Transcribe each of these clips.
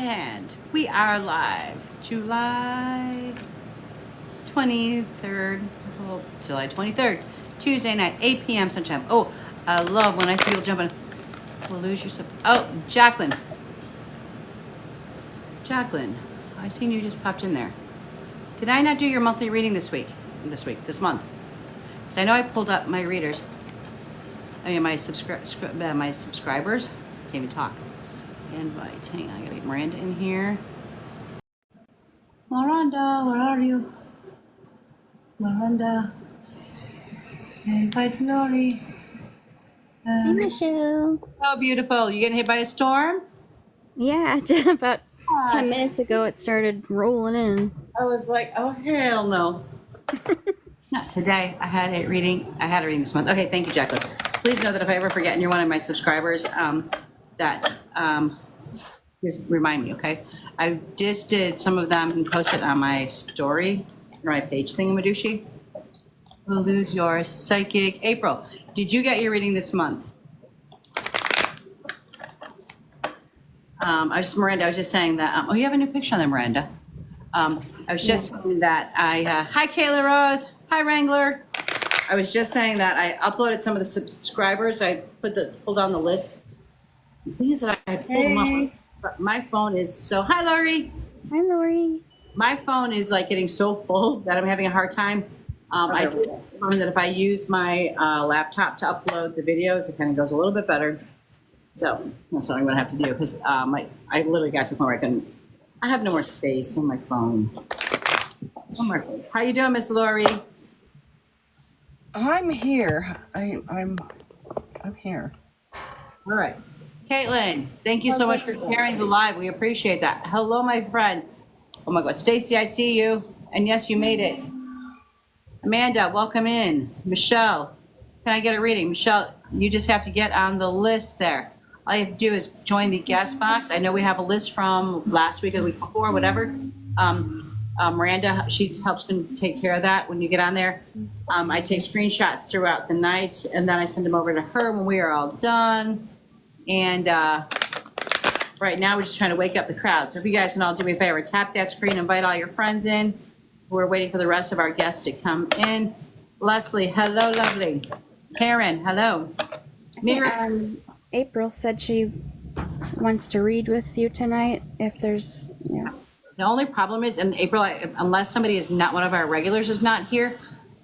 And we are live, July 23rd, July 23rd, Tuesday night, 8 p.m. Central Time. Oh, I love when I see people jumping. We'll lose yourself. Oh, Jacqueline. Jacqueline, I seen you just popped in there. Did I not do your monthly reading this month? Because I know I pulled up my readers. I mean, my subscribers. Can't even talk. Invite. Hang on, I gotta get Miranda in here. Miranda, where are you? Miranda. Invite Lori. Hi, Michelle. Oh, beautiful. You getting hit by a storm? Yeah, about 10 minutes ago it started rolling in. I was like, oh, hell no. Not today. I had a reading this month. Okay, thank you, Jacqueline. Please know that if I ever forget and you're one of my subscribers, just remind me, okay? I just did some of them and posted on my story, or my page thingamajiggy. We'll lose your psychic. April, did you get your reading this month? Miranda, I was just saying that, oh, you have a new picture on there, Miranda. I was just saying that hi, Kayla Rose. Hi, Wrangler. I was just saying that I uploaded some of the subscribers. I pulled down the list. The thing is that I pulled them up, but my phone is so, hi, Lori. Hi, Lori. My phone is like getting so full that I'm having a hard time. I did find that if I use my laptop to upload the videos, it kind of goes a little bit better. So that's what I'm going to have to do because I literally got to the point where I have no more space on my phone. No more space. How you doing, Miss Lori? I'm here. I'm here. All right. Caitlin, thank you so much for sharing the live. We appreciate that. Hello, my friend. Oh my God, Stacy, I see you. And yes, you made it. Amanda, welcome in. Michelle, can I get a reading? Michelle, you just have to get on the list there. All you have to do is join the guest box. I know we have a list from last week or the week before, whatever. Miranda, she helps take care of that when you get on there. I take screenshots throughout the night, and then I send them over to her when we are all done. And right now, we're just trying to wake up the crowd. So if you guys can all do me a favor, tap that screen, invite all your friends in. We're waiting for the rest of our guests to come in. Leslie, hello, lovely. Karen, hello. April said she wants to read with you tonight if there's, yeah. The only problem is, in April, unless somebody is not one of our regulars is not here,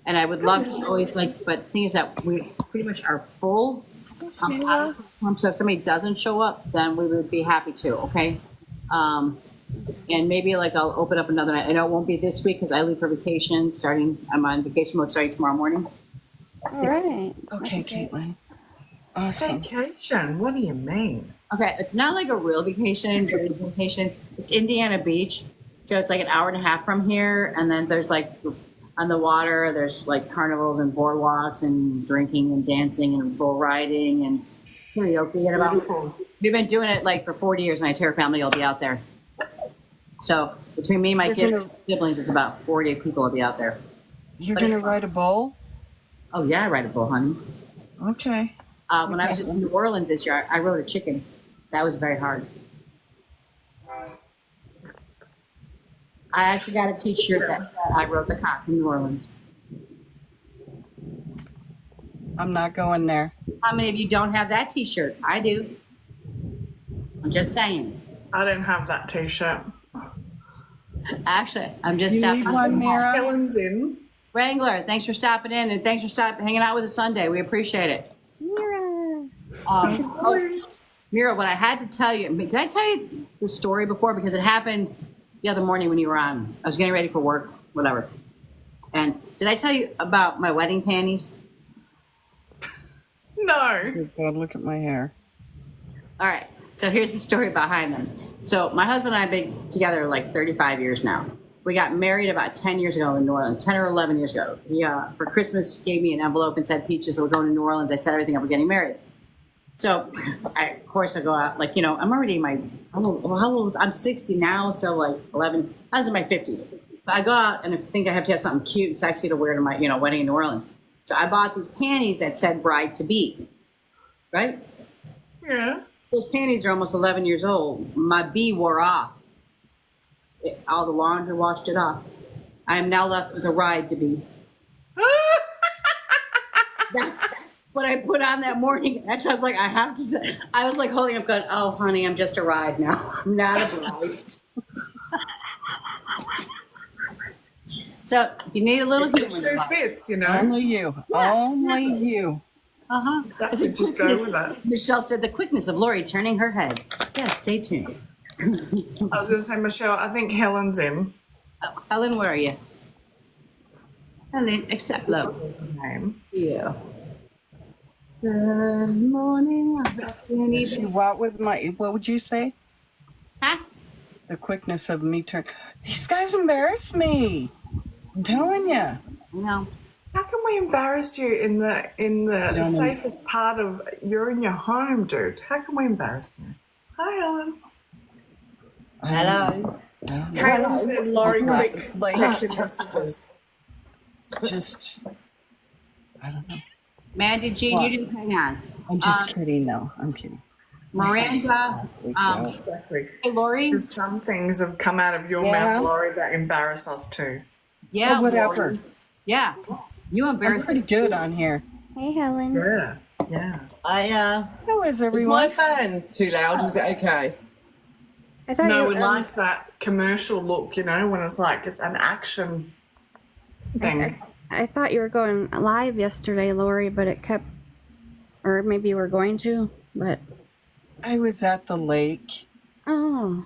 and I would love to always but the thing is that we pretty much are full. So if somebody doesn't show up, then we would be happy to, okay? And maybe I'll open up another night. I know it won't be this week because I leave for vacation I'm on vacation mode starting tomorrow morning. All right. Okay, Caitlin. Awesome. Vacation? What do you mean? Okay, it's not like a real vacation, but it's a vacation. It's Indiana Beach. So it's like an hour and a half from here. And then there's on the water, there's carnivals and boardwalks and drinking and dancing and bull riding and karaoke. And we've been doing it for 40 years. My entire family will be out there. So between me and my kids and siblings, it's about 40 people will be out there. You're going to ride a bull? Oh, yeah, I ride a bull, honey. Okay. When I was in New Orleans this year, I rode a chicken. That was very hard. I actually got a t-shirt that said I rode the cock in New Orleans. I'm not going there. How many of you don't have that t-shirt? I do. I'm just saying. I don't have that t-shirt. Actually, I'm just You stopping. need one, Mira? Helen's in. Wrangler, thanks for stopping in and thanks for hanging out with us Sunday. We appreciate it. Mira. Mira, what I had to tell you, did I tell you the story before? Because it happened the other morning when you were on. I was getting ready for work, whatever. And did I tell you about my wedding panties? No. Oh, God, look at my hair. All right. So here's the story behind them. So my husband and I have been together 35 years now. We got married about 10 years ago in New Orleans, 10 or 11 years ago. He, for Christmas, gave me an envelope and said, Peaches, we're going to New Orleans. I set everything up. We're getting married. So, of course, I go out, I'm already how old I'm 60 now, so 11, I was in my 50s. So I go out and I think I have to have something cute and sexy to wear to my, wedding in New Orleans. So I bought these panties that said bride to be, right? Yeah. Those panties are almost 11 years old. My bee wore off. All the laundry washed it off. I am now left with a ride to be. That's what I put on that morning. Actually, I was like, I have to. I was like holding up, going, "Oh, honey, I'm just a ride now. I'm not a bride." So you need a little The humor. shoe fits, you know. Only you. Yeah. Only you. That should just go with that. Michelle said the quickness of Lori turning her head. Yeah, stay tuned. I was going to say, Michelle, I think Helen's in. Oh, Helen, where are you? Helen, accept love. Name. Yeah. Good morning. See, what would you say? Huh? The quickness of me turn. These guys embarrass me. I'm telling you. No. How can we embarrass you in the safest part of you're in your home, dude? How can we embarrass you? Hi, Helen. Hello. Caitlin said Laurie quick Like, checking messages. just, I don't know. Mandy Jean, you didn't hang on. I'm just kidding, though. I'm kidding. Miranda, Exactly. hey, Lori. Because some things have come out of your mouth, Laurie, that embarrass us too. Yeah, Or whatever. Lori. Yeah. You I'm embarrassed pretty good on here. Hey, Helen. Yeah. Yeah. How is Is everyone? my fan too loud? Was it okay? I thought No, you we like that commercial look, you know, when it's like it's an action thing. I thought you were going live yesterday, Lori, but it kept, or maybe you were going to, but I was at the lake, oh,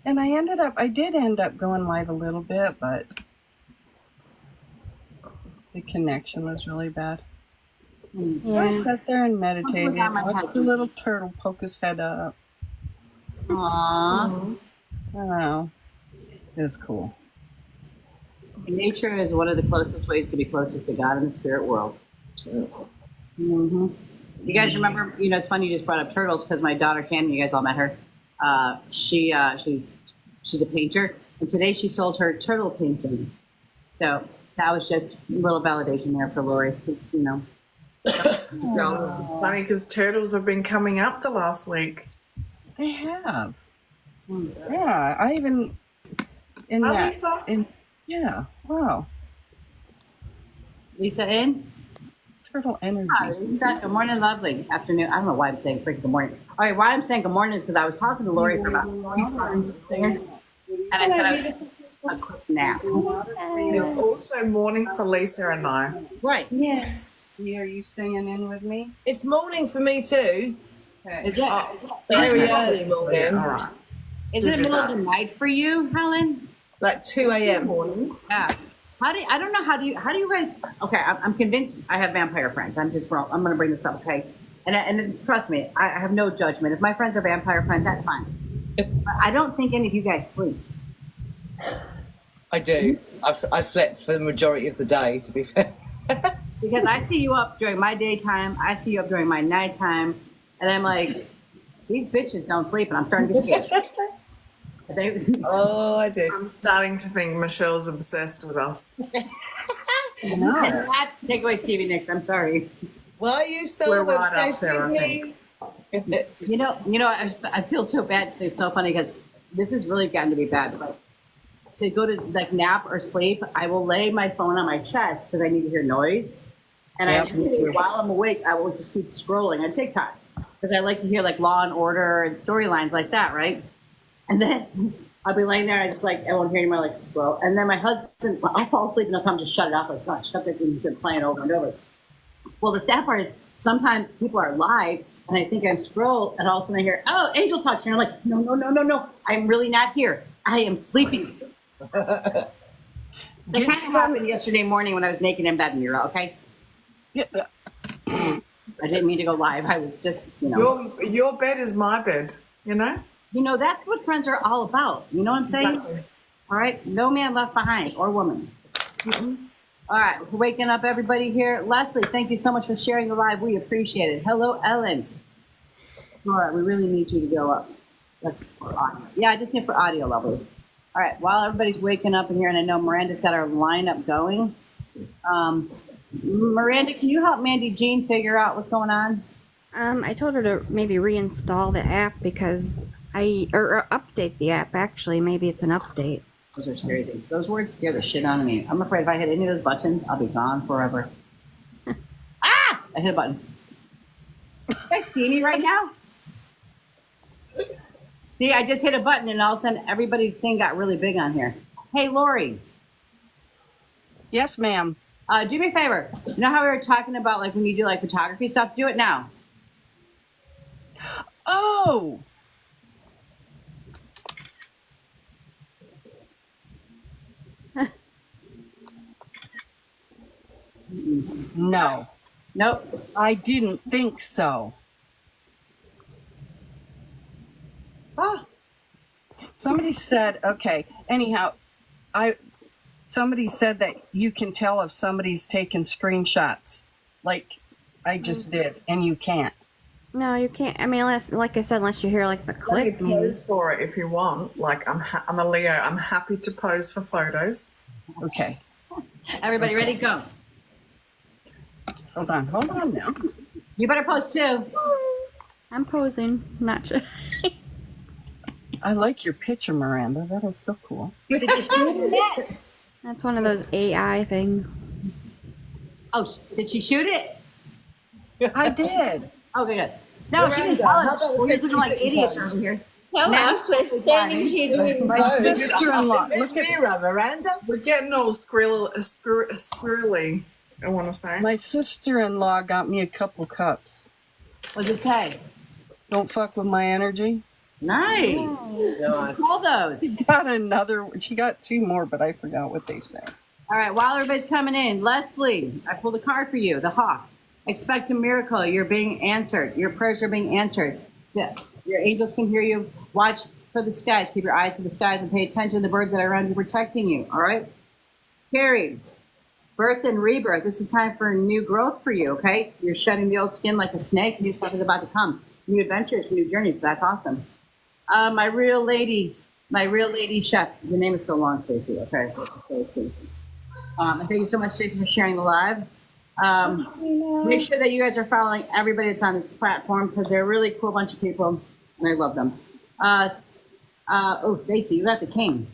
and I did end up going live a little bit, but the connection was really bad. I yeah. sat there and meditated, on my watched head? the little turtle poke his head up. Aww. I don't know. It was cool. Nature is one of the closest ways to be closest to God in the spirit world. Mm-hmm. You guys remember, it's funny you just brought up turtles because my daughter Shannon, you guys all met her. She's a painter, and today she sold her turtle painting. So that was just a little validation there for Lori, Funny because turtles have been coming up the last week. They have. Yeah, I even in Hi, that Lisa. yeah. Wow. Lisa in? Turtle energy. Hi, Lisa. Good morning, lovely afternoon. I don't know why I'm saying freaking good morning. All right, why I'm saying good morning is because I was talking to Lori for about 40 seconds there, and I said I was a quick nap. It's also morning for Lisa and I. Right. Yes. Are you staying in with me? It's morning for me too. Is it? Very early morning. All right. Is it the middle of the night for you, Helen? Like 2 a.m. Yeah. I don't know how do you guys? Okay, I'm convinced I have vampire friends. I'm going to bring this up, okay? And trust me, I have no judgment. If my friends are vampire friends, that's fine. But I don't think any of you guys sleep. I do. I've slept for the majority of the day, to be fair. Because I see you up during my daytime, I see you up during my nighttime, and I'm like, these bitches don't sleep, and I'm starting to get scared. Oh, I do. I'm starting to think Michelle's obsessed with us. No. Take away Stevie Nicks. I'm sorry. Why are you so We're right up obsessed there, with I me? I feel so bad. It's so funny because this has really gotten to be bad. But to go to like nap or sleep, I will lay my phone on my chest because I need to hear noise. And while I'm awake, I will just keep scrolling on TikTok because I like to hear like Law and Order and storylines like that, right? And then I'll be laying there, I won't hear anymore, like scroll. And then my husband, I'll fall asleep and he'll come just shut it off, like, God, shut that thing, he's been playing over and over. Well, the sad part is sometimes people are live and I think I'm scroll and all of a sudden I hear, oh, Angel Touch. And I'm like, no, I'm really not here. I am sleeping. That kind of happened yesterday morning when I was naked in bed, Mira, okay? Yeah. I didn't mean to go live. I was just, Your bed is my bed, you know? That's what friends are all about. You know what I'm saying? Exactly. All right. No man left behind or woman. All right. We're waking up everybody here. Leslie, thank you so much for sharing the live. We appreciate it. Hello, Ellen. Laura, we really need you to go up. That's for audio. Yeah, I just need for audio levels. All right. While everybody's waking up in here, and I know Miranda's got our lineup going. Miranda, can you help Mandy Jean figure out what's going on? I told her to maybe reinstall the app because or update the app. Actually, maybe it's an update. Those are scary things. Those words scare the shit out of me. I'm afraid if I hit any of those buttons, I'll be gone forever. Ah! I hit a button. You guys see me right now? See, I just hit a button and all of a sudden everybody's thing got really big on here. Hey, Lori, Yes, ma'am. do me a favor. You know how we were talking about like when you do like photography stuff? Do it now. Oh, no. Nope. I didn't think so. Ah, Somebody said, okay, anyhow, somebody said that you can tell if somebody's taken screenshots, like I just did, and you can't. No, you can't. I mean, unless, like I said, unless you hear like the Let click. me pose for it if you want. Like I'm a Leo. I'm happy to pose for photos. Okay, Everybody ready? Go. hold on now. You better post too. I'm posing. Not sure. I like your picture, Miranda. That is so cool. Did you shoot it yet? That's one of those AI things. Oh, did she shoot it? I did. Okay, good. No, she didn't tell How us. about the We're just looking like 60 idiots seconds? over here. Tell Now- us, we're standing here doing My poses. sister-in-law. Look at Mirror, Miranda. We're getting all squirrely. I want to say. my sister-in-law got me a couple cups. What's it say? Don't fuck with my energy. Nice. No, Call those. She got another. She got two more, but I forgot what they say. All right, while everybody's coming in, Leslie, I pulled a card for you, the hawk. Expect a miracle. You're being answered. Your prayers are being answered. Yeah. Your angels can hear you. Watch for the skies. Keep your eyes to the skies and pay attention to the birds that are around you protecting you. All right? Carrie, birth and rebirth. This is time for new growth for you, okay? You're shedding the old skin like a snake. New stuff is about to come. New adventures, new journeys. That's awesome. My real lady chef. Your name is so long, Stacey. Okay. And thank you so much, Stacey, for sharing the live. Make sure that you guys are following everybody that's on this platform because they're a really cool bunch of people, and I love them. Oh, Stacey, you got the king.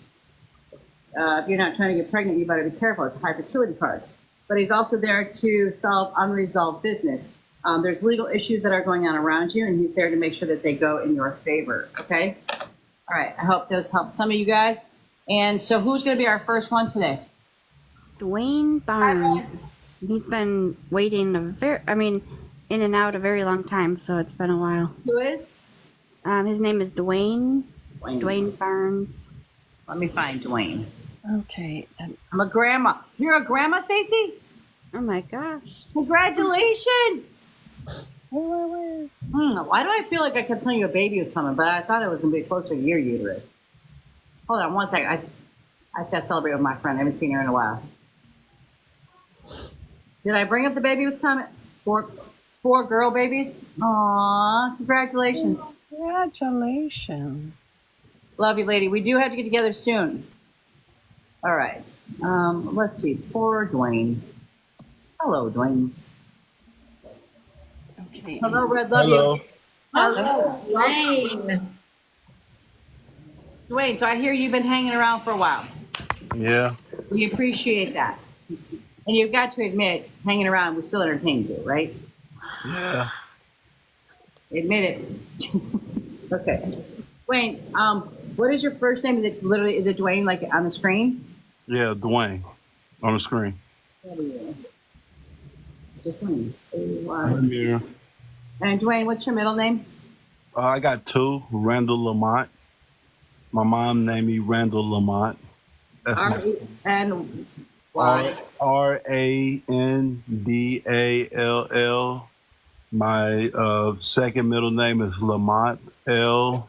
If you're not trying to get pregnant, you better be careful. It's a high fertility card. But he's also there to solve unresolved business. There's legal issues that are going on around you, and he's there to make sure that they go in your favor, okay? All right, I hope those help some of you guys. And so who's going to be our first one today? Dwayne Barnes. He's been waiting in and out a very long time, so it's been a while. Who is? His name is Dwayne. Dwayne. Dwayne Barnes. Let me find Dwayne. Okay. I'm a grandma. You're a grandma, Stacey? Oh my gosh. Congratulations! Why do I feel like I kept telling you a baby was coming, but I thought it was going to be closer to your uterus. Hold on one second. I just got to celebrate with my friend. I haven't seen her in a while. Did I bring up the baby was coming? Four girl babies? Aw, congratulations. Congratulations. Love you, lady. We do have to get together soon. All right. Let's see. Poor Dwayne. Hello, Dwayne. Okay. Hello, Red. Love Hello. you. Hello. Dwayne. Dwayne, so I hear you've been hanging around for a while. Yeah. We appreciate that. And you've got to admit, hanging around, we still entertain you, right? Yeah. Admit it. Okay. Dwayne, what is your first name? Is it Dwayne, like on the screen? Yeah, Dwayne on the screen. Just Dwayne. I'm here. And Dwayne, what's your middle name? I got two, Randall Lamont. My mom named me Randall Lamont. That's And why? Randall. My second middle name is Lamont. Lamont.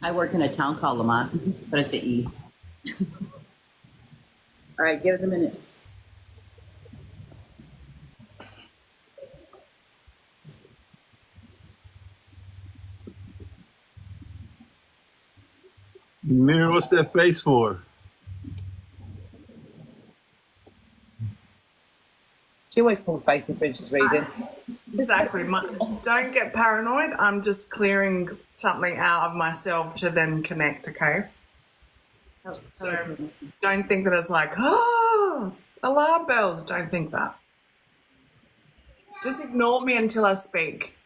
I work in a town called Lamont, but it's an E. All right, give us a minute. Mirror, what's that face for? always pulls faces when she's reading. Exactly. Don't get paranoid. I'm just clearing something out of myself to then connect, okay? So don't think that it's like, oh, alarm bells. Don't think that. Just ignore me until I speak.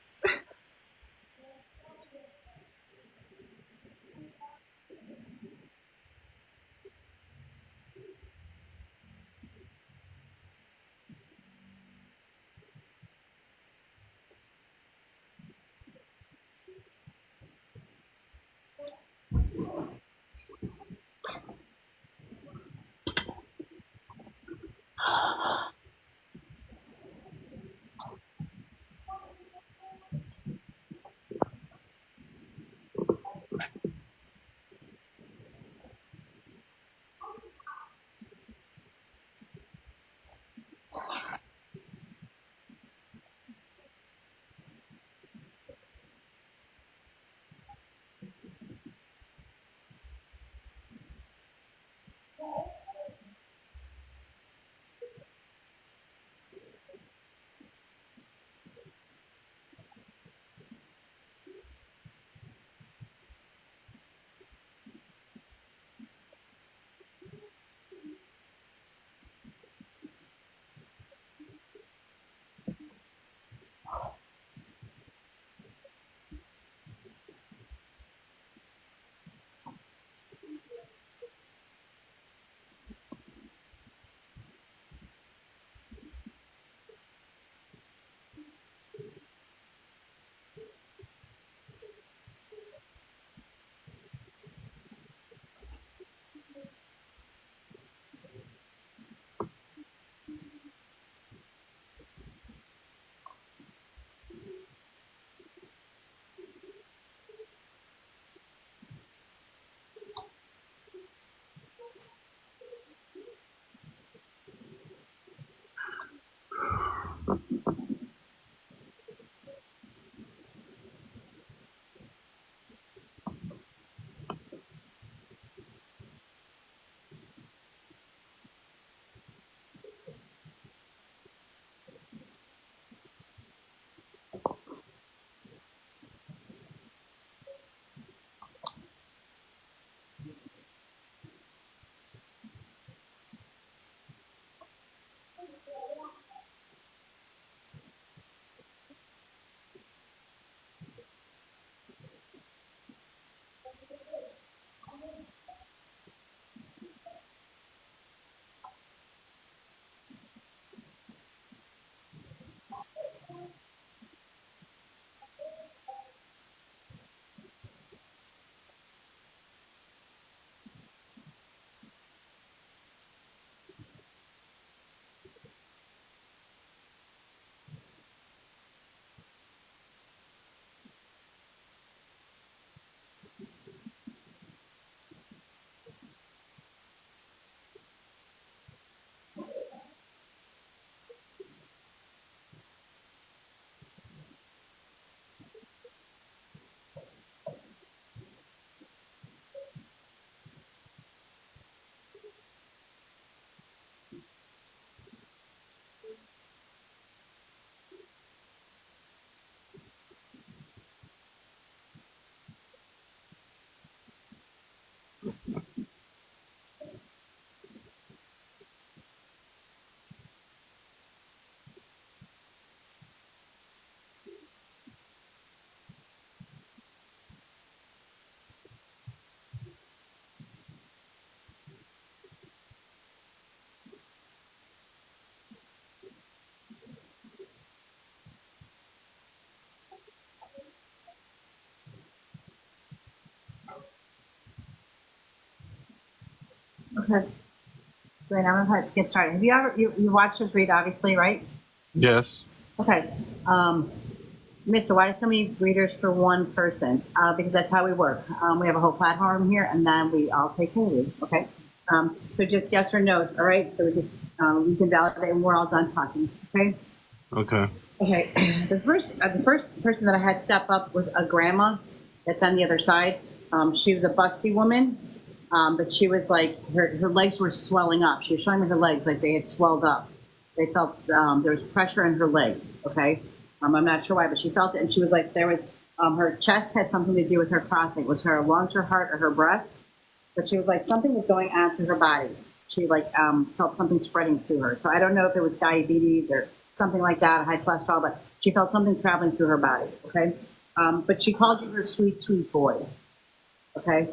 Okay. Great. I'm gonna get started. Have you ever you watched us read, obviously, right? Yes. Okay. Mister, why so many readers for one person? Because that's how we work. We have a whole platform here, and then we all take care of you. Okay. So just yes or no. All right. So we just you can validate, and we're all done talking. Okay. Okay. Okay. The first person that I had step up was a grandma. That's on the other side. She was a busty woman, but she was like her legs were swelling up. She was showing me her legs like they had swelled up. they felt there was pressure in her legs. Okay, I'm not sure why, but she felt it, and she was like, there was her chest had something to do with her crossing. It was her lungs, her heart, or her breast? But she was like, something was going on through her body. She like felt something spreading through her. So I don't know if it was diabetes or something like that, high cholesterol, but she felt something traveling through her body. Okay, but she called you her sweet, sweet boy. Okay.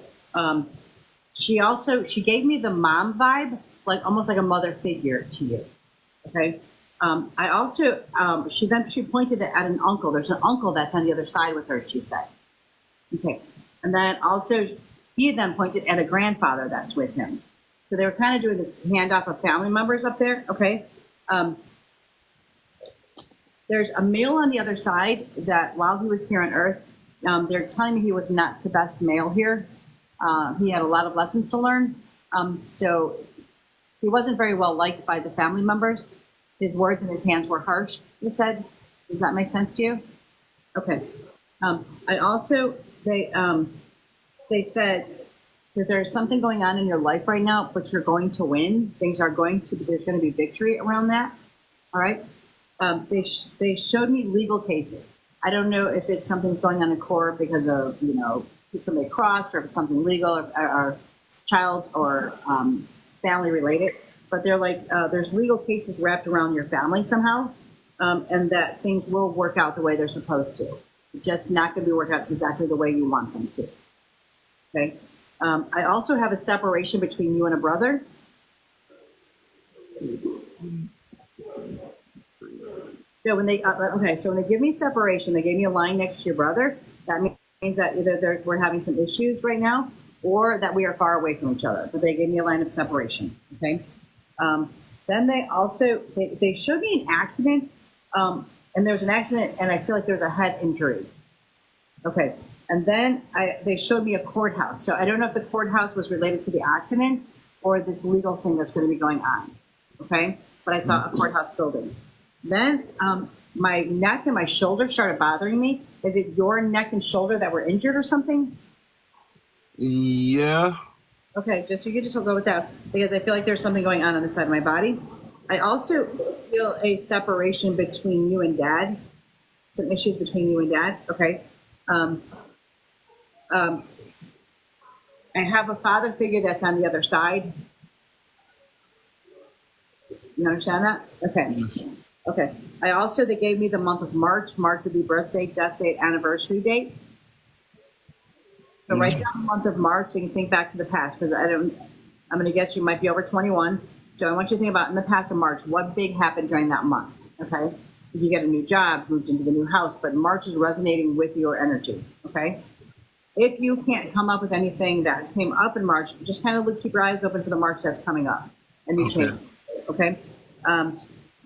She gave me the mom vibe, like almost like a mother figure to you. Okay. I also she pointed at an uncle. There's an uncle that's on the other side with her, she said. Okay. And then also he then pointed at a grandfather that's with him. So they were kind of doing this handoff of family members up there. Okay. There's a male on the other side that while he was here on Earth, they're telling me he was not the best male here. He had a lot of lessons to learn. So he wasn't very well liked by the family members. His words and his hands were harsh, he said. Does that make sense to you? Okay. I also, they said that there's something going on in your life right now, but you're going to win. There's going to be victory around that. All right. They showed me legal cases. I don't know if it's something going on in court because of, somebody crossed, or if it's something legal or child or family related. But they're like, there's legal cases wrapped around your family somehow, and that things will work out the way they're supposed to. It's just not going to be worked out exactly the way you want them to. Okay. I also have a separation between you and a brother. So when they so when they give me separation, they gave me a line next to your brother. That means that either we're having some issues right now, or that we are far away from each other. But they gave me a line of separation. Okay. Then they also they showed me an accident, and there was an accident, and I feel like there's a head injury. Okay. And then they showed me a courthouse. So I don't know if the courthouse was related to the accident or this legal thing that's going to be going on. Okay. But I saw a courthouse building. Then my neck and my shoulder started bothering me. Is it your neck and shoulder that were injured or something? Yeah. Okay, you can just go with that, because I feel like there's something going on the side of my body. I also feel a separation between you and Dad. Some issues between you and Dad. Okay. I have a father figure that's on the other side. You understand that? Okay. Okay. They gave me the month of March. March would be birthday, death date, anniversary date. So write down the month of March so you can think back to the past, because I'm going to guess you might be over 21. So I want you to think about in the past of March, what big happened during that month. Okay. If you get a new job, moved into the new house, but March is resonating with your energy. Okay. If you can't come up with anything that came up in March, just kind of keep your eyes open for the March that's coming up and you change. Okay.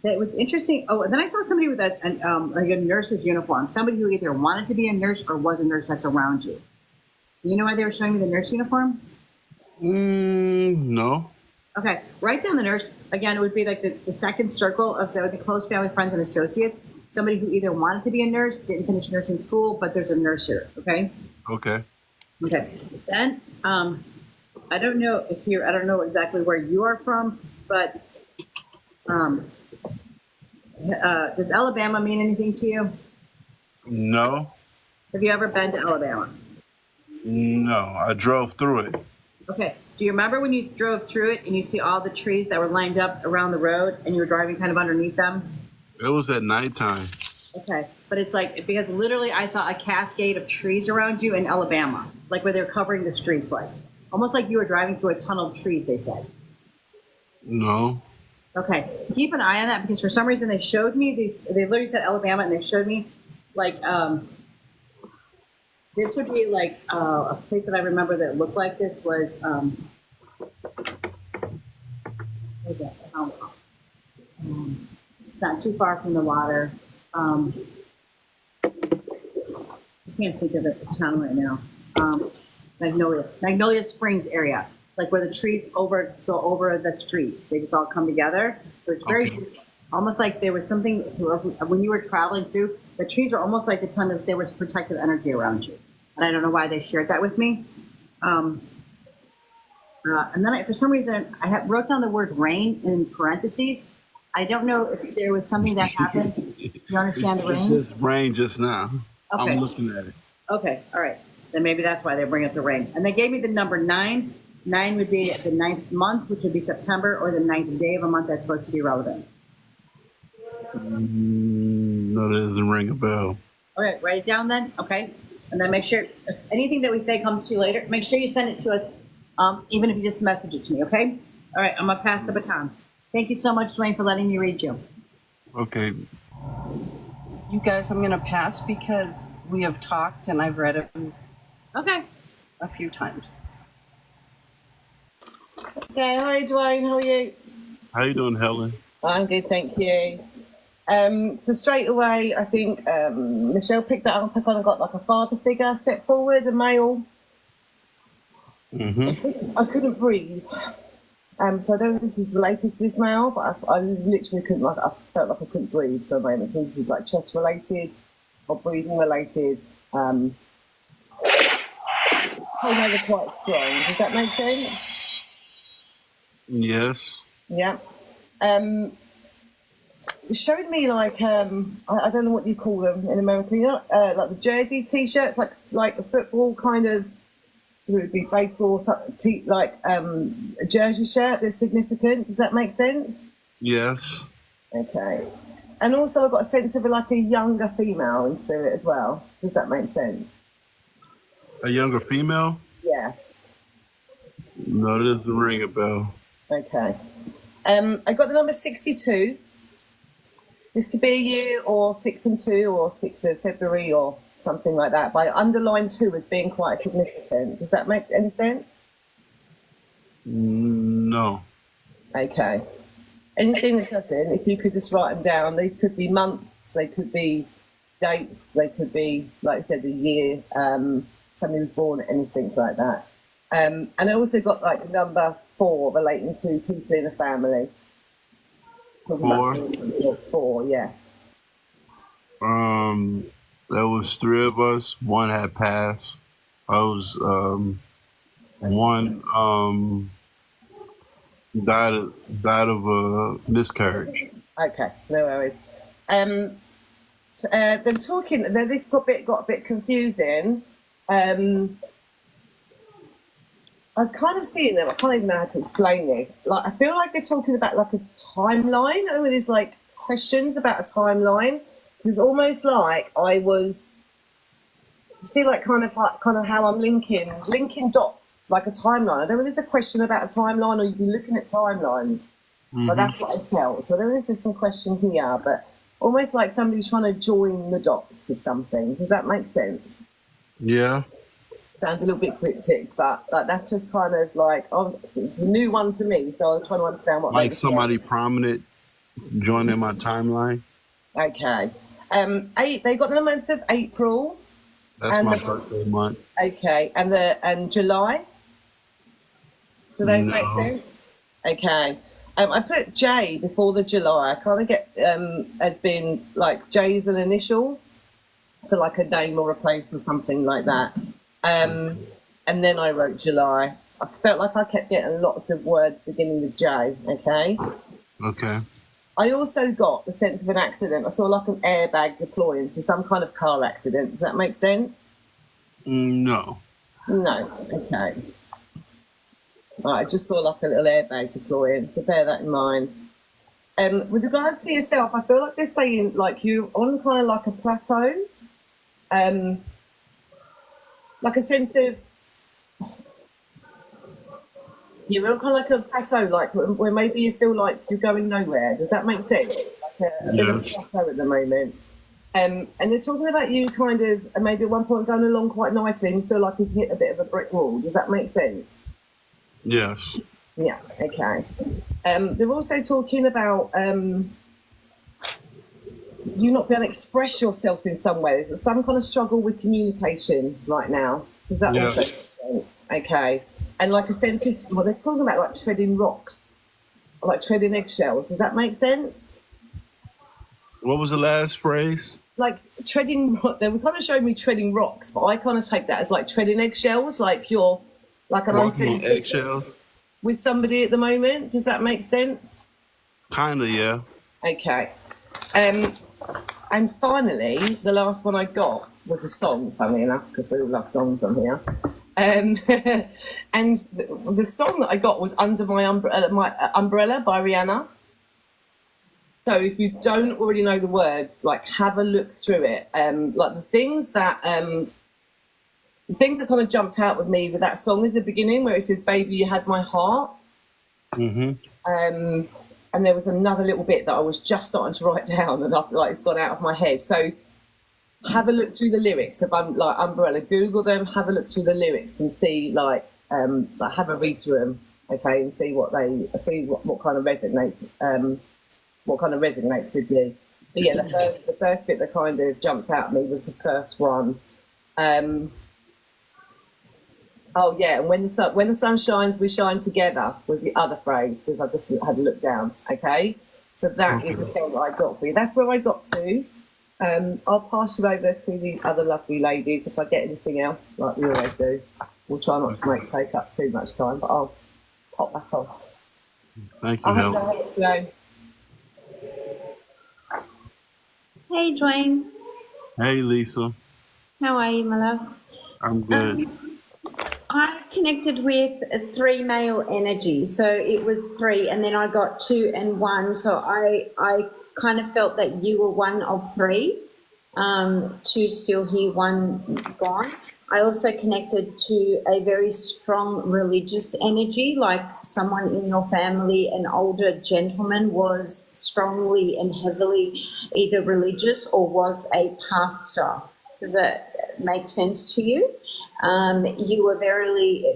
That was interesting. Oh, and then I saw somebody with like a nurse's uniform, somebody who either wanted to be a nurse or was a nurse that's around you. You know why they were showing me the nurse uniform? No. Okay, write down the nurse. Again, it would be like the second circle of the close family, friends, and associates. Somebody who either wanted to be a nurse, didn't finish nursing school, but there's a nurse here. Okay. Okay. Okay. Then I don't know exactly where you are from, but does Alabama mean anything to you? No. Have you ever been to Alabama? No. I drove through it. Okay. Do you remember when you drove through it and you see all the trees that were lined up around the road and you were driving kind of underneath them? It was at nighttime. Okay. But it's like, because literally I saw a cascade of trees around you in Alabama, like where they're covering the streets, like almost like you were driving through a tunnel of trees, they said. No. Okay. Keep an eye on that, because for some reason they showed me these, they literally said Alabama, and they showed me like, this would be like a place that I remember that looked like this was, what is that? It's not too far from the water. I can't think of the town right now. Magnolia Springs area, like where the trees go over the streets. They just all come together. So it's very almost like there was something when you were traveling through. The trees were almost like a ton of, there was protective energy around you. And I don't know why they shared that with me. And then for some reason, I wrote down the word rain in parentheses. I don't know if there was something that happened. You understand the It rain? just rained just now. Okay. I'm looking at it. Okay, all right. Then maybe that's why they bring up the rain. And they gave me the number 9. 9 would be the 9th month, which would be September, or the 9th day of a month that's supposed to be relevant. No, that doesn't ring a bell. All right, write it down then, okay? And then make sure, if anything that we say comes to you later, make sure you send it to us, even if you just message it to me, okay? All right, I'm gonna pass the baton. Thank you so much, Dwayne, for letting me read you. Okay. You guys, I'm going to pass because we have talked and I've read it Okay. a few times. Okay, hi Dwayne, how are you? How you doing, Helen? I'm good, thank you. So straight away, I think Michelle picked that up. I kind of got like a father figure step forward, a male. Mm-hmm. I couldn't breathe. So I don't know if this is related to this male, but I literally couldn't, like, I felt like I couldn't breathe for a moment. So this is like chest related or breathing related. Came over quite strong. Does that make sense? Yes. Yeah. It showed me like I don't know what you call them in America, you know, like the jersey t-shirts, like a football kind of, it would be baseball, like a jersey shirt that's significant. Does that make sense? Yes. Okay. And also I've got a sense of like a younger female in spirit as well. Does that make sense? A younger female? Yeah. No, that doesn't ring a bell. Okay. I got the number 62. This could be a year or 6 and 2 or 6th of February or something like that. But I underline 2 as being quite significant. Does that make any sense? No. Okay. Anything that doesn't, if you could just write them down, these could be months, they could be dates, they could be, like I said, a year, somebody was born, anything like that. And I also got like number 4 relating to people in a family. 4? 4, yeah. There was 3 of us. 1 had passed. I was one died of a miscarriage. Okay, no worries. They're talking. This got a bit confusing. I was kind of seeing them. I can't even know how to explain this. Like, I feel like they're talking about like a timeline. Oh, there's like questions about a timeline. It's almost like I was. See, like kind of how I'm linking dots, like a timeline. I don't know if there's a question about a timeline or you'd be looking at timelines, but that's what I felt. So I don't know if there's some question here, but almost like somebody's trying to join the dots to something. Does that make sense? Yeah. Sounds a little bit cryptic, but like, that's just kind of like, oh, it's a new one to me, so I was trying to understand what. Like somebody prominent joining my timeline. Okay. They got the month of April. That's my birthday month. Okay, and July. Do those make sense? Okay. I put J before the July. I kind of get as being like J is an initial, so like a name or a place or something like that. And then I wrote July. I felt like I kept getting lots of words beginning with J. Okay. Okay. I also got the sense of an accident. I saw like an airbag deploying for some kind of car accident. Does that make sense? No. No. Okay. Right, I just saw like a little airbag deploying, so bear that in mind. With regards to yourself, I feel like they're saying like you're on kind of like a plateau. Like a sense of you're on kind of like a plateau, like where maybe you feel like you're going nowhere. Does that make sense? Like a bit of a plateau at the moment. And they're talking about you kind of maybe at one point going along quite nicely and you feel like you've hit a bit of a brick wall. Does that make sense? Yes. Yeah, okay. They're also talking about you not being able to express yourself in some ways. There's some kind of struggle with communication right now. Does that also make sense? Okay. And like a sense of, well, they're talking about like treading rocks, or like treading eggshells. Does that make sense? What was the last phrase? Like treading, they were kind of showing me treading rocks, but I kind of take that as like treading eggshells, like you're like an Walking on eggshells? with somebody at the moment. Does that make sense? Kinda, yeah. Okay. And finally, the last one I got was a song, funnily enough, because we all love songs on here. And the song that I got was Under My Umbrella by Rihanna. So if you don't already know the words, like, have a look through it. Like, the things that kind of jumped out with me with that song is the beginning where it says, "Baby, you had my heart." Mm-hmm. And there was another little bit that I was just starting to write down, and I feel like it's gone out of my head. So have a look through the lyrics of like Umbrella. Google them, have a look through the lyrics, and see like have a read through them, okay, and see what kind of resonates, with you. But yeah, the first bit that kind of jumped out at me was the first one. Oh yeah, and when the sun shines, we shine together was the other phrase, because I just had a look down. Okay, so that is the thing that I got for you. That's where I got to. I'll pass you over to the other lovely ladies if I get anything else, like we always do. We'll try not to take up too much time, but I'll pop back on. Thank you, Helen. Hey, Dwayne. Hey, Lisa. How are you, my love? I'm good. I connected with 3 male energy, so it was 3, and then I got 2 and 1. So I kind of felt that you were one of 3. 2 still here, 1 gone. I also connected to a very strong religious energy, like someone in your family, an older gentleman, was strongly and heavily either religious or was a pastor. Does that make sense to you? You were very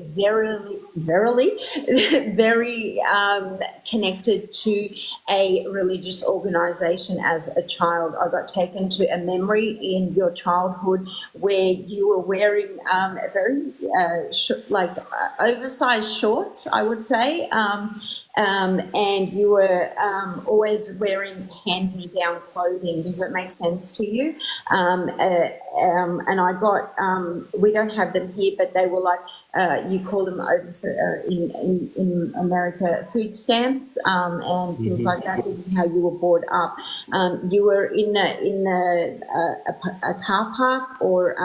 connected to a religious organization as a child. I got taken to a memory in your childhood where you were wearing very oversized shorts, I would say, and you were always wearing hand-me-down clothing. Does that make sense to you? And I got, we don't have them here, but they were like, you call them over in America, food stamps, and things like that. This is how you were brought up. You were in a car park or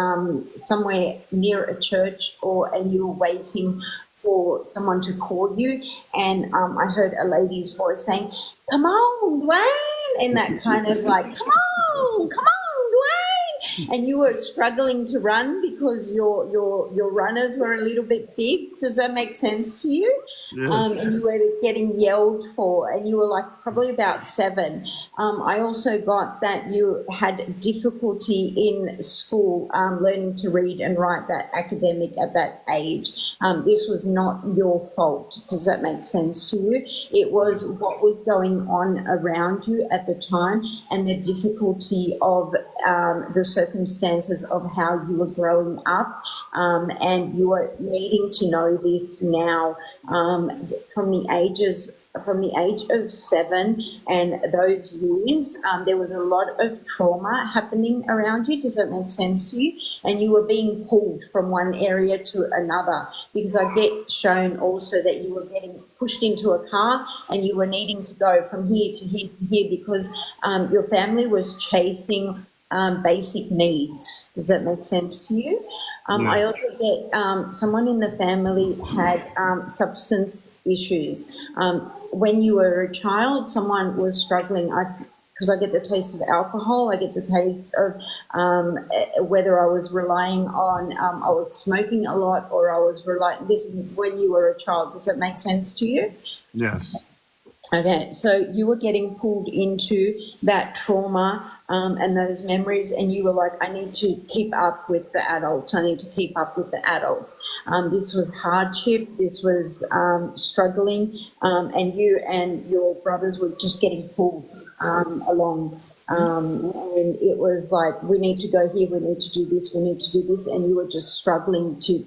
somewhere near a church, and you were waiting for someone to call you, and I heard a lady's voice saying, "Come on, Dwayne," and that kind of like, come on, Dwayne. And you were struggling to run because your runners were a little bit big. Does that make sense to you? Yes. And you were getting yelled for, and you were like probably about 7. I also got that you had difficulty in school learning to read and write, that academic at that age. This was not your fault. Does that make sense to you? It was what was going on around you at the time, and the difficulty of the circumstances of how you were growing up, and you are needing to know this now. From the age of 7 and those years, there was a lot of trauma happening around you. Does that make sense to you? And you were being pulled from one area to another, because I get shown also that you were getting pushed into a car and you were needing to go from here to here to here because your family was chasing basic needs. Does that make sense to you? I also get someone in the family had substance issues. When you were a child, someone was struggling. Because I get the taste of alcohol, I get the taste of whether I was relying on, I was smoking a lot, or I was relying. This is when you were a child. Does that make sense to you? Yes. Okay, so you were getting pulled into that trauma and those memories, and you were like, I need to keep up with the adults. I need to keep up with the adults. This was hardship. This was struggling, and you and your brothers were just getting pulled along. And it was like, we need to go here, we need to do this, we need to do this, and you were just struggling to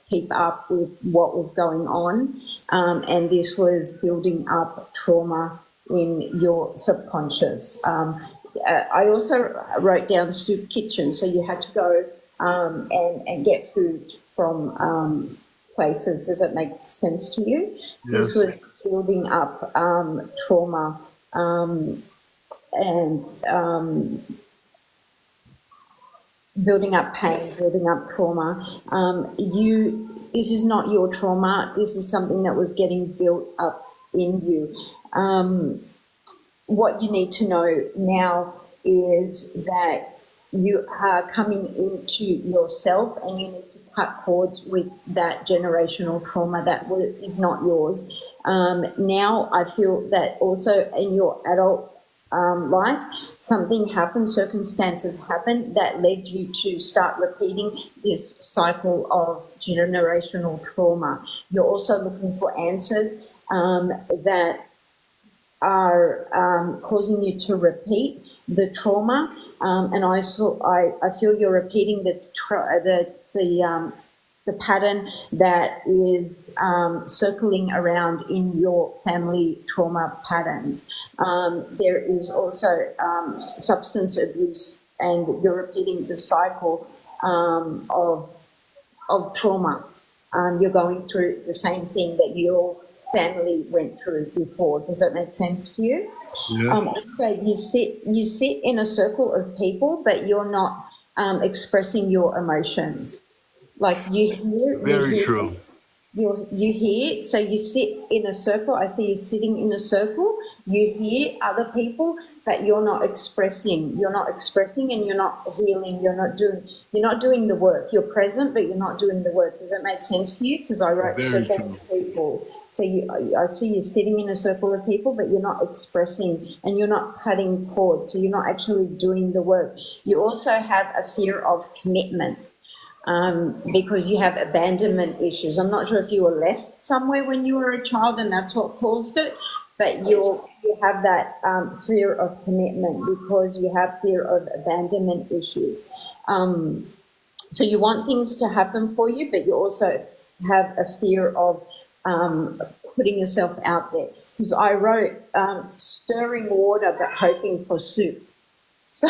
keep up with what was going on, and this was building up trauma in your subconscious. I also wrote down soup kitchen, so you had to go and get food from places. Does that make sense to you? Yes. This was building up trauma. and building up pain, building up trauma. This is not your trauma. This is something that was getting built up in you. What you need to know now is that you are coming into yourself, and you need to cut cords with that generational trauma that is not yours. Now I feel that also in your adult life, something happened, circumstances happened that led you to start repeating this cycle of generational trauma. You're also looking for answers that are causing you to repeat the trauma, and I feel you're repeating the pattern that is circling around in your family trauma patterns. There is also substance abuse, and you're repeating the cycle of trauma. You're going through the same thing that your family went through before. Does that make sense to you? Yeah. So you sit in a circle of people, but you're not expressing your emotions. Like you hear, Very true. You hear, so you sit in a circle. I see you sitting in a circle. You hear other people, but you're not expressing. You're not expressing, and you're not healing. You're not doing the work. You're present, but you're not doing the work. Does that make sense to you? Because I wrote Very circle true. of people. So I see you sitting in a circle of people, but you're not expressing, and you're not cutting cords. So you're not actually doing the work. You also have a fear of commitment. Because you have abandonment issues. I'm not sure if you were left somewhere when you were a child and that's what caused it, but you have that fear of commitment because you have fear of abandonment issues. So you want things to happen for you, but you also have a fear of putting yourself out there. Because I wrote stirring water but hoping for soup. So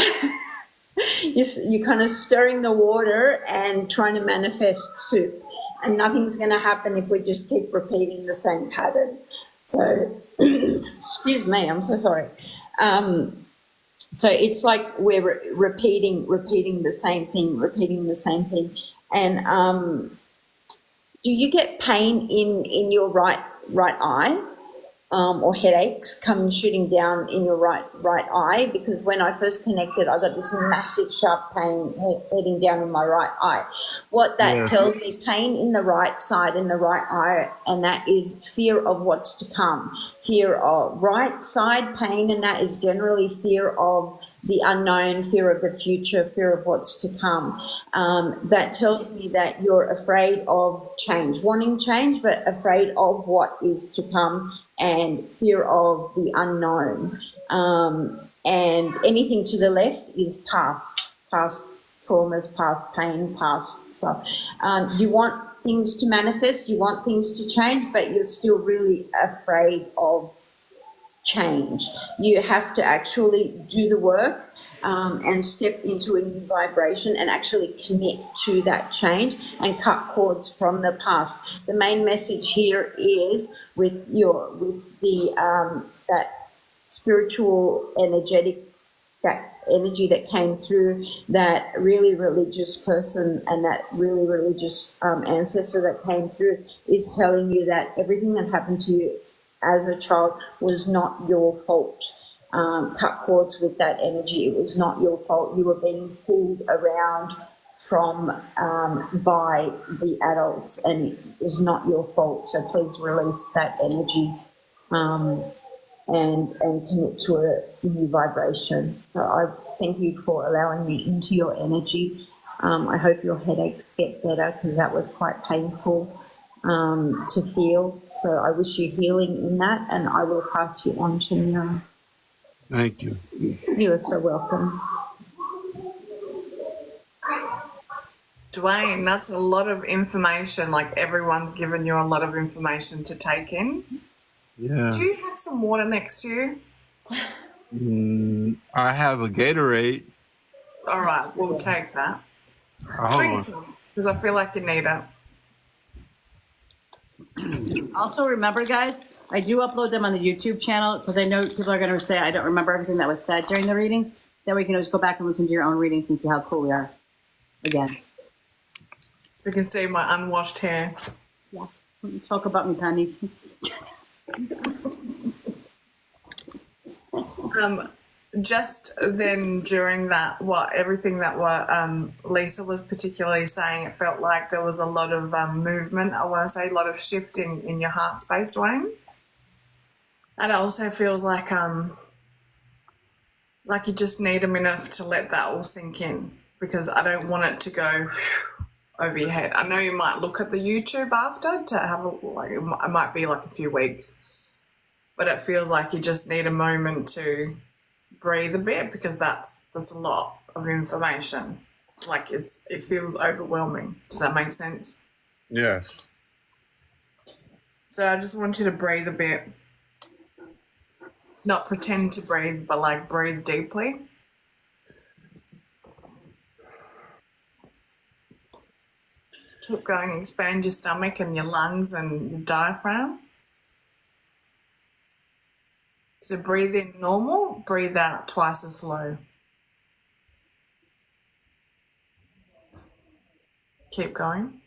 you're kind of stirring the water and trying to manifest soup, and nothing's going to happen if we just keep repeating the same pattern. So, excuse me, I'm so sorry. So it's like we're repeating the same thing, And do you get pain in your right eye? Or headaches come shooting down in your right eye? Because when I first connected, I got this massive sharp pain heading down in my right eye. What that tells me, pain in the right side, in the right eye, and that is fear of what's to come. Fear of right side pain, and that is generally fear of the unknown, fear of the future, fear of what's to come. That tells me that you're afraid of change, wanting change, but afraid of what is to come, and fear of the unknown. And anything to the left is past traumas, past pain, past stuff. You want things to manifest, you want things to change, but you're still really afraid of change. You have to actually do the work and step into a new vibration and actually commit to that change and cut cords from the past. The main message here is with that spiritual energetic, that energy that came through, that really religious person and that really religious ancestor that came through is telling you that everything that happened to you as a child was not your fault. Cut cords with that energy. It was not your fault. You were being pulled around from by the adults, and it was not your fault. So please release that energy and commit to a new vibration. So I thank you for allowing me into your energy. I hope your headaches get better, because that was quite painful to feel. So I wish you healing in that, and I will pass you on to Mira. Thank you. You are so welcome. Dwayne, that's a lot of information. Like, everyone's given you a lot of information to take in. Yeah. Do you have some water next to you? I have a Gatorade. All right, we'll take that. Hold Drink on. some, because I feel like you need it. Also remember, guys, I do upload them on the YouTube channel because I know people are going to say I don't remember everything that was said during the readings. Then we can always go back and listen to your own readings and see how cool we are again. So you can see my unwashed hair. Yeah. Talk about me, panties. Just then during that, everything that Lisa was particularly saying, it felt like there was a lot of movement. I want to say a lot of shifting in your heart space, Dwayne. And it also feels like you just need a minute to let that all sink in, because I don't want it to go over your head. I know you might look at the YouTube after to have it might be like a few weeks, but it feels like you just need a moment to breathe a bit, because that's a lot of information. Like it feels overwhelming. Does that make sense? Yes. So I just want you to breathe a bit. Not pretend to breathe, but like breathe deeply. Keep going, expand your stomach and your lungs and your diaphragm. So breathe in normal, breathe out twice as slow. Keep going.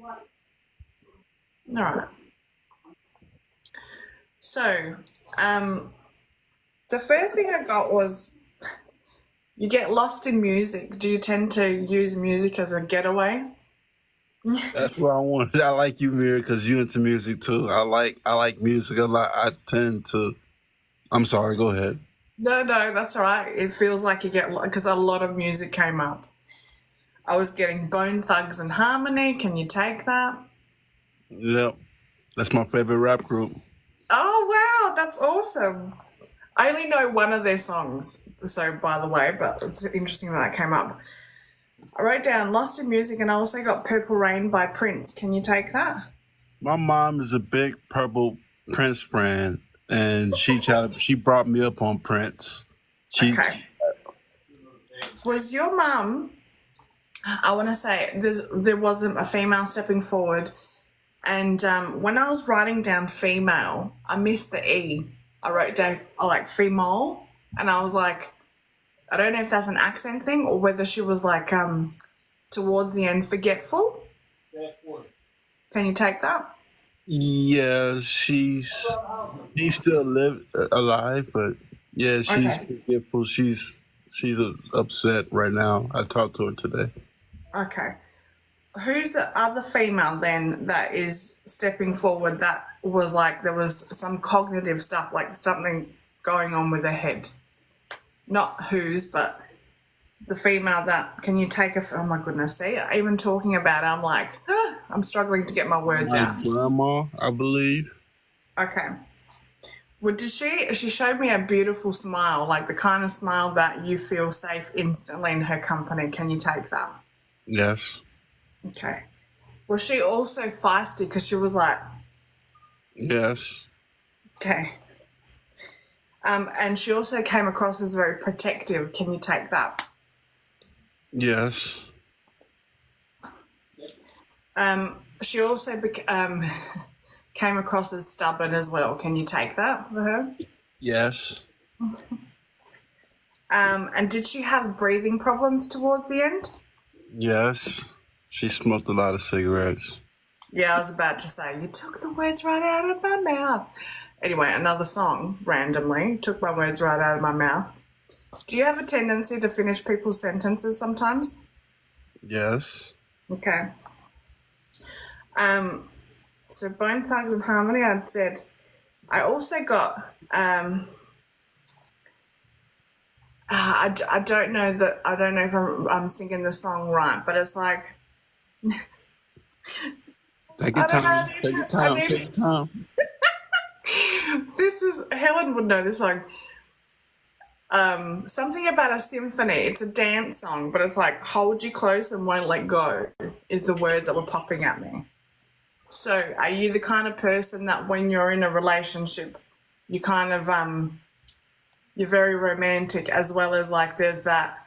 All right. So, the first thing I got was you get lost in music. Do you tend to use music as a getaway? That's what I wanted. I like you, Mira, because you into music too. I like music a lot. I tend to. I'm sorry. Go ahead. No, that's all right. It feels like you get, because a lot of music came up. I was getting Bone Thugs and Harmony. Can you take that? Yep. That's my favorite rap group. Oh, wow. That's awesome. I only know one of their songs, so by the way, but it's interesting that came up. I wrote down Lost in Music, and I also got Purple Rain by Prince. Can you take that? My mom is a big Purple Prince fan, and she brought me up on Prince. Okay. Was your mum, I want to say, there wasn't a female stepping forward, and when I was writing down female, I missed the E. I wrote down like female, and I was like, I don't know if that's an accent thing or whether she was like towards the end forgetful. Can you take that? Yeah, she's still alive, but yeah, she's forgetful. She's upset right now. I talked to her today. Okay. Who's the other female then that is stepping forward that was like there was some cognitive stuff, like something going on with her head? Not whose, but the female that, can you take oh my goodness, see, even talking about it, I'm like, I'm struggling to get my words My out. grandma, I believe. Okay. Well, she showed me a beautiful smile, like the kind of smile that you feel safe instantly in her company. Can you take that? Yes. Okay. Was she also feisty? Because she was like... Yes. Okay. And she also came across as very protective. Can you take that? Yes. She also came across as stubborn as well. Can you take that for her? Yes. And did she have breathing problems towards the end? Yes. She smoked a lot of cigarettes. Yeah, I was about to say, you took the words right out of my mouth. Anyway, another song, randomly, took my words right out of my mouth. Do you have a tendency to finish people's sentences sometimes? Yes. Okay. So Bone Thugs and Harmony, I'd said. I also got, I don't know if I'm singing the song right, but it's like, Take your time. Take your time. Take your time. this is, Helen would know this song. Something about a symphony. It's a dance song, but it's like hold you close and won't let go is the words that were popping at me. So are you the kind of person that when you're in a relationship, you kind of, you're very romantic as well as like there's that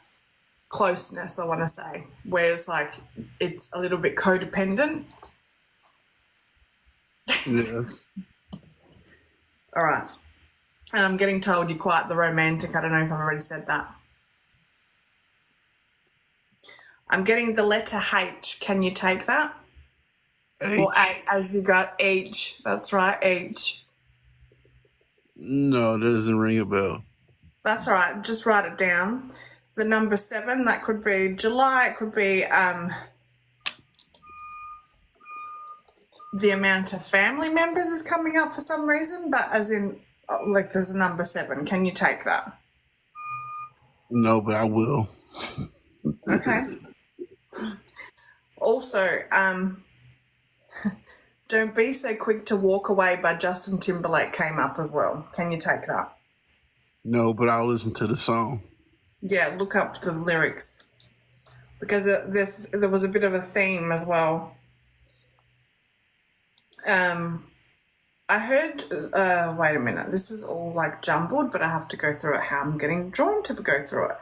closeness, I want to say, where it's like it's a little bit codependent? Yes. All right. And I'm getting told you're quite the romantic. I don't know if I've already said that. I'm getting the letter H. Can you take that? Or A, as you got H. That's right, H. No, that doesn't ring a bell. That's all right. Just write it down. The number 7, that could be July. It could be the amount of family members is coming up for some reason, but as in, like, there's a number 7. Can you take that? No, but I will. Okay. Also, Don't Be So Quick to Walk Away by Justin Timberlake came up as well. Can you take that? No, but I'll listen to the song. Yeah, look up the lyrics. Because there was a bit of a theme as well. I heard, wait a minute, this is all like jumbled, but I have to go through it how I'm getting drawn to go through it.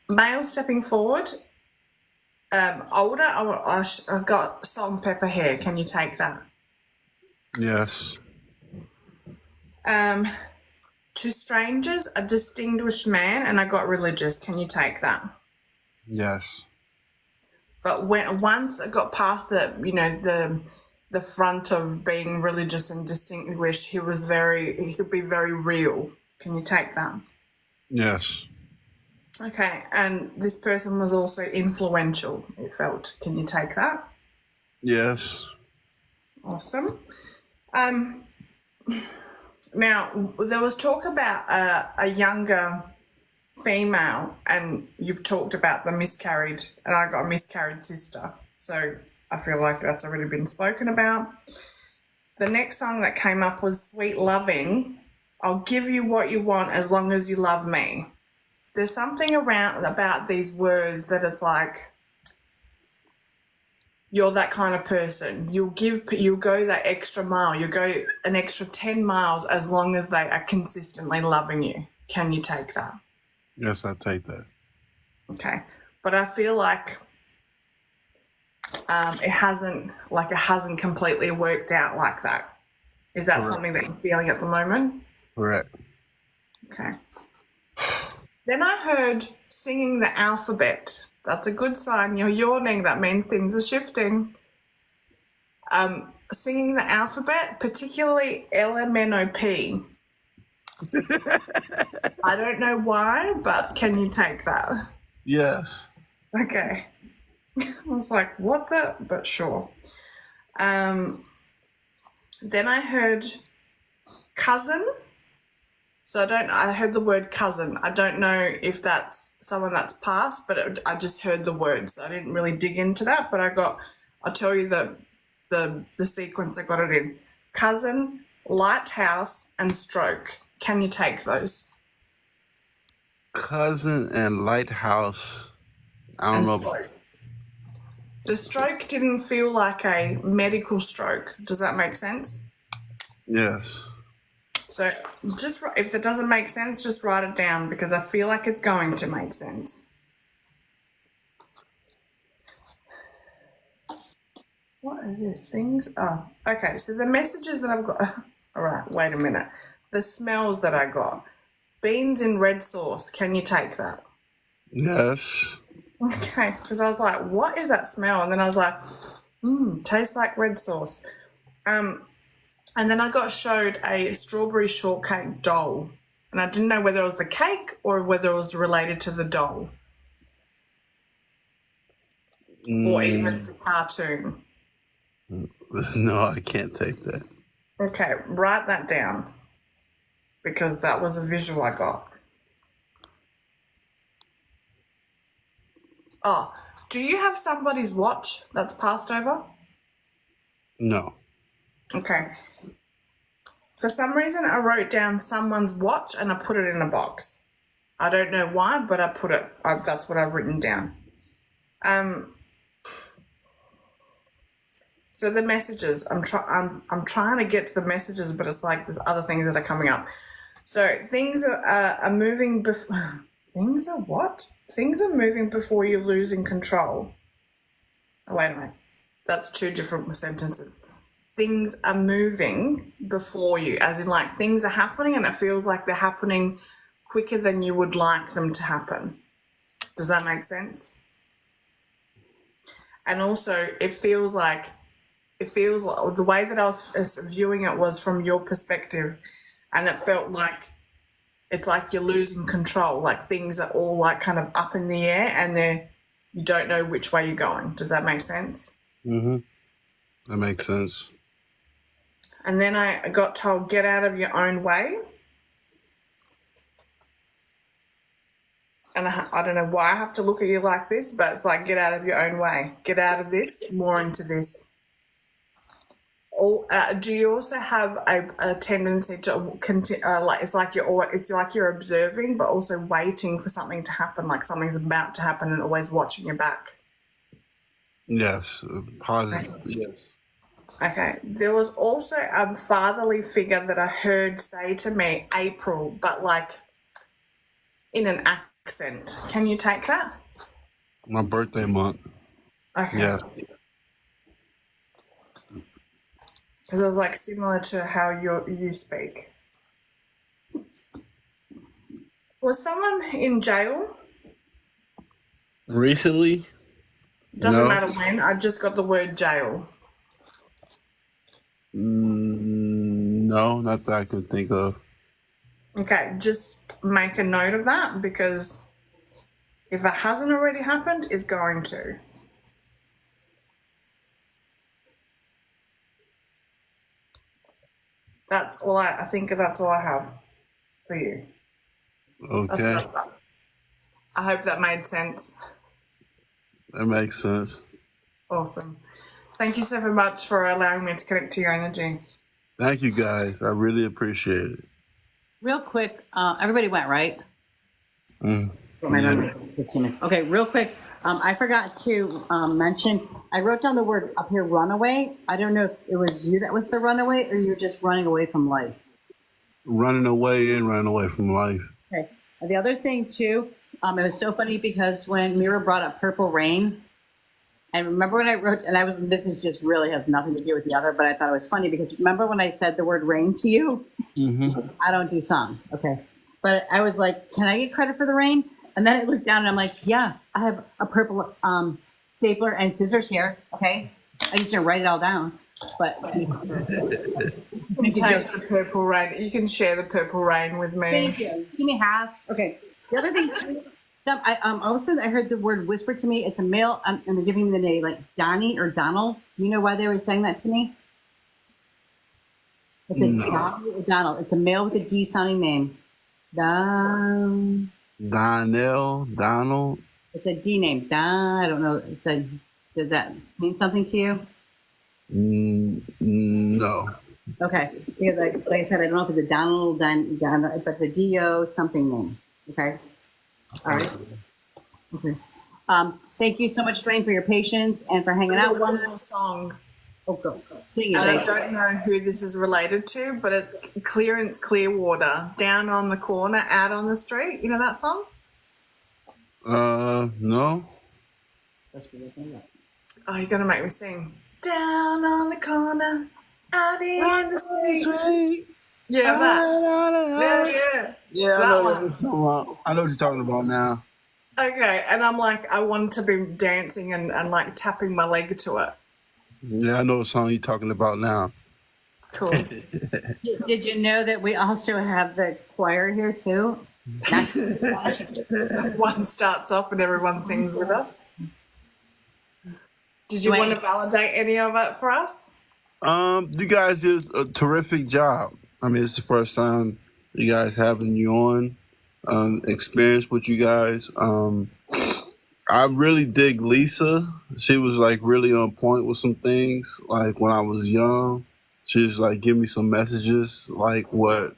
Male stepping forward, older, I've got salt and pepper hair. Can you take that? Yes. To strangers, a distinguished man, and I got religious. Can you take that? Yes. But once I got past the front of being religious and distinguished, he could be very real. Can you take that? Yes. Okay, and this person was also influential, it felt. Can you take that? Yes. Awesome. Now, there was talk about a younger female, and you've talked about the miscarried, and I got a miscarried sister. So I feel like that's already been spoken about. The next song that came up was Sweet Loving. I'll give you what you want as long as you love me. There's something about these words that it's like, you're that kind of person. You'll go that extra mile. You go an extra 10 miles as long as they are consistently loving you. Can you take that? Yes, I take that. Okay. But I feel like it hasn't completely worked out like that. Is that Correct. something that you're feeling at the moment? Correct. Okay. Then I heard singing the alphabet. That's a good sign. You're yawning. That means things are shifting. Singing the alphabet, particularly LMNOP. I don't know why, but can you take that? Yes. Okay. I was like, what the? But sure. Then I heard cousin. So I heard the word cousin. I don't know if that's someone that's passed, but I just heard the words. I didn't really dig into that, but I'll tell you the sequence I got it in. Cousin, lighthouse, and stroke. Can you take those? Cousin and lighthouse. I don't And know. stroke. The stroke didn't feel like a medical stroke. Does that make sense? Yes. So just if it doesn't make sense, just write it down because I feel like it's going to make sense. What are these things? Oh, okay. So the messages that I've got. All right, wait a minute. The smells that I got. Beans in red sauce. Can you take that? Yes. Okay, because I was like, what is that smell? And then I was like, tastes like red sauce. And then I got showed a strawberry shortcake doll. And I didn't know whether it was the cake or whether it was related to the doll. Or even the cartoon. No, I can't take that. Okay, write that down. Because that was a visual I got. Oh, do you have somebody's watch that's passed over? No. Okay. For some reason, I wrote down someone's watch and I put it in a box. I don't know why, but I put it. That's what I've written down. So the messages. I'm trying to get to the messages, but it's like there's other things that are coming up. So things are moving. Things are what? Things are moving before you're losing control. Oh, wait a minute. That's two different sentences. things are moving before you, as in like things are happening and it feels like they're happening quicker than you would like them to happen. Does that make sense? And also it feels like the way that I was viewing it was from your perspective, and it felt like it's like you're losing control, like things are all like kind of up in the air and you don't know which way you're going. Does that make sense? Mm-hmm. That makes sense. And then I got told, get out of your own way. And I don't know why I have to look at you like this, but it's like, get out of your own way. Get out of this, more into this. Do you also have a tendency to continue, like it's like you're observing, but also waiting for something to happen, like something's about to happen, and always watching your back? Yes, positive. Yes. Okay. There was also a fatherly figure that I heard say to me, April, but like in an accent. Can you take that? My birthday month. Okay. Yeah. Because it was like similar to how you speak. Was someone in jail? Recently? Doesn't No. matter when. I just got the word jail. No, not that I can think of. Okay, just make a note of that, because if it hasn't already happened, it's going to. That's all I think that's all I have for you. Okay. I hope that made sense. That makes sense. Awesome. Thank you so very much for allowing me to connect to your energy. Thank you, guys. I really appreciate it. Real quick, everybody went, right? Yeah. 15 minutes. Okay, real quick. I forgot to mention, I wrote down the word up here, runaway. I don't know if it was you that was the runaway, or you're just running away from life. Running away and running away from life. Okay. And the other thing too, it was so funny because when Mira brought up Purple Rain, and remember when I wrote, and this is just really has nothing to do with the other, but I thought it was funny because remember when I said the word rain to you? Mm-hmm. I don't do songs, okay. But I was like, can I get credit for the rain? And then I looked down and I'm like, yeah, I have a purple stapler and scissors here, okay? I just didn't write it all down. But You can take the purple rain. You can share the purple rain with me. thank you. Just give me half. Okay. The other thing, all of a sudden I heard the word whispered to me. It's a male, and they're giving me the name like Donnie or Donald. Do you know why they were saying that to me? It's a Donnie or Donald. It's a male with a D sounding name. Donald. It's a D name. I don't know. Does that mean something to you? No. Okay, because like I said, I don't know if it's a Donald, but it's a D-O something name. Okay. All right. Okay. Thank you so much, Dwayne, for your patience and for hanging out with us. One more song. Oh, go. Sing it, And I babe. don't know who this is related to, but it's Clearance Clearwater. Down on the corner, out on the street. You know that song? No. Oh, you're going to make me sing. Down on the corner, out in the street. Yeah, that. Yeah, I That know one. what you're talking about. I know what you're talking about now. Okay, and I'm like, I want to be dancing and like tapping my leg to it. Yeah, I know what song you're talking about now. Cool. Did you know that we also have the choir here too? One starts off and everyone sings with us. Did you want to validate any of it for us? You guys did a terrific job. I mean, it's the first time you guys having you on. Experience with you guys. I really dig Lisa. She was like really on point with some things. Like when I was young, she was like give me some messages like what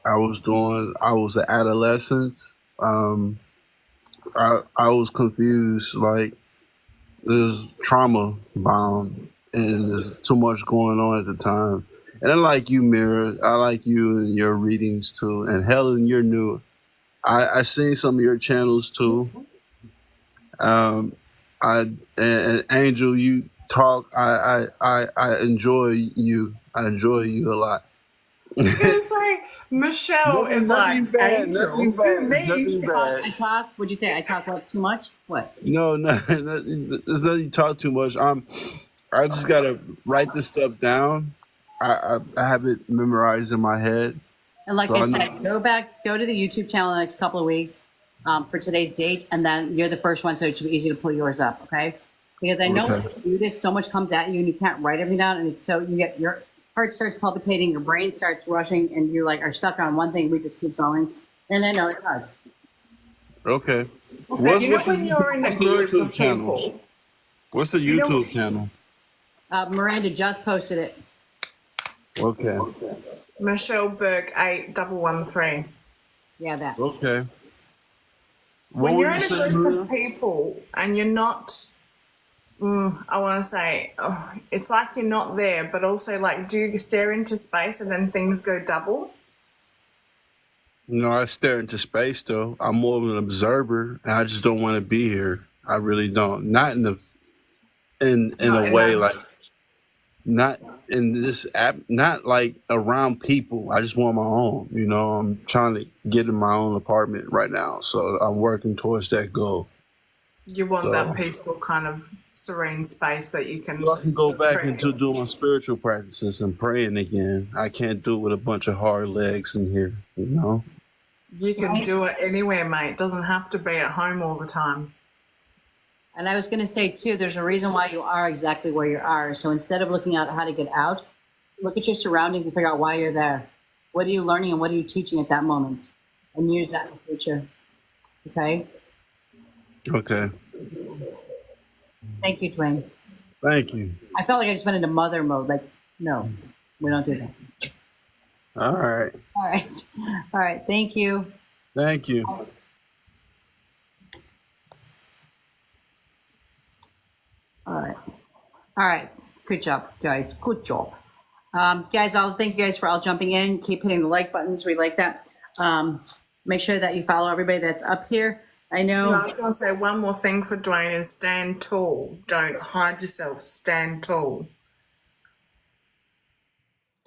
I was doing. I was an adolescent. I was confused. Like there's trauma bound and there's too much going on at the time. And I like you, Mira. I like you and your readings too. And Helen, you're new. I seen some of your channels too. And Angel, talk. I enjoy you. I enjoy you a lot. I was gonna say Michelle is like nothing bad. angel. Nothing bad. Me. Nothing bad. I talk. Would you say I talk what too much? What? No, no, there's nothing. Talk too much. I just gotta write this stuff down. I have it memorized in my head. And like So I I said, go to the YouTube channel in the next couple of weeks for today's date, and then you're the first one, so it should be easy to pull yours up, okay? Because I know Okay. when you do this, so much comes at you, and you can't write everything down, and so you get your heart starts palpitating, your brain starts rushing, and you like are stuck on one thing. We just keep going, and I know it's hard. Okay. You know when you're in a what's the group YouTube of channel? people, What's the You know- YouTube channel? Miranda just posted it. Okay. Michelle Burke 8113. Yeah, that. Okay. What When were you're you in a saying, group Maria? of people and you're not, I want to say, it's like you're not there, but also like, do you stare into space and then things go double? No, I stare into space though. I'm more of an observer, and I just don't want to be here. I really don't. Not in the in Not a in way that- like not in this app. Not like around people. I just want my own. You know, I'm trying to get in my own apartment right now, so I'm working towards that goal. You want So- that peaceful kind of serene space that you can. So I can go back pray. into doing my spiritual practices and praying again. I can't do it with a bunch of hard legs in here. You know. You can do it anywhere, mate. It doesn't have to be at home all the time. And I was going to say too, there's a reason why you are exactly where you are. So instead of looking at how to get out, look at your surroundings and figure out why you're there. What are you learning and what are you teaching at that moment? And use that in the future. Okay? Okay. Thank you, Dwayne. Thank you. I felt like I just went into mother mode. Like, no, we don't do that. All right. All right. All right. Thank you. Thank you. All right. All right. Good job, guys. Good job. Guys, I'll thank you guys for all jumping in. Keep hitting the like buttons. We like that. Make sure that you follow everybody that's up here. I know. I was going to say one more thing for Dwayne is stand tall. Don't hide yourself. Stand tall.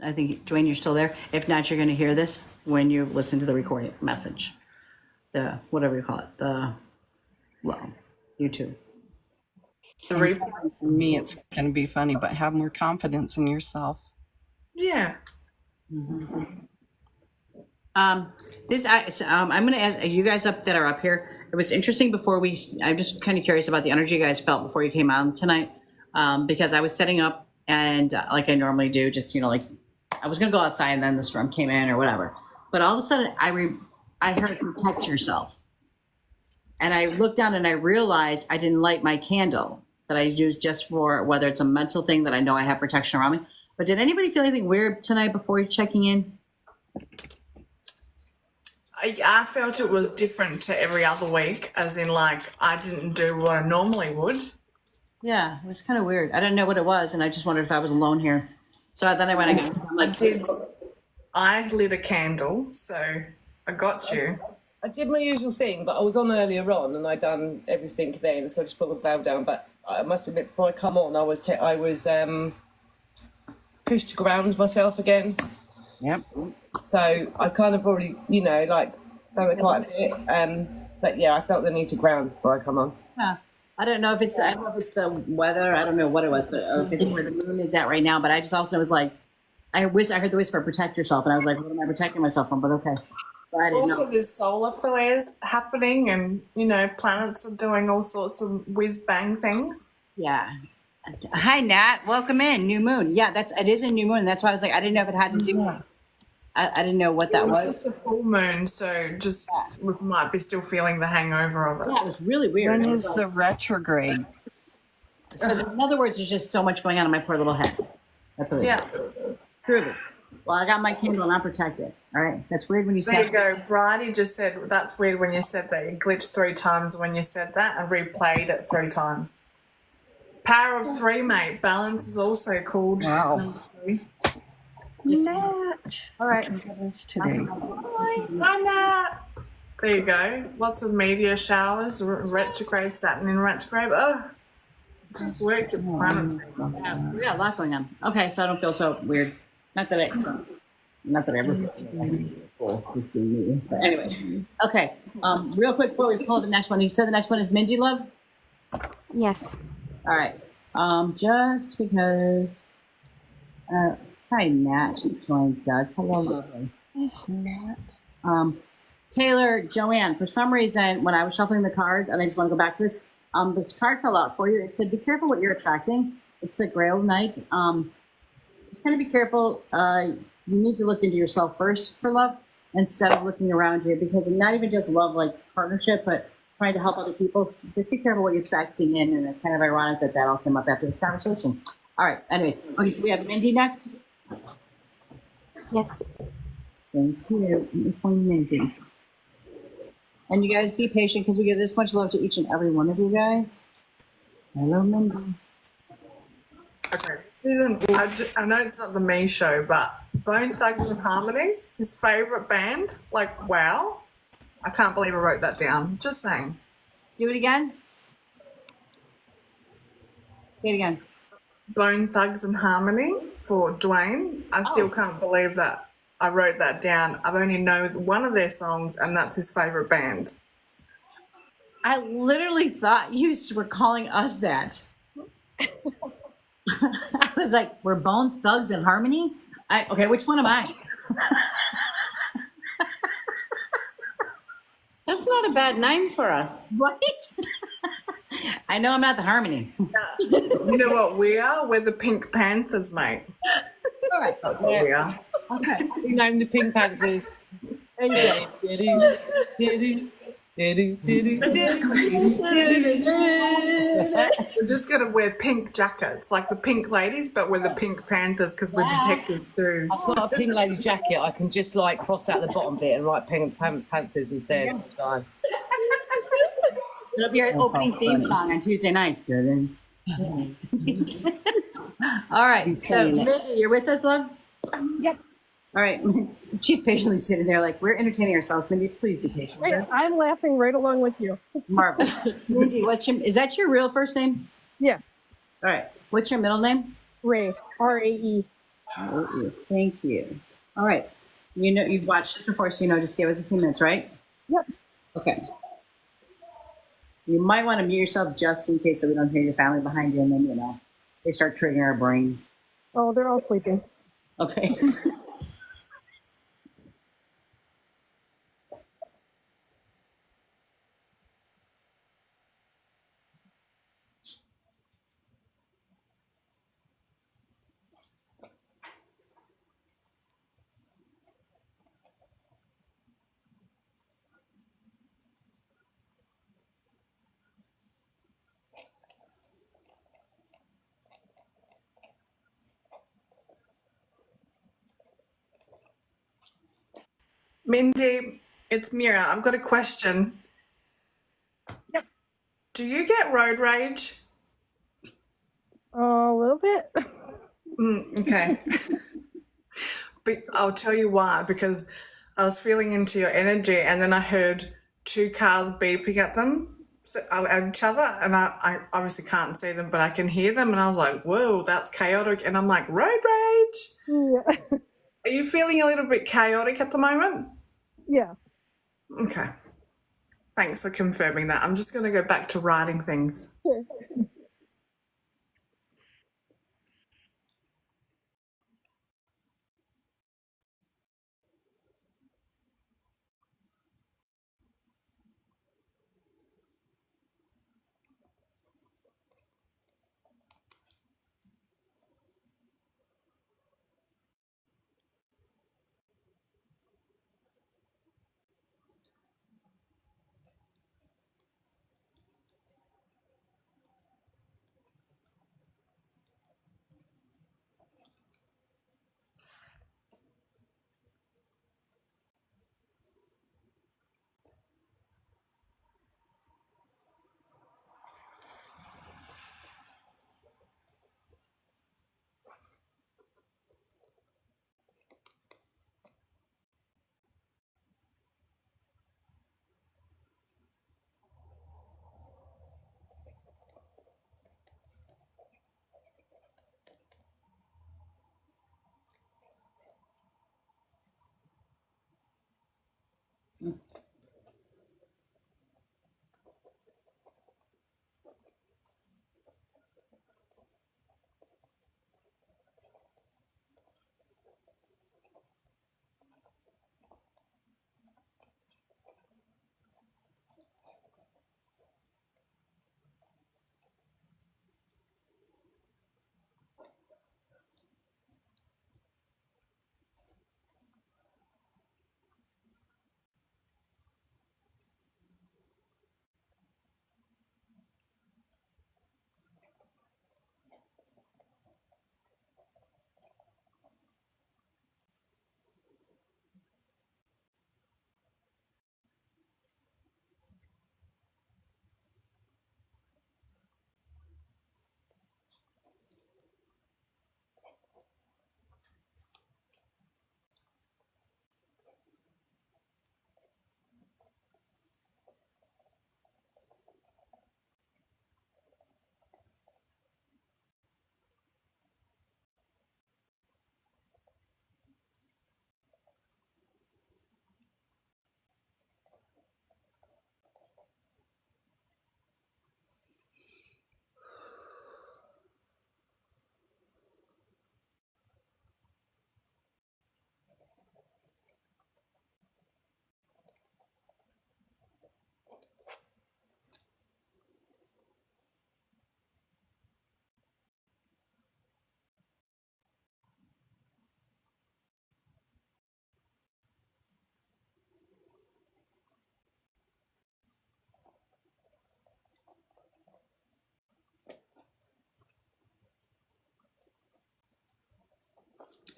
I think, Dwayne, you're still there. If not, you're going to hear this when you listen to the recording message. The, whatever you call it, YouTube. The replay. For me, it's going to be funny, but have more confidence in yourself. Yeah. I'm going to ask you guys up that are up here. It was interesting before I'm just kind of curious about the energy you guys felt before you came on tonight. Because I was setting up and like I normally do, just, like I was going to go outside and then the storm came in or whatever. But all of a sudden I heard protect yourself. And I looked down and I realized I didn't light my candle that I use just for whether it's a mental thing that I know I have protection around me. But did anybody feel anything weird tonight before checking in? I felt it was different to every other week, as in like I didn't do what I normally would. Yeah, it was kind of weird. I didn't know what it was, and I just wondered if I was alone here. So then I went again. I'm like, I lit a candle, so I got you. I did my usual thing, but I was on earlier on and I'd done everything then, so I just put the valve down. But I must admit, before I come on, I was pushed to ground myself again. Yep. So I kind of already, done it quite a bit. But yeah, I felt the need to ground before I come on. yeah. I don't know if it's the weather. I don't know what it was, but if it's where the moon is at right now. But I just also was like, I heard the whisper, protect yourself, and I was like, what am I protecting myself from? But okay. But I didn't Also, know. there's solar flares happening, and planets are doing all sorts of whiz bang things. Yeah. Hi, Nat. Welcome in. New moon. Yeah, it is a new moon. That's why I was like, I didn't know if it had to do. I didn't know what that It was was. just a full moon, so just we might be still feeling the hangover of it. Yeah, it was really weird. When It is was the retrograde? So in other words, there's just so much going on in my poor little head. That's what it is. Yeah. Truly. Well, I got my candle and I'm protected. All right. That's weird when you There said you go. Bridie just said that's weird when you said that. It glitched 3 times when you said that and replayed it 3 times. Power of 3, mate. Balance is also called. Wow. Nat. all right. This today. Hi, Nat. There you go. Lots of media showers. Retrograde, Saturn in retrograde. Oh, Just work your planets. Yeah, we got a lot going on. Okay, so I don't feel so weird. Not that I ever feel cool just being me. But anyway, okay. Real quick before we pull up the next one, you said the next one is Mindy Love. Yes. All right. Just because. Hi, Matt. She joined us. Hello, lovely. Yes, Matt. Taylor, Joanne, for some reason, when I was shuffling the cards, and I just want to go back to this card fell out for you. It said, be careful what you're attracting. It's the Grail Knight. Just kind of be careful. You need to look into yourself first for love instead of looking around you, because not even just love, like partnership, but trying to help other people. Just be careful what you're attracting in, and it's kind of ironic that all came up after this conversation. All right. Anyways, okay, so we have Mindy next. Yes. Thank you. Mindy. And you guys be patient because we give this much love to each and every one of you guys. Hello, Mindy. Okay. I know it's not the me show, but Bone Thugs and Harmony, his favourite band. Like, wow. I can't believe I wrote that down. Just saying. Do it again. Say it again. Bone Thugs and Harmony for Dwayne. I still can't believe that I wrote that down. I've only known one of their songs, and that's his favourite band. I literally thought you were calling us that. I was like, we're Bones, Thugs, and Harmony? Okay, which one am I? That's not a bad name for us. Right? I know I'm not the Harmony. You know what we are? We're the Pink Panthers, mate. All right. That's what we are. Okay. We named the Pink Panthers. We're just going to wear pink jackets, like the pink ladies, but we're the Pink Panthers because we're detectives too. I've got a pink lady jacket. I can just like cross out the bottom bit and write Pink Panthers instead. So. It'll be our opening theme song on Tuesday nights. Good. All right. So, Mindy, you're with us, love? Yep. All right. She's patiently sitting there like, we're entertaining ourselves. Mindy, please be patient. Right, I'm laughing right along with you. Marvelous. Mindy, is that your real first name? Yes. All right. What's your middle name? Ray. R-A-E. Thank you. All right. You know, you've watched this before, so just give us a few minutes, right? Yep. Okay. You might want to mute yourself just in case so we don't hear your family behind you, and then, they start triggering our brain. Oh, they're all sleeping. Okay. Mindy, it's Mira. I've got a question. Yep. Do you get road rage? A little bit. Okay. But I'll tell you why, because I was feeling into your energy and then I heard two cars beeping at each other, and I obviously can't see them, but I can hear them, and I was like, whoa, that's chaotic. And I'm like, road rage? Yeah. Are you feeling a little bit chaotic at the moment? Yeah. Okay. Thanks for confirming that. I'm just going to go back to writing things. Sure.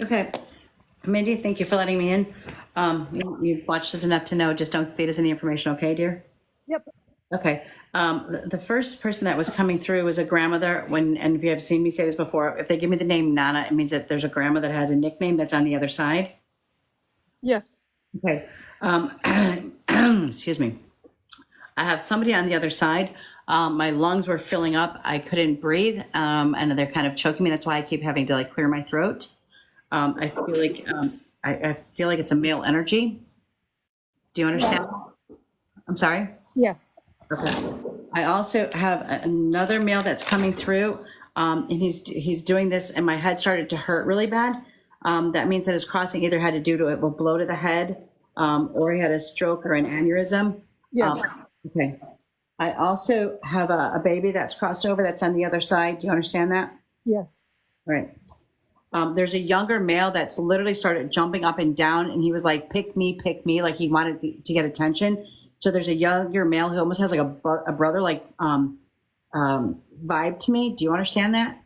Okay. Mindy, thank you for letting me in. You've watched us enough to know, just don't feed us any information, okay, dear? Yep. Okay. The first person that was coming through was a grandmother. And if you have seen me say this before, if they give me the name Nana, it means that there's a grandma that had a nickname that's on the other side. Yes. Okay. Excuse me. I have somebody on the other side. My lungs were filling up. I couldn't breathe, and they're kind of choking me. That's why I keep having to like clear my throat. I feel like it's a male energy. Do you understand? I'm sorry. Yes. Okay. I also have another male that's coming through, and he's doing this, and my head started to hurt really bad. That means that his crossing either had to do to it will blow to the head, or he had a stroke or an aneurysm. Yes. Okay. I also have a baby that's crossed over that's on the other side. Do you understand that? Yes. All right. There's a younger male that's literally started jumping up and down, and he was like, pick me, like he wanted to get attention. So there's a younger male who almost has like a brother like vibe to me. Do you understand that?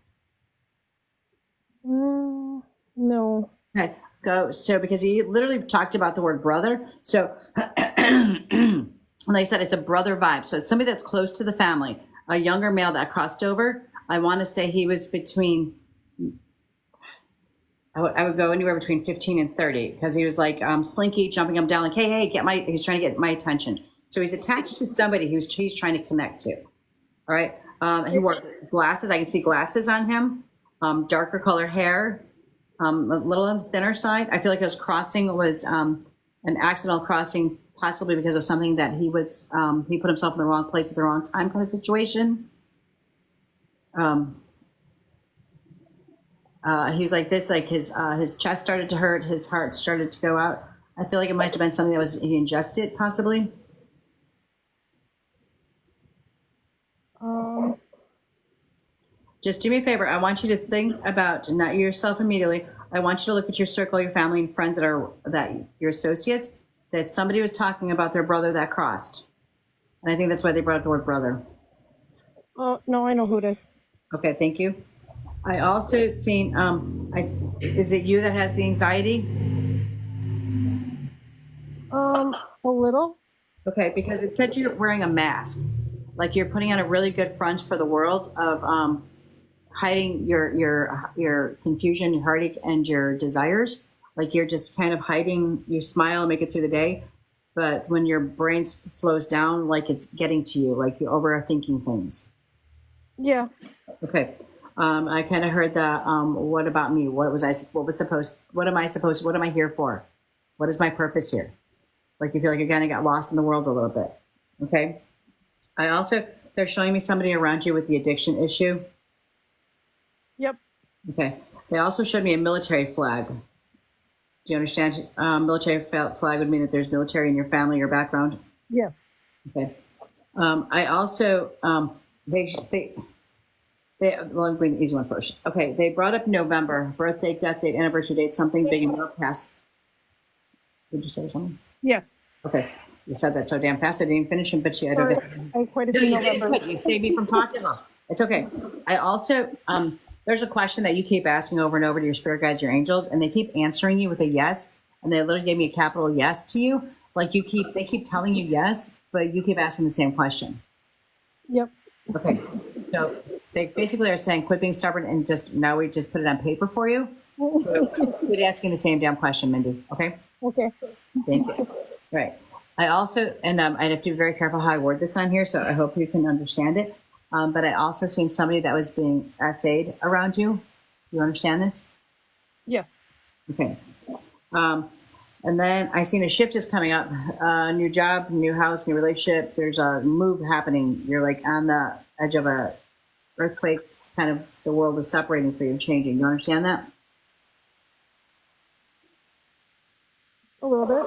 No. Okay, go. So because he literally talked about the word brother. So like I said, it's a brother vibe. So it's somebody that's close to the family, a younger male that crossed over. I want to say he was between, I would go anywhere between 15 and 30 because he was like slinky, jumping up down like, hey, he's trying to get my attention. So he's attached to somebody he's trying to connect to. All right. He wore glasses. I can see glasses on him, darker color hair, a little on the thinner side. I feel like his crossing was an accidental crossing, possibly because of something that he put himself in the wrong place at the wrong time kind of situation. He's like this, like his chest started to hurt, his heart started to go out. I feel like it might have been something that he ingested, possibly. Just do me a favor. I want you to think about not yourself immediately. I want you to look at your circle, your family and friends that your associates, that somebody was talking about their brother that crossed. And I think that's why they brought up the word brother. Oh, no, I know who it is. Okay, thank you. I also seen, is it you that has the anxiety? A little. Okay, because it said you're wearing a mask. Like you're putting on a really good front for the world of hiding your confusion, your heartache, and your desires. Like you're just kind of hiding, you smile and make it through the day. But when your brain slows down, like it's getting to you, like you're overthinking things. Yeah. Okay. I kind of heard that. What about me? What am I here for? What is my purpose here? Like you feel like you kind of got lost in the world a little bit. Okay. They're showing me somebody around you with the addiction issue. Yep. Okay. They also showed me a military flag. Do you understand? Military flag would mean that there's military in your family or background. Yes. Okay. I also, well, I'm going the easy one first. Okay. They brought up November, birth date, death date, anniversary date, something big and real fast. Did you say something? Yes. Okay. You said that so damn fast. I didn't even finish it, but I don't get. I have quite a No, few you didn't. Novembers. You saved me from talking long. It's okay. I also, there's a question that you keep asking over and over to your spirit guides, your angels, and they keep answering you with a yes. And they literally gave me a capital yes to you. Like they keep telling you yes, but you keep asking the same question. Yep. Okay. So they basically are saying, quit being stubborn and now we just put it on paper for you. So quit asking the same damn question, Mindy. Okay. Okay. Thank you. Right. I also, and I have to be very careful how I word this on here, so I hope you can understand it. But I also seen somebody that was being essayed around you. You understand this? Yes. Okay. And then I seen a shift is coming up, new job, new house, new relationship. There's a move happening. You're like on the edge of a earthquake, kind of the world is separating for you, changing. You understand that? A little bit.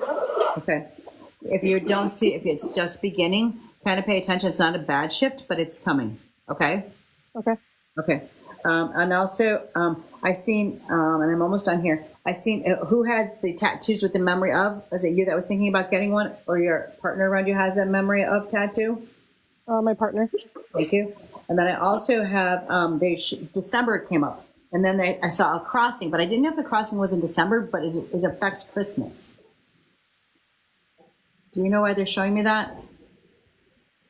Okay. If it's just beginning, kind of pay attention. It's not a bad shift, but it's coming. Okay. Okay. Okay. And also, I seen, and I'm almost done here. I seen who has the tattoos with the memory of? Was it you that was thinking about getting one, or your partner around you has that memory of tattoo? My partner. Thank you. And then I also have December came up, And then I saw a crossing, but I didn't know if the crossing was in December, but it affects Christmas. Do you know why they're showing me that?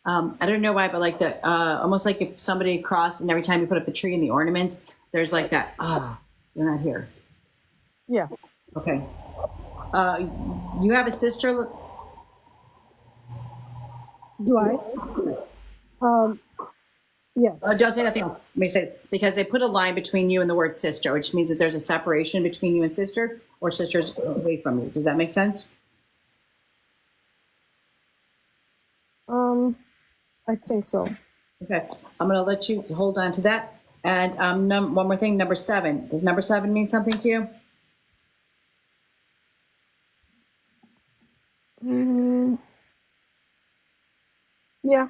I don't know why, but like almost like if somebody crossed and every time you put up the tree and the ornaments, there's like that, you're not here. Yeah. Okay. You have a sister? Do I? Yes. Don't say nothing else. Let me say, because they put a line between you and the word sister, which means that there's a separation between you and sister, or sister's away from you. Does that make sense? I think so. Okay. I'm going to let you hold on to that. And one more thing, number 7. Does number 7 mean something to you? Yeah.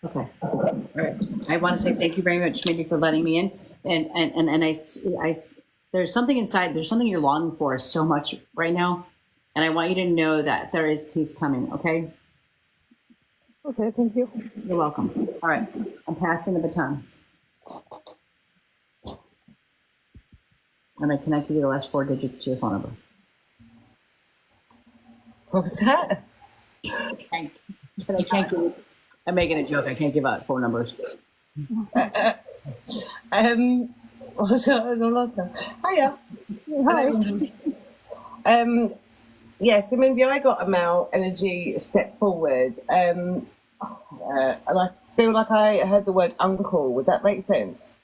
Okay. All right. I want to say thank you very much, Mindy, for letting me in. And I there's something inside. There's something you're longing for so much right now, and I want you to know that there is peace coming. Okay. Okay. Thank you. You're welcome. All right. I'm passing the baton. And I connect you the last 4 digits to your phone number. What was that? But I can't give. I'm making a joke. I can't give out phone numbers. What was that? I lost that. Hiya. Hi. Yeah, so Mindy, I got a male energy step forward, and I feel like I heard the word uncle. Would that make sense?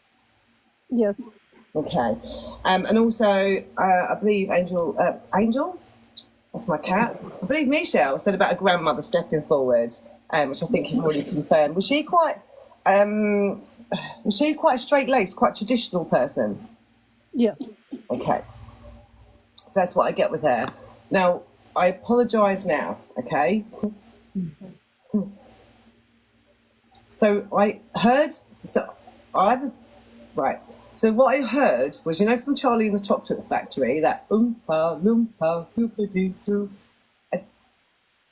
Yes. Okay. And also, I believe Angel, that's my cat. I believe Michelle said about a grandmother stepping forward, which I think you've already confirmed. Was she quite straight-laced, quite traditional person? Yes. Okay. So that's what I get with her. Now, I apologise now, okay? So what I heard was, you know, from Charlie and the Chocolate Factory, that oompa loompa doopy doo doo.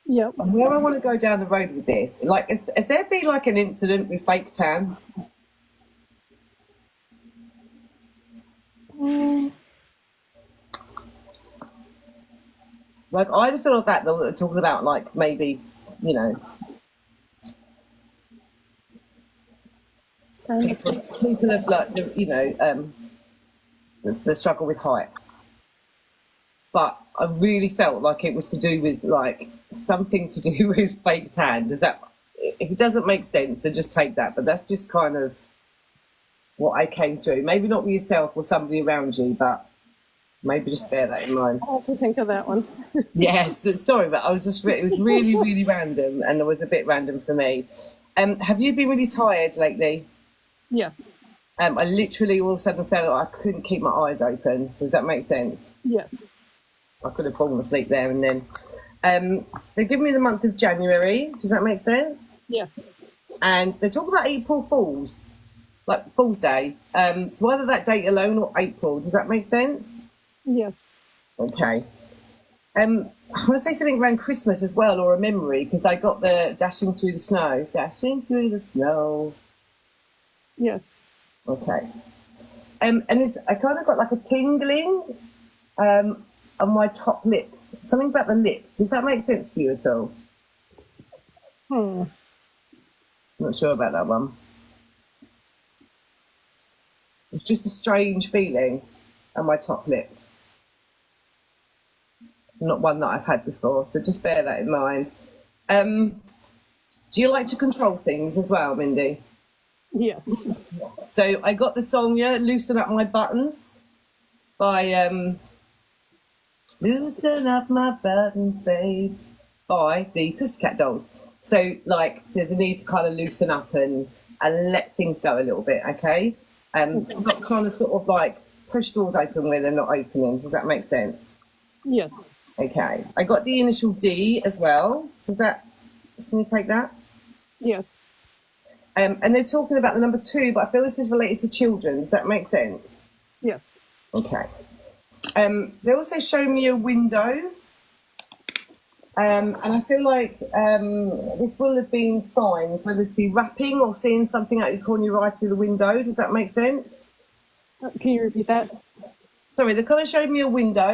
Yep. And where I want to go down the road with this, like, has there been like an incident with fake tan? Like, I either feel like that, they're talking about, like, maybe, you know, people have, like, you know, the struggle with height. But I really felt like it was to do with, like, something to do with fake tan. Does that, if it doesn't make sense, then just take that. But that's just kind of what I came through. Maybe not with yourself or somebody around you, but maybe just bear that in mind. I'll have to think of that one. Yes, sorry, but I was just, it was really, really random, and it was a bit random for me. Have you been really tired lately? Yes. I literally all of a sudden felt like I couldn't keep my eyes open. Does that make sense? Yes. I could have fallen asleep there and then. They give me the month of January. Does that make sense? Yes. And they talk about April Fools, like Fool's Day. So either that date alone or April. Does that make sense? Yes. Okay. I want to say something around Christmas as well, or a memory, because I got the dashing through the snow. Dashing through the snow. Yes. Okay. And I kind of got like a tingling on my top lip. Something about the lip. Does that make sense to you at all? Hmm. Not sure about that one. It's just a strange feeling on my top lip. Not one that I've had before, so just bear that in mind. Do you like to control things as well, Mindy? Yes. So I got the song, yeah, Loosen Up My Buttons by Loosen Up My Buttons, babe, by the Pussycat Dolls. So, like, there's a need to kind of loosen up and let things go a little bit, okay? Stop trying to sort of, like, push doors open where they're not opening. Does that make sense? Yes. Okay. I got the initial D as well. Can you take that? Yes. And they're talking about the number 2, but I feel this is related to children. Does that make sense? Yes. Okay. They also show me a window. And I feel like this will have been signs, whether it's be rapping or seeing something out your corner right through the window. Does that make sense? Can you repeat that? Sorry, the colour showed me a window,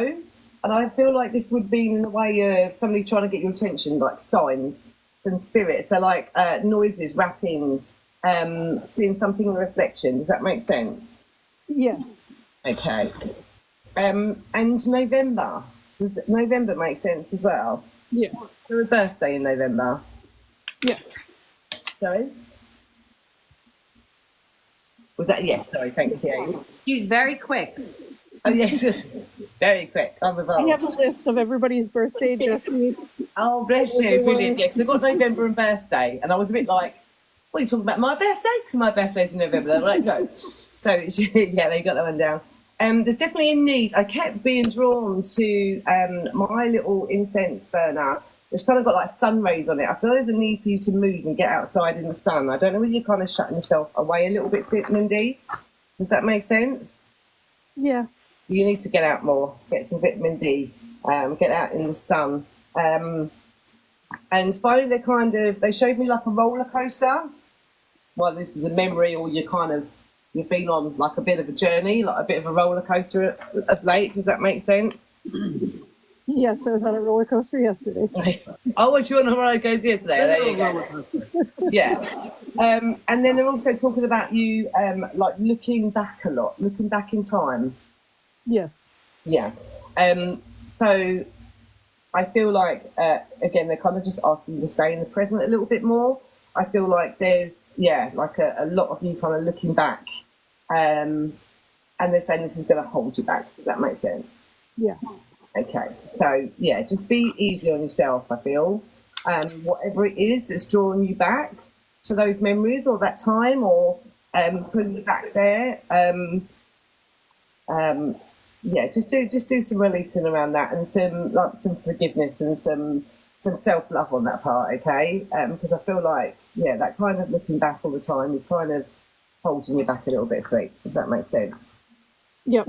and I feel like this would be in the way of somebody trying to get your attention, like signs from spirit. So, like noises, rapping, seeing something in reflection. Does that make sense? Yes. Okay. And November. Does November make sense as well? Yes. Your birthday in November. Yes. Sorry? Was that yes? Sorry, thank you. She's very quick. Oh yes, very quick. I'm I involved. have a list of everybody's birthday Jeff meets. Oh, bless you, brilliant. Yeah, because I've got November and birthday, and I was a bit like, what are you talking about, my birthday? Because my birthday's in November. They were like, no. So, yeah, they got that one down. There's definitely a need. I kept being drawn to my little incense burner. It's kind of got like sun rays on it. I feel there's a need for you to move and get outside in the sun. I don't know whether you're kind of shutting yourself away a little bit, Mindy. Does that make sense? Yeah. You need to get out more, get some vitamin D, get out in the sun. And finally, they showed me like a roller coaster. Well, this is a memory, or you've been on like a bit of a journey, like a bit of a roller coaster of late. Does that make sense? Yes, I was on a roller coaster yesterday. Oh, was you on a roller coaster yesterday? There you go. Yeah. And then they're also talking about you like looking back a lot, looking back in time. Yes. Yeah. So I feel like, again, they're kind of just asking you to stay in the present a little bit more. I feel like there's, like a lot of you kind of looking back, and they're saying this is going to hold you back. Does that make sense? Yeah. Okay. So, yeah, just be easy on yourself, I feel. Whatever it is that's drawing you back to those memories or that time, or putting you back there, just do some releasing around that, and some forgiveness and some self-love on that part, okay? Because I feel like, that kind of looking back all the time is kind of holding you back a little bit, sweet. Does that make sense? Yep.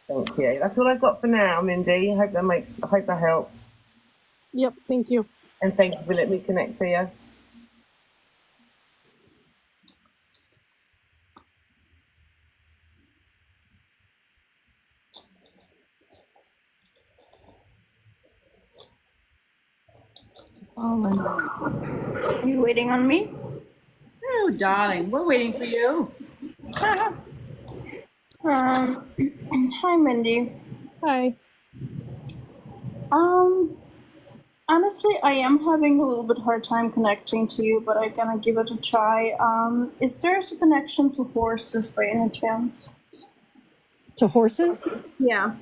Thank you. That's all I've got for now, Mindy. I hope that helps. Yep. Thank you. And thank you for letting me connect to you. Are you waiting on me? Oh, darling, we're waiting for you. Hi, Mindy. Hi. Honestly, I am having a little bit hard time connecting to you, but I'm gonna give it a try. Is there a connection to horses by any chance? To horses? Yeah.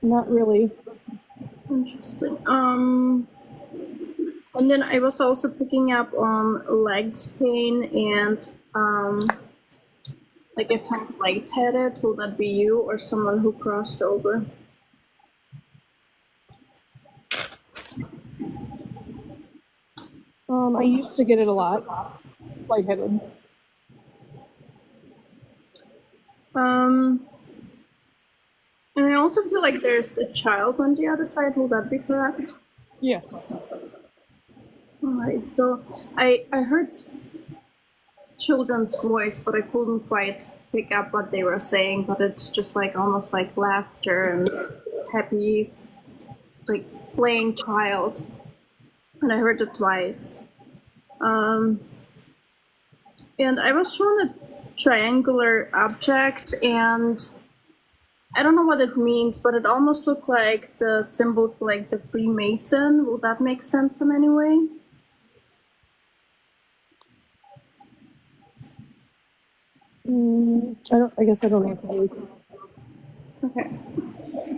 Not really. Interesting. And then I was also picking up on legs pain and like if I'm lightheaded, will that be you or someone who crossed over? I used to get it a lot. Lightheaded. And I also feel like there's a child on the other side. Will that be correct? Yes. All right. So I heard children's voice, but I couldn't quite pick up what they were saying. But it's just like almost like laughter and happy, like playing child. And I heard it twice. And I was shown a triangular object, and I don't know what it means, but it almost looked like the symbols like the Freemason. Will that make sense in any way? I guess I don't know what it is. Okay.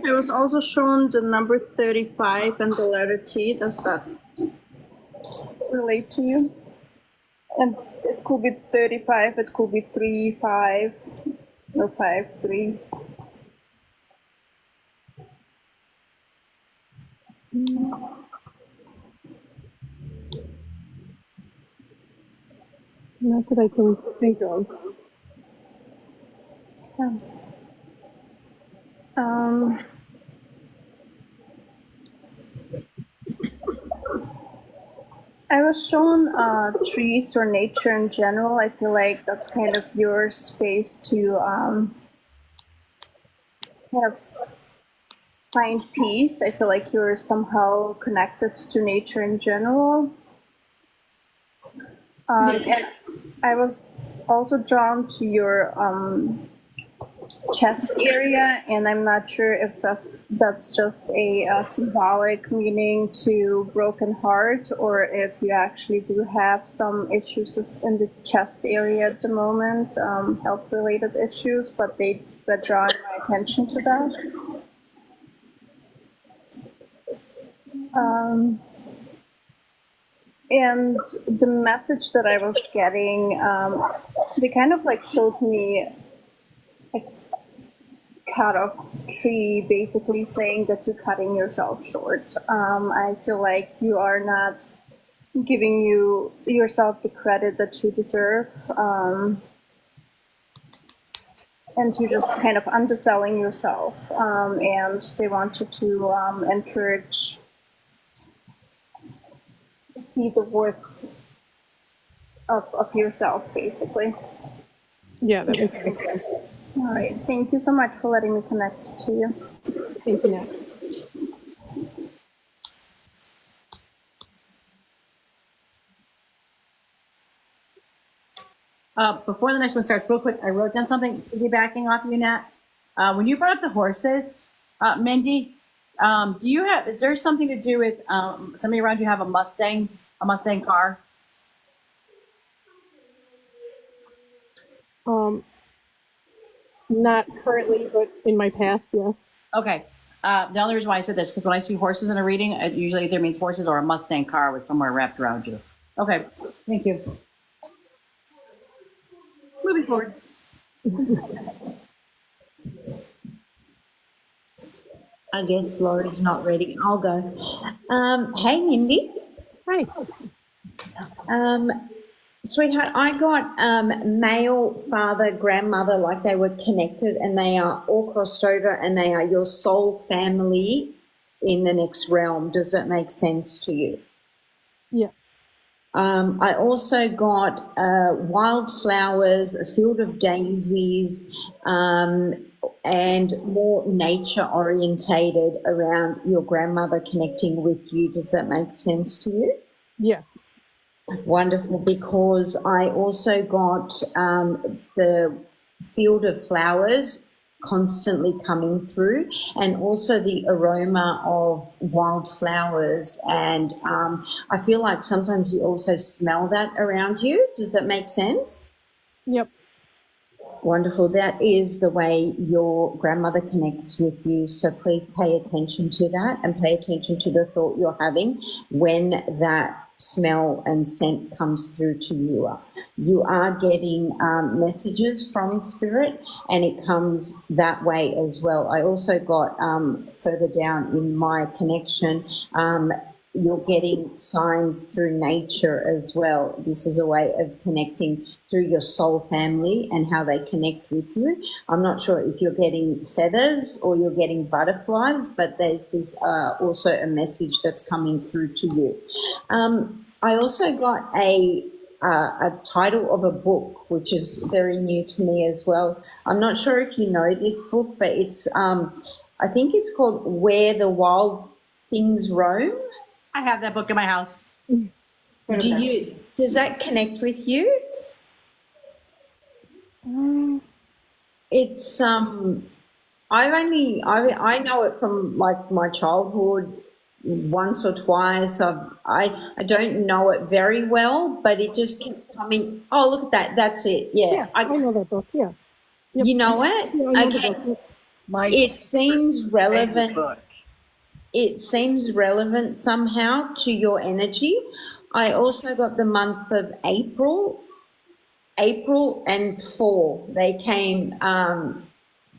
I was also shown the number 35 and the letter T. Does that relate to you? And it could be 35, it could be 3-5 or 5-3. Not that I can think of. I was shown trees or nature in general. I feel like that's kind of your space to kind of find peace. I feel like you're somehow connected to nature in general. And I was also drawn to your chest area, and I'm not sure if that's just a symbolic meaning to broken heart, or if you actually do have some issues in the chest area at the moment, health related issues, but that draw my attention to that. And the message that I was getting, they kind of like showed me a cut off tree, basically saying that you're cutting yourself short. I feel like you are not giving yourself the credit that you deserve, and you're just kind of underselling yourself. And they wanted to encourage see the worth of yourself, basically. Yeah, that makes sense. All right. Thank you so much for letting me connect to you. Thank you, Nat. Before the next one starts, real quick, I wrote down something piggybacking off you, Nat. When you brought up the horses, Mindy, is there something to do with somebody around you have a Mustang car? Not currently, but in my past, yes. Okay. The only reason why I said this, because when I see horses in a reading, it usually either means horses or a Mustang car with somewhere wrapped around you. Okay. Thank you. Moving forward. I guess Laura's not ready. I'll go. Hey, Mindy. Hi. Sweetheart, I got male father, grandmother, like they were connected, and they are all crossed over, and they are your soul family in the next realm. Does that make sense to you? Yeah. I also got wildflowers, a field of daisies, and more nature orientated around your grandmother connecting with you. Does that make sense to you? Yes. Wonderful, because I also got the field of flowers constantly coming through, and also the aroma of wildflowers. And I feel like sometimes you also smell that around you. Does that make sense? Yep. Wonderful. That is the way your grandmother connects with you. So please pay attention to that, and pay attention to the thought you're having when that smell and scent comes through to you. You are getting messages from spirit, and it comes that way as well. I also got further down in my connection, you're getting signs through nature as well. This is a way of connecting through your soul family and how they connect with you. I'm not sure if you're getting feathers or you're getting butterflies, but this is also a message that's coming through to you. I also got a title of a book, which is very new to me as well. I'm not sure if you know this book, but it's I think it's called Where the Wild Things Roam. I have that book in my house. Does that connect with you? It's I know it from like my childhood once or twice. I don't know it very well, but it just kept coming. Oh, look at that! That's it. Yeah, Yes, I know that book. Yeah. Yep. You know it? Yeah, I know the Okay. book. It seems relevant. Book. It seems relevant somehow to your energy. I also got the month of April and 4. They came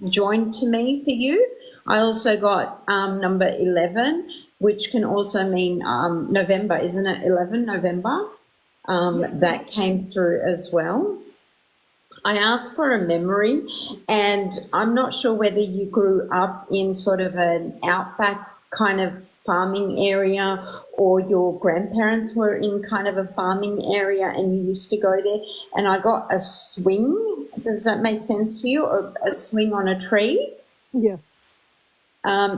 joined to me for you. I also got number 11, which can also mean November, isn't it? 11 November. That came through as well. I asked for a memory, and I'm not sure whether you grew up in sort of an outback kind of farming area, or your grandparents were in kind of a farming area and you used to go there, and I got a swing. Does that make sense to you? Or a swing on a tree? Yes.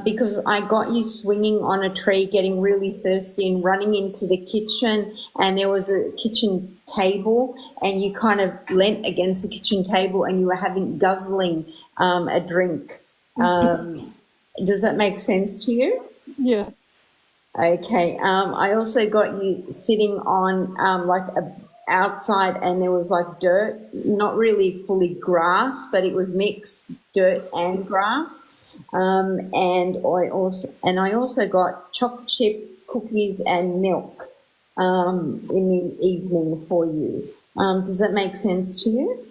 Because I got you swinging on a tree, getting really thirsty and running into the kitchen, and there was a kitchen table and you kind of leant against the kitchen table and you were guzzling a drink. Does that make sense to you? Yes. Okay. I also got you sitting on outside, and there was like dirt, not really fully grass, but it was mixed dirt and grass. And I also got chocolate chip cookies and milk in the evening for you. Does that make sense to you?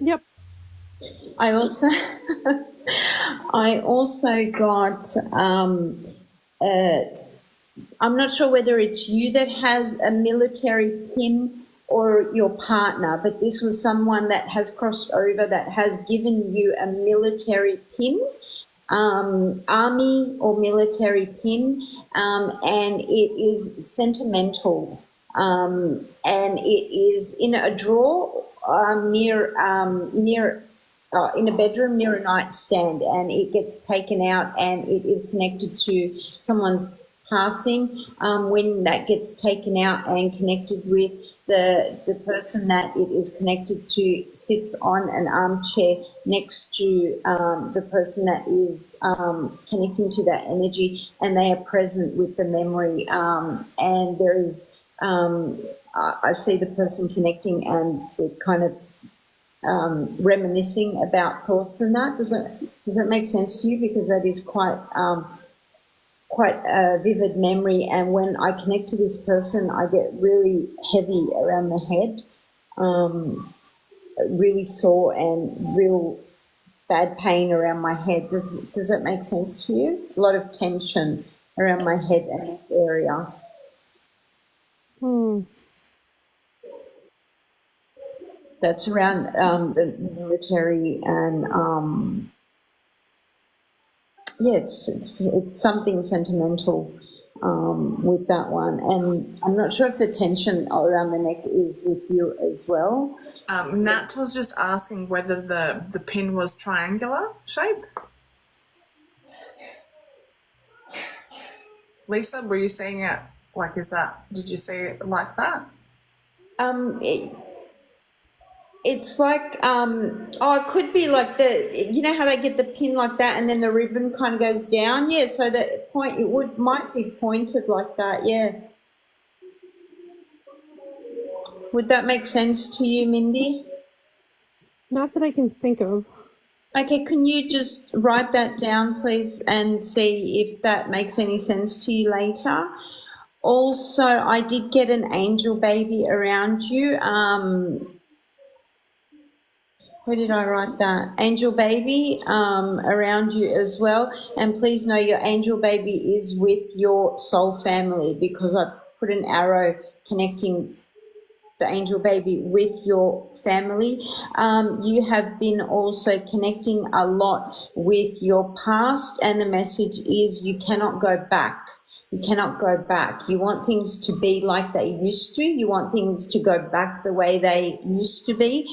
Yep. I also got I'm not sure whether it's you that has a military pin or your partner, but this was someone that has crossed over that has given you a military pin, army or military pin, and it is sentimental, and it is in a drawer near in a bedroom near a nightstand, and it gets taken out and it is connected to someone's passing. When that gets taken out and connected with the person that it is connected to sits on an armchair next to the person that is connecting to that energy, and they are present with the memory, and there is I see the person connecting and it kind of reminiscing about thoughts and that. Does that make sense to you? Because that is quite a vivid memory, and when I connect to this person I get really heavy around the head, really sore and real bad pain around my head. Does that make sense to you? A lot of tension around my head and neck area. That's around the military, and it's something sentimental with that one. And I'm not sure if the tension around the neck is with you as well. Nat was just asking whether the pin was triangular shape. Lisa, were you seeing it like, did you see it like that? It's like, it could be like you know how they get the pin like that and then the ribbon kind of goes down? Yeah, so the point, might be pointed like that, yeah. Would that make sense to you, Mindy? Not that I can think of. Okay, can you just write that down, please, and see if that makes any sense to you later? Also, I did get an angel baby around you. Where did I write that? Angel baby around you as well. And please know your angel baby is with your soul family, because I put an arrow connecting the angel baby with your family. You have been also connecting a lot with your past, and the message is you cannot go back. You cannot go back. You want things to be like they used to. You want things to go back the way they used to be.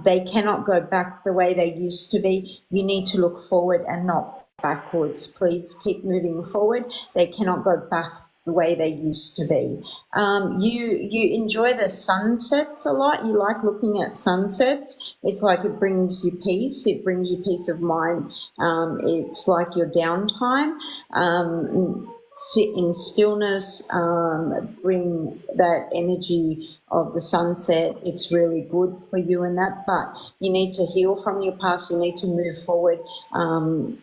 They cannot go back the way they used to be. You need to look forward and not backwards. Please keep moving forward. They cannot go back the way they used to be. You enjoy the sunsets a lot. You like looking at sunsets. It's like it brings you peace. It brings you peace of mind. It's like your downtime. Sit in stillness, bring that energy of the sunset. It's really good for you and that, but you need to heal from your past. You need to move forward, and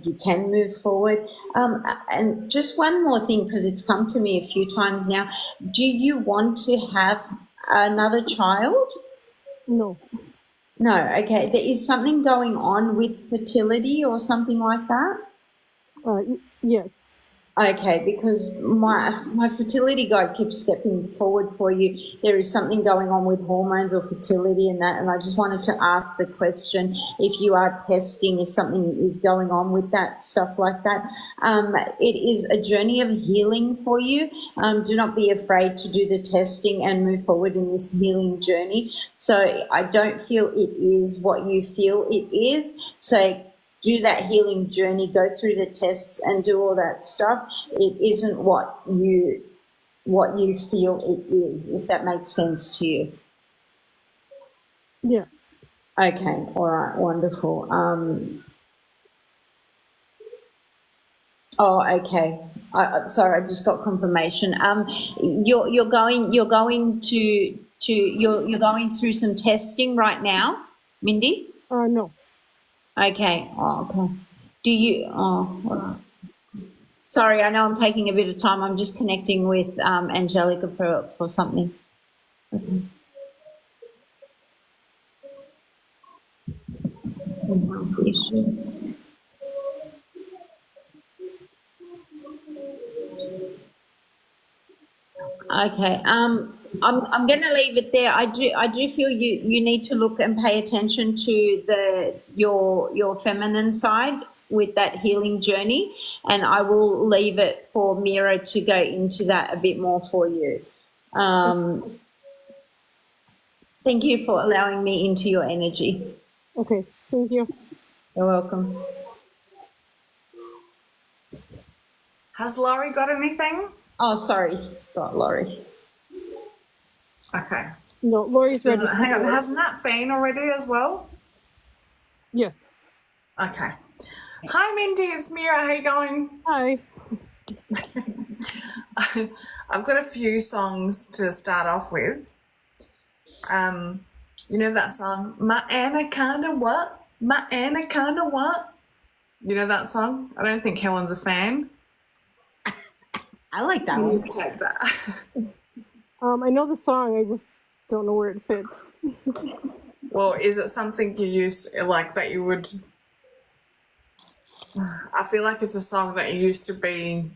you can move forward. And just one more thing, because it's come to me a few times now. Do you want to have another child? No. No, okay. There is something going on with fertility or something like that? Yes. Okay, because my fertility guide keeps stepping forward for you. There is something going on with hormones or fertility and that, and I just wanted to ask the question if you are testing, if something is going on with that, stuff like that. It is a journey of healing for you. Do not be afraid to do the testing and move forward in this healing journey. So I don't feel it is what you feel it is. So do that healing journey, go through the tests and do all that stuff. It isn't what you feel it is, if that makes sense to you. Yeah. Okay, all right, wonderful. Oh, okay. Sorry, I just got confirmation. You're going through some testing right now, Mindy? No. Okay. Oh, okay. Do you? Oh, all right. Sorry, I know I'm taking a bit of time. I'm just connecting with Angelica for something. Okay. Some health issues. Okay. I'm going to leave it there. I do feel you need to look and pay attention to your feminine side with that healing journey, and I will leave it for Mira to go into that a bit more for you. Thank you for allowing me into your energy. Okay. Thank you. You're welcome. Has Laurie got anything? Oh, sorry, got Laurie. Okay. No, Lori's ready. Hang on, hasn't that been already as well? Yes. Okay. Hi, Mindy, it's Mira. How you going? Hi. I've got a few songs to start off with. You know that song, My Anaconda What? My Anaconda What? You know that song? I don't think Helen's a fan. I like that You one. need to take that. I know the song. I just don't know where it fits. Well, is it something you used like that you would? I feel like it's a song that used to be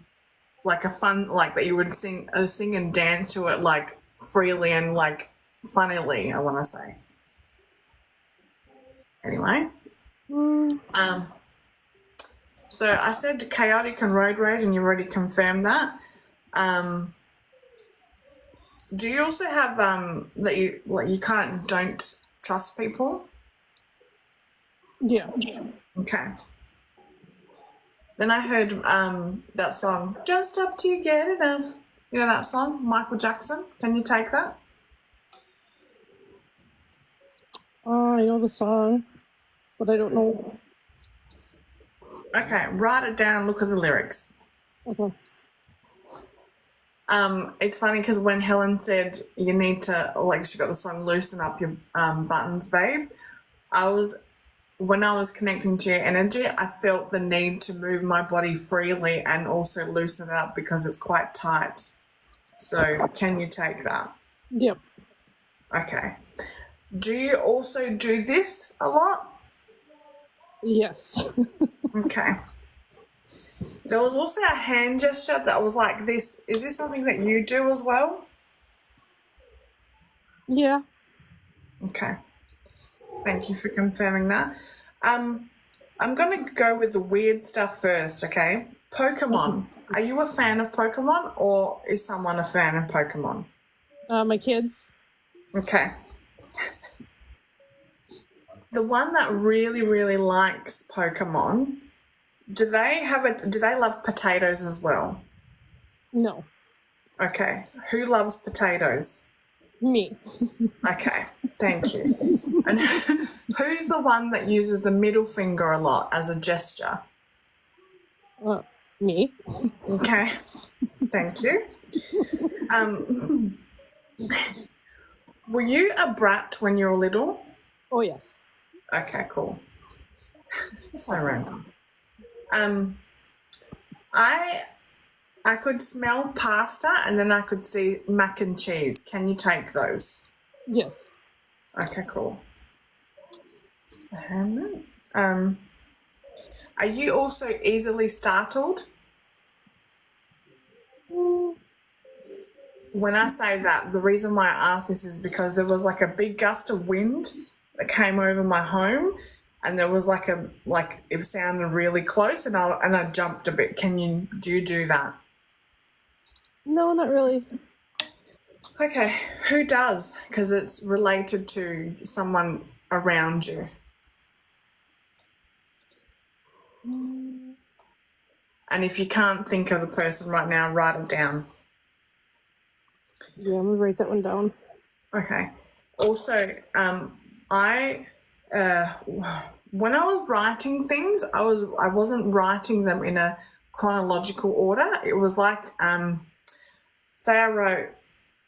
like a fun, like that you would sing and dance to it like freely and like funnily. I want to say. Anyway, so I said chaotic and road rage, and you already confirmed that. Do you also have that you like you don't trust people? Yeah. Okay. Then I heard that song, Just Up Till You Get Enough. You know that song, Michael Jackson? Can you take that? I know the song, but I don't know. Okay, write it down, look at the lyrics. Okay. It's funny because when Helen said you need to, like she got the song Loosen Up Your Buttons, Babe, when I was connecting to your energy, I felt the need to move my body freely and also loosen it up because it's quite tight. So can you take that? Yep. Okay. Do you also do this a lot? Yes. Okay. There was also a hand gesture that was like this. Is this something that you do as well? Yeah. Okay. Thank you for confirming that. I'm going to go with the weird stuff first, okay? Pokemon. Are you a fan of Pokemon or is someone a fan of Pokemon? My kids. Okay. The one that really, really likes Pokemon, do they love potatoes as well? No. Okay. Who loves potatoes? Me. Okay, thank you. And who's the one that uses the middle finger a lot as a gesture? Me. Okay, thank you. Were you a brat when you were little? Oh, yes. Okay, cool. So random. I could smell pasta and then I could see mac and cheese. Can you take those? Yes. Okay, cool. Are you also easily startled? When I say that, the reason why I asked this is because there was like a big gust of wind that came over my home, and there was like it sounded really close, and I jumped a bit. Do you do that? No, not really. Okay, who does? Because it's related to someone around you. And if you can't think of the person right now, write it down. Yeah, I'm gonna write that one down. Okay. Also, I when I was writing things, I wasn't writing them in a chronological order. It was like say I wrote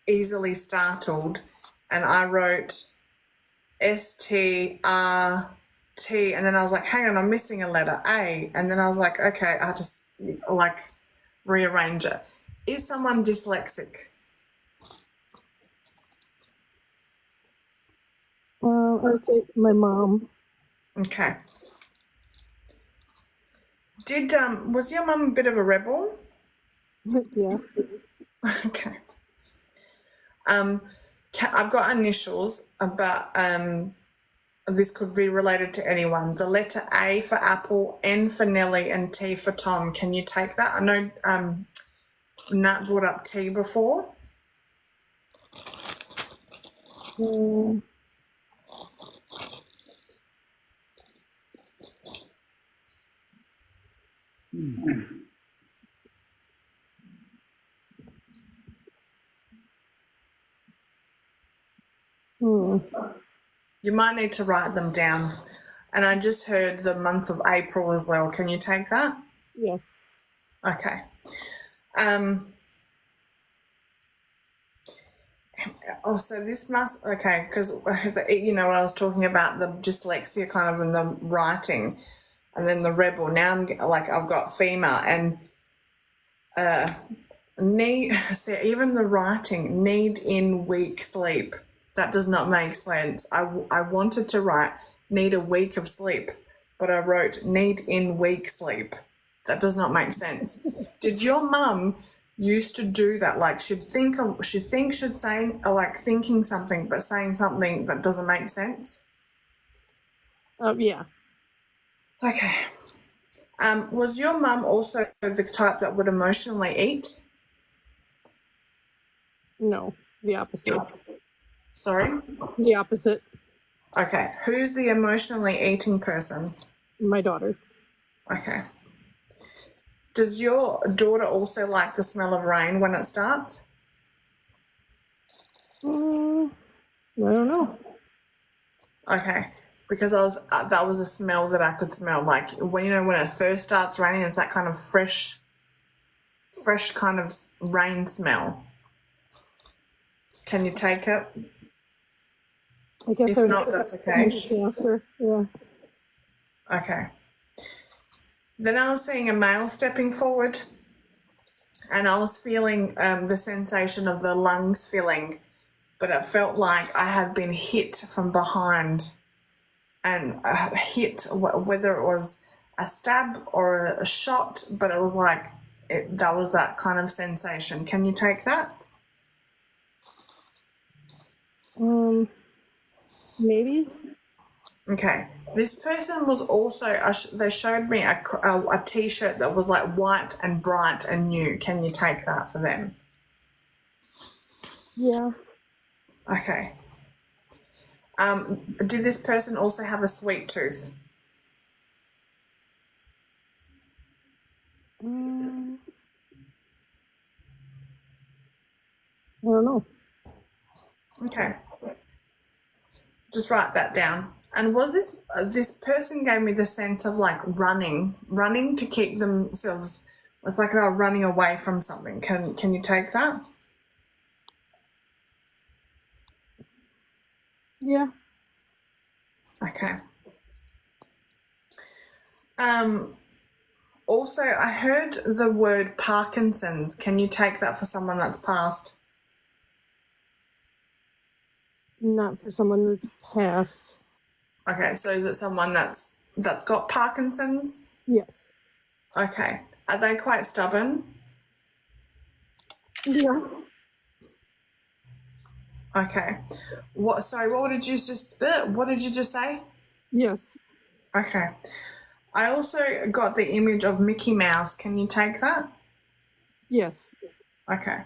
easily startled, and I wrote STRT, and then I was like, hang on, I'm missing a letter, A, and then I was like, okay, I just like rearrange it. Is someone dyslexic? I would say my mom. Okay. Was your mum a bit of a rebel? Yeah. Okay. I've got initials, but this could be related to anyone. The letter A for Apple, N for Nelly, and T for Tom. Can you take that? I know Nat brought up T before. You might need to write them down. And I just heard the month of April as well. Can you take that? Yes. Okay. Also, this must, okay, because, you know, what I was talking about, the dyslexia kind of in the writing, and then the rebel. Now I'm like, I've got female, and even the writing, need in week sleep. That does not make sense. I wanted to write need a week of sleep, but I wrote need in week sleep. That does not make sense. Did your mum used to do that? Like she'd say like thinking something but saying something that doesn't make sense? Yeah. Okay. Was your mum also the type that would emotionally eat? No, the opposite. Sorry? The opposite. Okay. Who's the emotionally eating person? My daughter. Okay. Does your daughter also like the smell of rain when it starts? I don't know. Okay. Because that was a smell that I could smell. Like when it first starts raining, it's that kind of fresh kind of rain smell. Can you take it? I guess If not, that's okay. Ask her. Yeah. Okay. Then I was seeing a male stepping forward, and I was feeling the sensation of the lungs filling, but it felt like I had been hit from behind, and hit, whether it was a stab or a shot, but it was like that was that kind of sensation. Can you take that? Maybe. Okay. This person was also, they showed me a T-shirt that was like white and bright and new. Can you take that for them? Yeah. Okay. Did this person also have a sweet tooth? I don't know. Okay. Just write that down. And was this person gave me the sense of like running to keep themselves, it's like they're running away from something. Can you take that? Yeah. Okay. Also, I heard the word Parkinson's. Can you take that for someone that's passed? Not for someone that's passed. Okay, so is it someone that's got Parkinson's? Yes. Okay. Are they quite stubborn? Yeah. Okay. What? Sorry. What did you just? What did you just say? Yes. Okay. I also got the image of Mickey Mouse. Can you take that? Yes. Okay.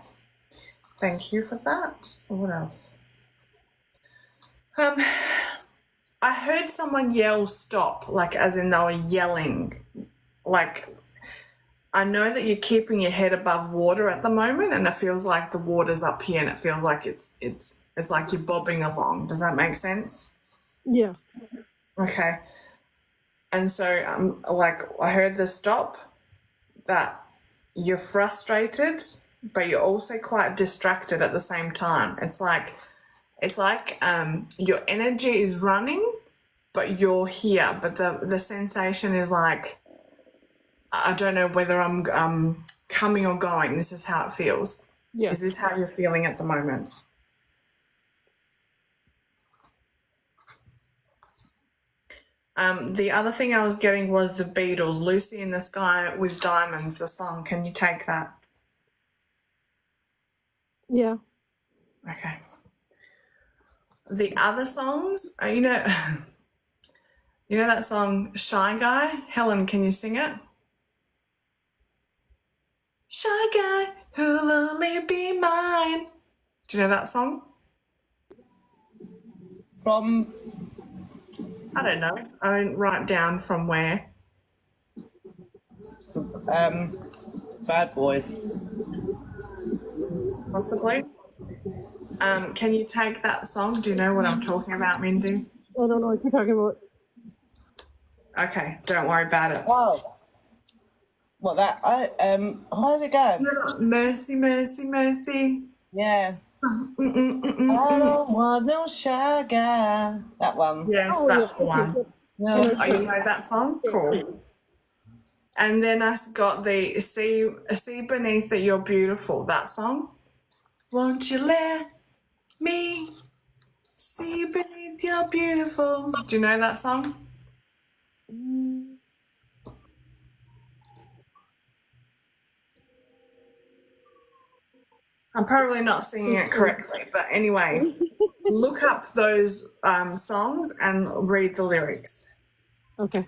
Thank you for that. What else? I heard someone yell stop, like as in they were yelling. Like, I know that you're keeping your head above water at the moment, and it feels like the water's up here, and it feels like it's like you're bobbing along. Does that make sense? Yeah. Okay. And so, like, I heard the stop, that you're frustrated, but you're also quite distracted at the same time. It's like your energy is running, but you're here. But the sensation is like, I don't know whether I'm coming or going. This is how it feels. Yes. Is this how you're feeling at the moment? The other thing I was getting was the Beatles, Lucy in the Sky with Diamonds, the song. Can you take that? Yeah. Okay. The other songs, you know that song Shy Guy? Helen, can you sing it? Shy guy who'll only be mine. Do you know that song? From I don't know. I didn't write down from where. Bad Boys. Possibly. Can you take that song? Do you know what I'm talking about, Mindy? I don't know what you're talking about. Okay, don't worry about it. Wow. What that? How does it go? Mercy, mercy, mercy. Yeah. I don't want no shy guy. That one. Yes, Oh, that's yeah. the one. No. Oh, you know that song? Cool. And then I got the See Beneath It, You're Beautiful, that song. Won't you let me see beneath your beautiful? Do you know that song? I'm probably not singing it correctly, but anyway, look up those songs and read the lyrics. Okay.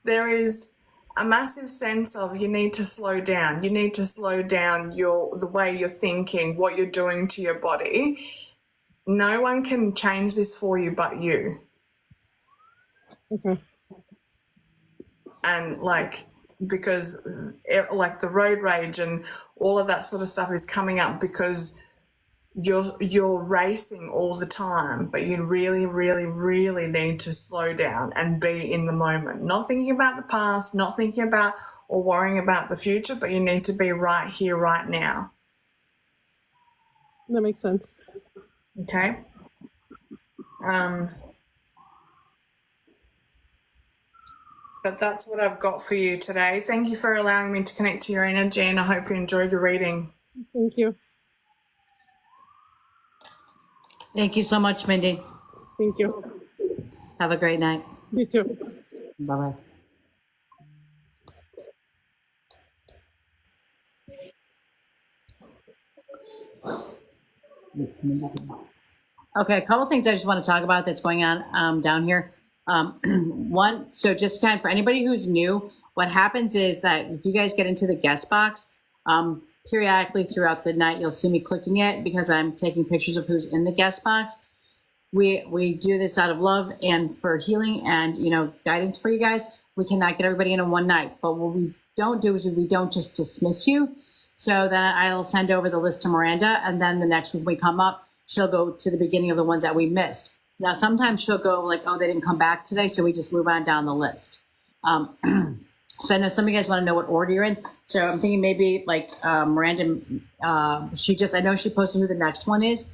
There is a massive sense of you need to slow down. You need to slow down the way you're thinking, what you're doing to your body. No one can change this for you but you. Okay. And because the road rage and all of that sort of stuff is coming up because you're racing all the time, but you really, really, really need to slow down and be in the moment. Not thinking about the past, not thinking about or worrying about the future, but you need to be right here, right now. That makes sense. Okay? But that's what I've got for you today. Thank you for allowing me to connect to your energy, and I hope you enjoyed your reading. Thank you. Thank you so much, Mindy. Thank you. Have a great night. You too. Bye-bye. Okay, a couple things I just want to talk about that's going on down here. One, so just kind of for anybody who's new, what happens is that if you guys get into the guest box, periodically throughout the night, you'll see me clicking it because I'm taking pictures of who's in the guest box. We do this out of love and for healing and, guidance for you guys. We cannot get everybody in one night, but what we don't do is we don't just dismiss you. So then I'll send over the list to Miranda, and then the next week we come up, she'll go to the beginning of the ones that we missed. Now, sometimes she'll go like, oh, they didn't come back today, so we just move on down the list. So I know some of you guys want to know what order you're in. So I'm thinking maybe like Miranda, I know she posted who the next one is.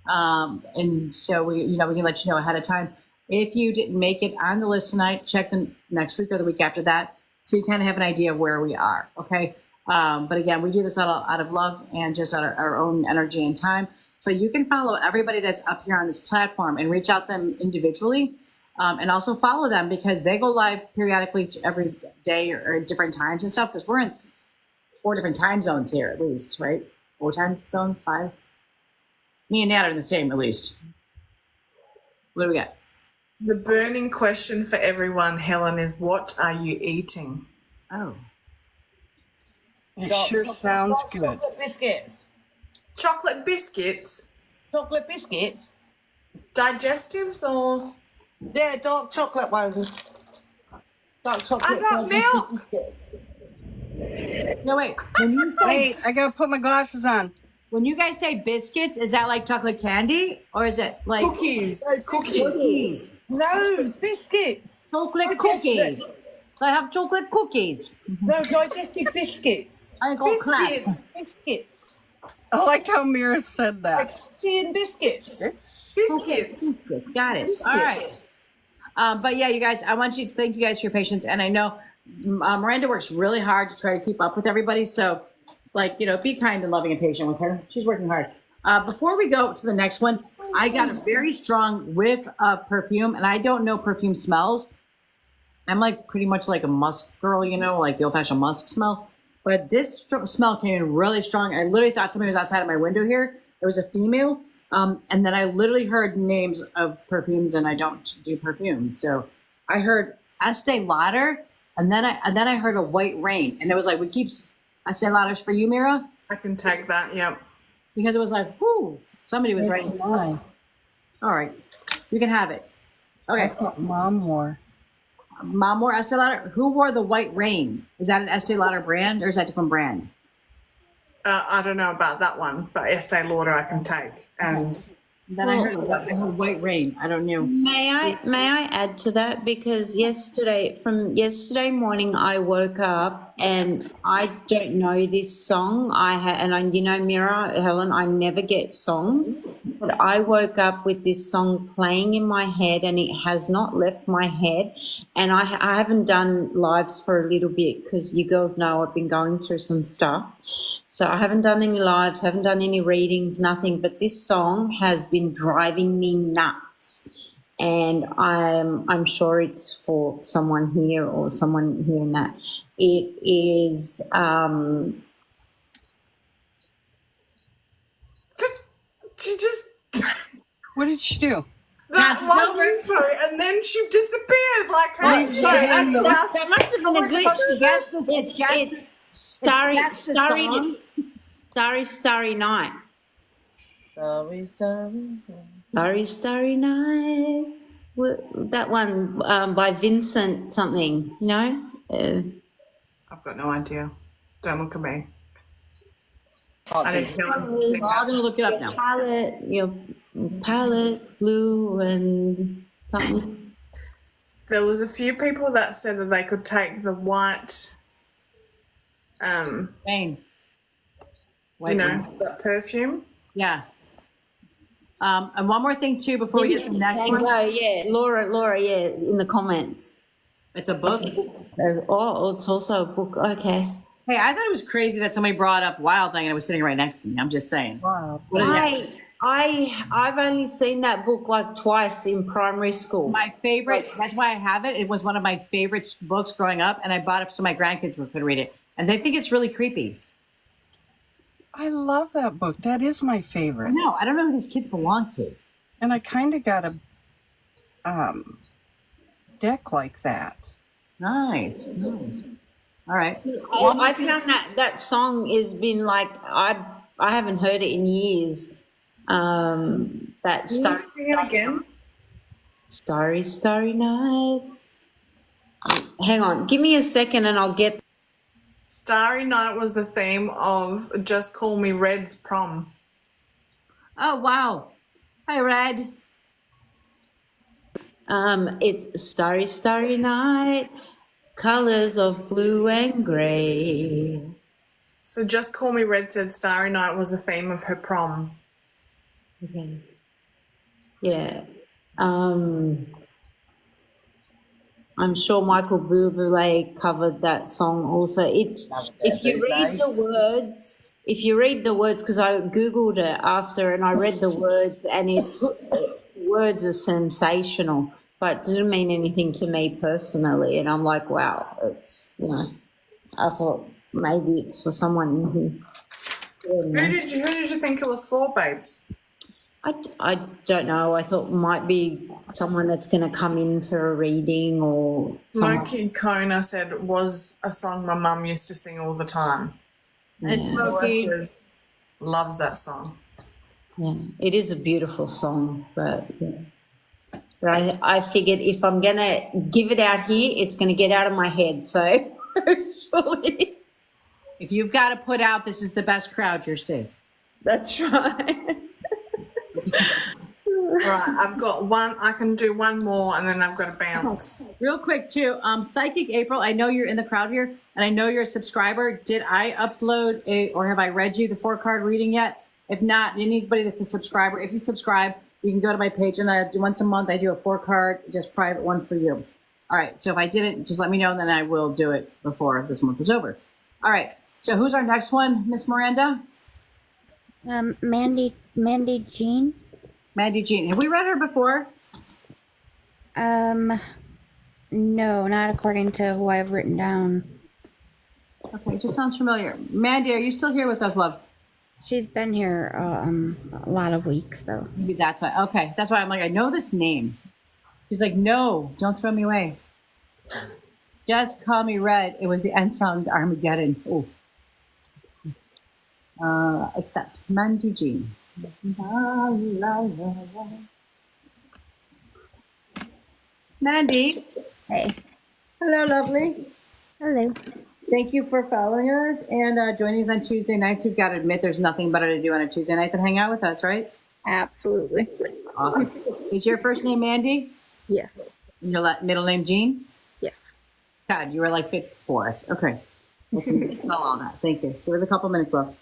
And so we can let you know ahead of time. If you didn't make it on the list tonight, check the next week or the week after that, so you kind of have an idea of where we are, okay? But again, we do this out of love and just out of our own energy and time. So you can follow everybody that's up here on this platform and reach out to them individually, and also follow them because they go live periodically every day or at different times and stuff, because we're in 4 different time zones here at least, right? 4 time zones, 5. Me and Nat are in the same, at least. What do we got? The burning question for everyone, Helen, is what are you eating? Oh. It sure sounds good. Chocolate biscuits. Chocolate biscuits? Chocolate biscuits? Digestives or? Yeah, dark chocolate ones. Dark chocolate. I got milk. biscuits. No, wait. When you say, Wait, I gotta put my glasses on. when you guys say biscuits, is that like chocolate candy? Or is it like Cookies. Cookies. cookies? No, it's biscuits. Chocolate Digestive. cookies. I have chocolate cookies. No, digestive biscuits. I go crap. Biscuits. Biscuits. I liked how Mira said that. Tea and biscuits. Biscuits. Biscuits. Got it. All right. But yeah, you guys, I want you to thank you guys for your patience. And I know Miranda works really hard to try to keep up with everybody. So, like, you know, be kind and loving and patient with her. She's working hard. Before we go to the next one, I got a very strong whiff of perfume, and I don't know perfume smells. I'm like pretty much like a musk girl, you know, like the old-fashioned musk smell. But this smell came in really strong. I literally thought somebody was outside of my window here. It was a female. And then I literally heard names of perfumes, and I don't do perfumes. So I heard Estee Lauder, and then I heard a White Rain, and it was like, we keep Estee Lauders for you, Mira, I can take that, yep. because it was like, whoo, somebody was writing. Why? All right, you can have it. Okay, That's what Mom wore. Mom wore Estee Lauder. Who wore the White Rain? Is that an Estee Lauder brand, or is that a different brand? I don't know about that one, but Estee Lauder I can take. And Then I heard White Rain. I don't know. May I add to that? Because from yesterday morning, I woke up and I don't know this song. You know, Mira, Helen, I never get songs, but I woke up with this song playing in my head, and it has not left my head. And I haven't done lives for a little bit because you girls know I've been going through some stuff. So I haven't done any lives, haven't done any readings, nothing. But this song has been driving me nuts, and I'm sure it's for someone here or someone hearing that. It is she just, What did she do? that long intro, and then she disappears like her. Sorry, that's the last. that must have been a glitch. It's Starry Night. Starry Night. That one by Vincent something, you know? I've got no idea. Don't look at me. I didn't feel like We're all gonna look it up now. Palette blue and something. There was a few people that said that they could take the white, Rain. you know, that perfume. Yeah. And one more thing too before we get to the next one. Oh yeah, Laura, yeah, in the comments. It's a book. Oh, it's also a book. Okay. Hey, I thought it was crazy that somebody brought up Wild Thing and it was sitting right next to me. I'm just saying. Wow. What is that? I've only seen that book like twice in primary school. My favorite. That's why I have it. It was one of my favorite books growing up, and I bought it so my grandkids could read it, and they think it's really creepy. I love that book. That is my favorite. No, I don't know who these kids belong to. And I kind of got a deck like that. Nice. All right. I found that song has been like I haven't heard it in years. That Can you sing it again? Starry Night. Hang on, give me a second and I'll get. Starry Night was the theme of Just Call Me Red's prom. Oh wow. Hi, Red. It's Starry Night, colors of blue and gray. So Just Call Me Red said Starry Night was the theme of her prom. Okay. Yeah. I'm sure Michael Bublé covered that song also. It's if you read the words, because I Googled it after and I read the words, and it's words are sensational, but it didn't mean anything to me personally. And I'm like, wow, it's, you know, I thought maybe it's for someone who Who did you think it was for, babes? I don't know. I thought might be someone that's going to come in for a reading or someone. Smokey Kona said it was a song my mum used to sing all the time. And Smokey. Loves that song. Yeah, it is a beautiful song, but yeah. But I figured if I'm going to give it out here, it's going to get out of my head. So hopefully. If you've got to put out, this is the best crowd, you're safe. That's right. Right, I've got one. I can do one more, and then I've got to bounce. Real quick, too. Psychic April, I know you're in the crowd here, and I know you're a subscriber. Did I upload or have I read you the 4-card reading yet? If not, anybody that's a subscriber, if you subscribe, you can go to my page, and I do once a month. I do a 4-card, just private one for you. All right. So if I didn't, just let me know, and then I will do it before this month is over. All right. So who's our next one, Miss Miranda? Mandy Jean. Mandy Jean. Have we read her before? No, not according to who I've written down. Okay, it just sounds familiar. Mandy, are you still here with us, love? She's been here a lot of weeks, though. Maybe that's why. Okay, that's why I'm like, I know this name. She's like, no, don't throw me away. Just Call Me Red. It was the end song to Armageddon. Oh. Except Mandy Jean. Mandy. Hey. Hello, lovely. Hello. Thank you for following us and joining us on Tuesday nights. You've got to admit there's nothing better to do on a Tuesday night than hang out with us, right? Absolutely. Awesome. Is your first name Mandy? Yes. And your middle name Jean? Yes. God, you were like fit for us. Okay. I can smell all that. Thank you. Give us a couple minutes left.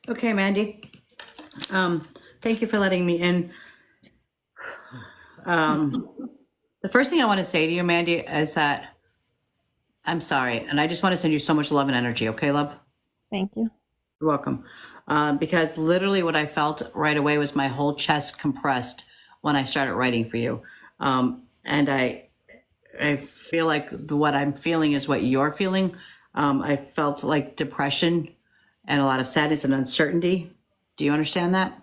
Okay, Mandy. Thank you for letting me in. The first thing I want to say to you, Mandy, is that I'm sorry, and I just want to send you so much love and energy. Okay, love? Thank you. You're welcome. Because literally what I felt right away was my whole chest compressed when I started writing for you. And I feel like what I'm feeling is what you're feeling. I felt like depression and a lot of sadness and uncertainty. Do you understand that?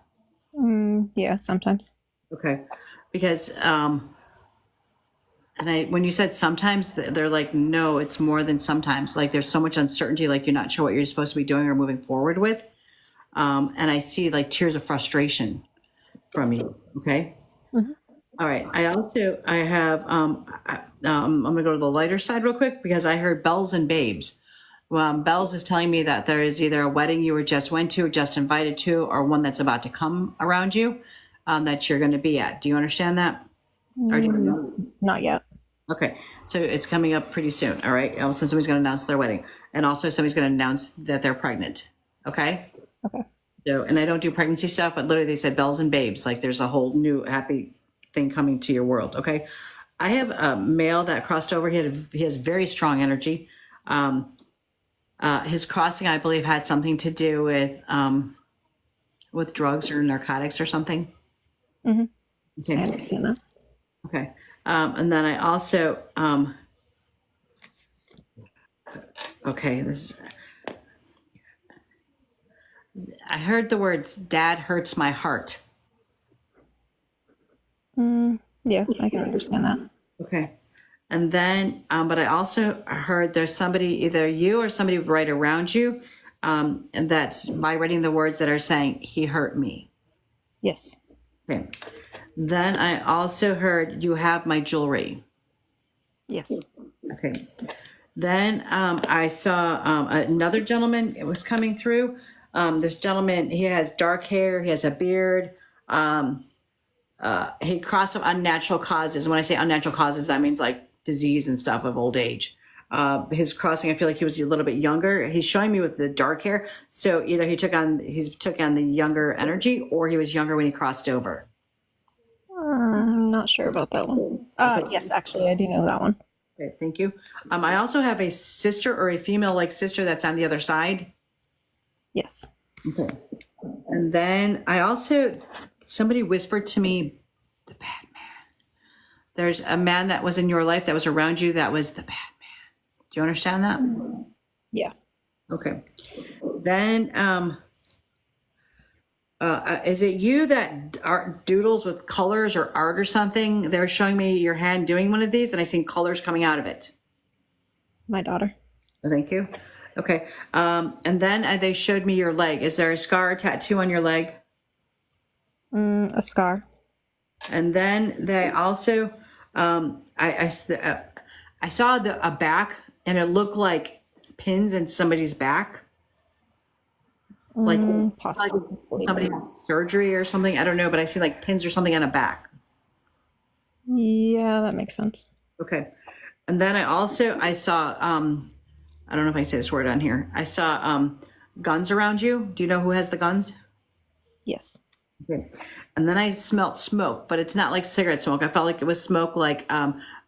Yeah, sometimes. Okay. Because, when you said sometimes, they're like, no, it's more than sometimes. Like there's so much uncertainty, like you're not sure what you're supposed to be doing or moving forward with. And I see like tears of frustration from you. Okay. All right. I have, I'm going to go to the lighter side real quick because I heard bells and babes. Bells is telling me that there is either a wedding you were just went to, or just invited to, or one that's about to come around you that you're going to be at. Do you understand that? Or do you know? Not yet. Okay, so it's coming up pretty soon. All right. Also, somebody's going to announce their wedding, and also somebody's going to announce that they're pregnant. Okay. Okay. So, and I don't do pregnancy stuff, but literally they said bells and babes. Like there's a whole new happy thing coming to your world. Okay. I have a male that crossed over. He has very strong energy. His crossing, I believe, had something to do with drugs or narcotics or something. Okay. I understand that. Okay. And then I also, okay, I heard the words, Dad hurts my heart. Yeah, I can understand that. Okay. And then, but I also heard there's somebody, either you or somebody right around you, and that's by reading the words that are saying, he hurt me. Yes. Okay. Then I also heard, you have my jewelry. Yes. Okay. Then I saw another gentleman. It was coming through. This gentleman, he has dark hair. He has a beard. He crossed of unnatural causes. When I say unnatural causes, that means like disease and stuff of old age. His crossing, I feel like he was a little bit younger. He's showing me with the dark hair. So either he took on the younger energy, or he was younger when he crossed over. I'm not sure about that one. Yes, actually, I do know that one. Okay, thank you. I also have a sister or a female like sister that's on the other side. Yes. Okay. And then somebody whispered to me, the bad man. There's a man that was in your life that was around you that was the bad man. Do you understand that? Yeah. Okay. Then, is it you that doodles with colors or art or something? They were showing me your hand doing one of these, and I seen colors coming out of it. My daughter. Thank you. Okay. And then they showed me your leg. Is there a scar or tattoo on your leg? A scar. And then they also, I saw a back, and it looked like pins in somebody's back. Like somebody had surgery or something. I don't know, but I see like pins or something on a back. Yeah, that makes sense. Okay. And then I saw, I don't know if I can say this word on here. I saw guns around you. Do you know who has the guns? Yes. Okay. And then I smelt smoke, but it's not like cigarette smoke. I felt like it was smoke like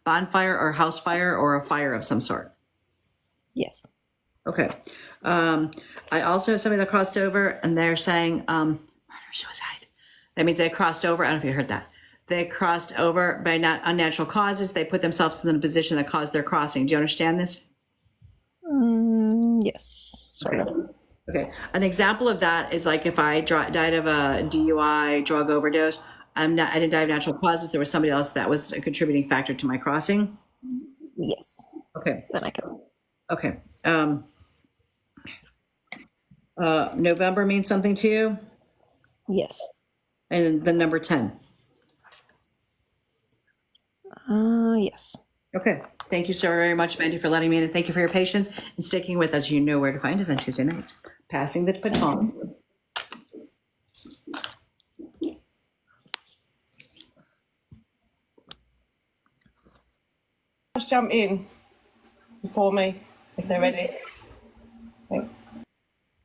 bonfire or house fire or a fire of some sort. Yes. Okay. I also have somebody that crossed over, and they're saying murder, suicide. That means they crossed over. I don't know if you heard that. They crossed over by not unnatural causes. They put themselves in a position that caused their crossing. Do you understand this? Yes, sort of. Okay. An example of that is like if I died of a DUI, drug overdose. I didn't die of natural causes. There was somebody else that was a contributing factor to my crossing. Yes. Okay. Then I can. Okay. November means something to you? Yes. And the number 10. Yes. Okay. Thank you so very much, Mandy, for letting me in, and thank you for your patience and sticking with us. You know where to find us on Tuesday nights. Passing the baton. Just jump in before me if they're ready. Thanks.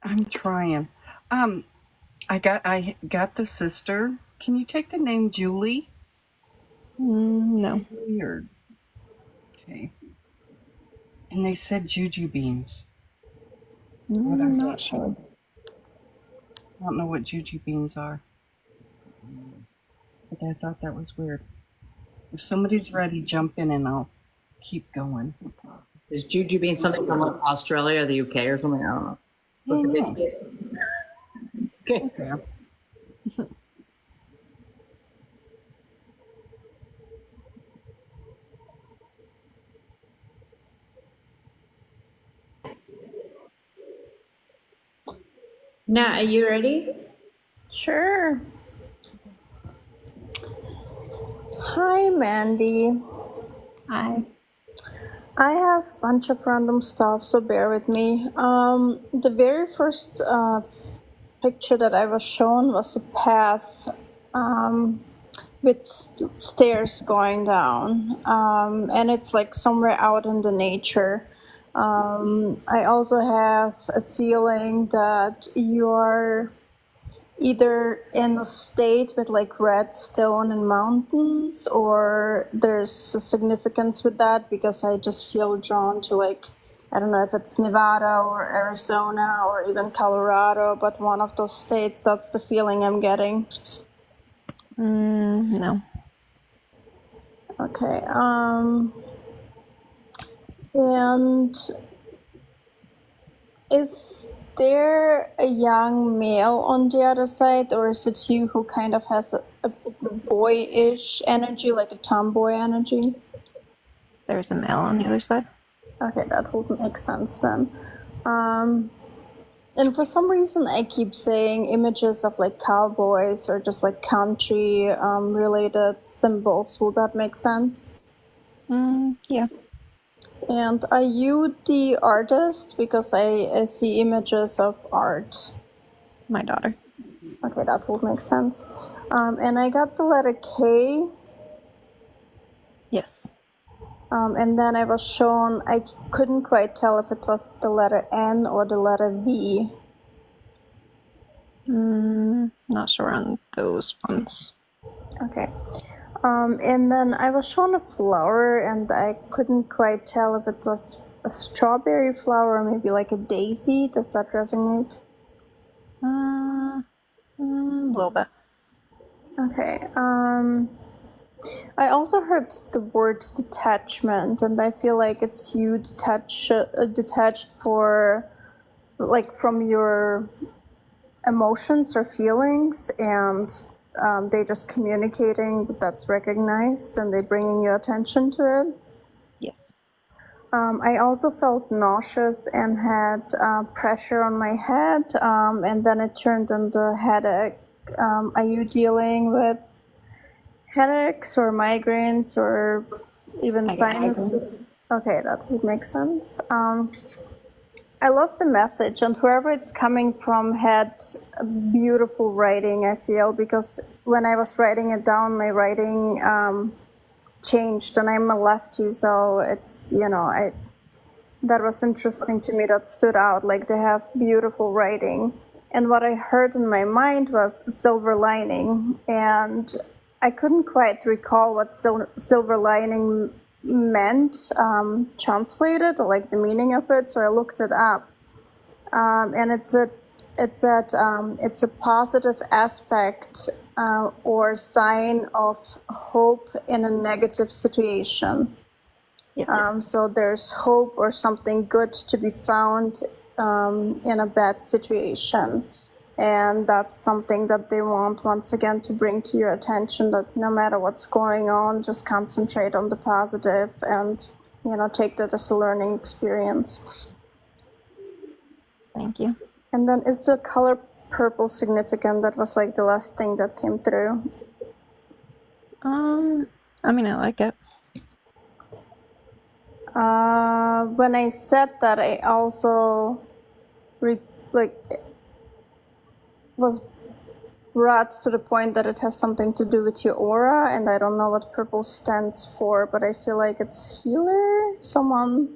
I'm trying. I got the sister. Can you take the name Julie? No. Weird. Okay. And they said juju beans. I'm not sure. I don't know what juju beans are, but I thought that was weird. If somebody's ready, jump in and I'll keep going. Is Juju being something from like Australia or the UK or something? I don't know. What's the biscuits? Okay. Okay. Now, are you ready? Sure. Hi, Mandy. Hi. I have a bunch of random stuff, so bear with me. The very first picture that I was shown was a path with stairs going down, and it's like somewhere out in the nature. I also have a feeling that you're either in a state with like redstone and mountains, or there's a significance with that because I just feel drawn to like, I don't know if it's Nevada or Arizona or even Colorado, but one of those states. That's the feeling I'm getting. No. Okay. And is there a young male on the other side, or is it you who kind of has a boyish energy, like a tomboy energy? There's a male on the other side. Okay, that would make sense then. And for some reason, I keep saying images of like cowboys or just like country related symbols. Will that make sense? Yeah. And are you the artist? Because I see images of art. My daughter. Okay, that would make sense. And I got the letter K. Yes. And then I was shown, I couldn't quite tell if it was the letter N or the letter V. Not sure on those ones. Okay. And then I was shown a flower, and I couldn't quite tell if it was a strawberry flower or maybe like a daisy. Does that resonate? A little bit. Okay. I also heard the word detachment, and I feel like it's you detached for, like, from your emotions or feelings, and they just communicating that's recognized, and they bringing your attention to it. Yes. I also felt nauseous and had pressure on my head, and then it turned into headache. Are you dealing with headaches or migraines or even sinuses? Okay, that would make sense. I love the message, and whoever it's coming from had beautiful writing, I feel, because when I was writing it down, my writing changed, and I'm a lefty, so it's, that was interesting to me, that stood out, like they have beautiful writing. And what I heard in my mind was silver lining, and I couldn't quite recall what silver lining meant, translated, or like the meaning of it, so I looked it up. And it's a positive aspect or sign of hope in a negative situation. So there's hope or something good to be found in a bad situation. And that's something that they want, once again, to bring to your attention, that no matter what's going on, just concentrate on the positive and, take that as a learning experience. Thank you. And then is the color purple significant? That was like the last thing that came through. I mean, I like it. When I said that, I also was brought to the point that it has something to do with your aura, and I don't know what purple stands for, but I feel like it's healer. Someone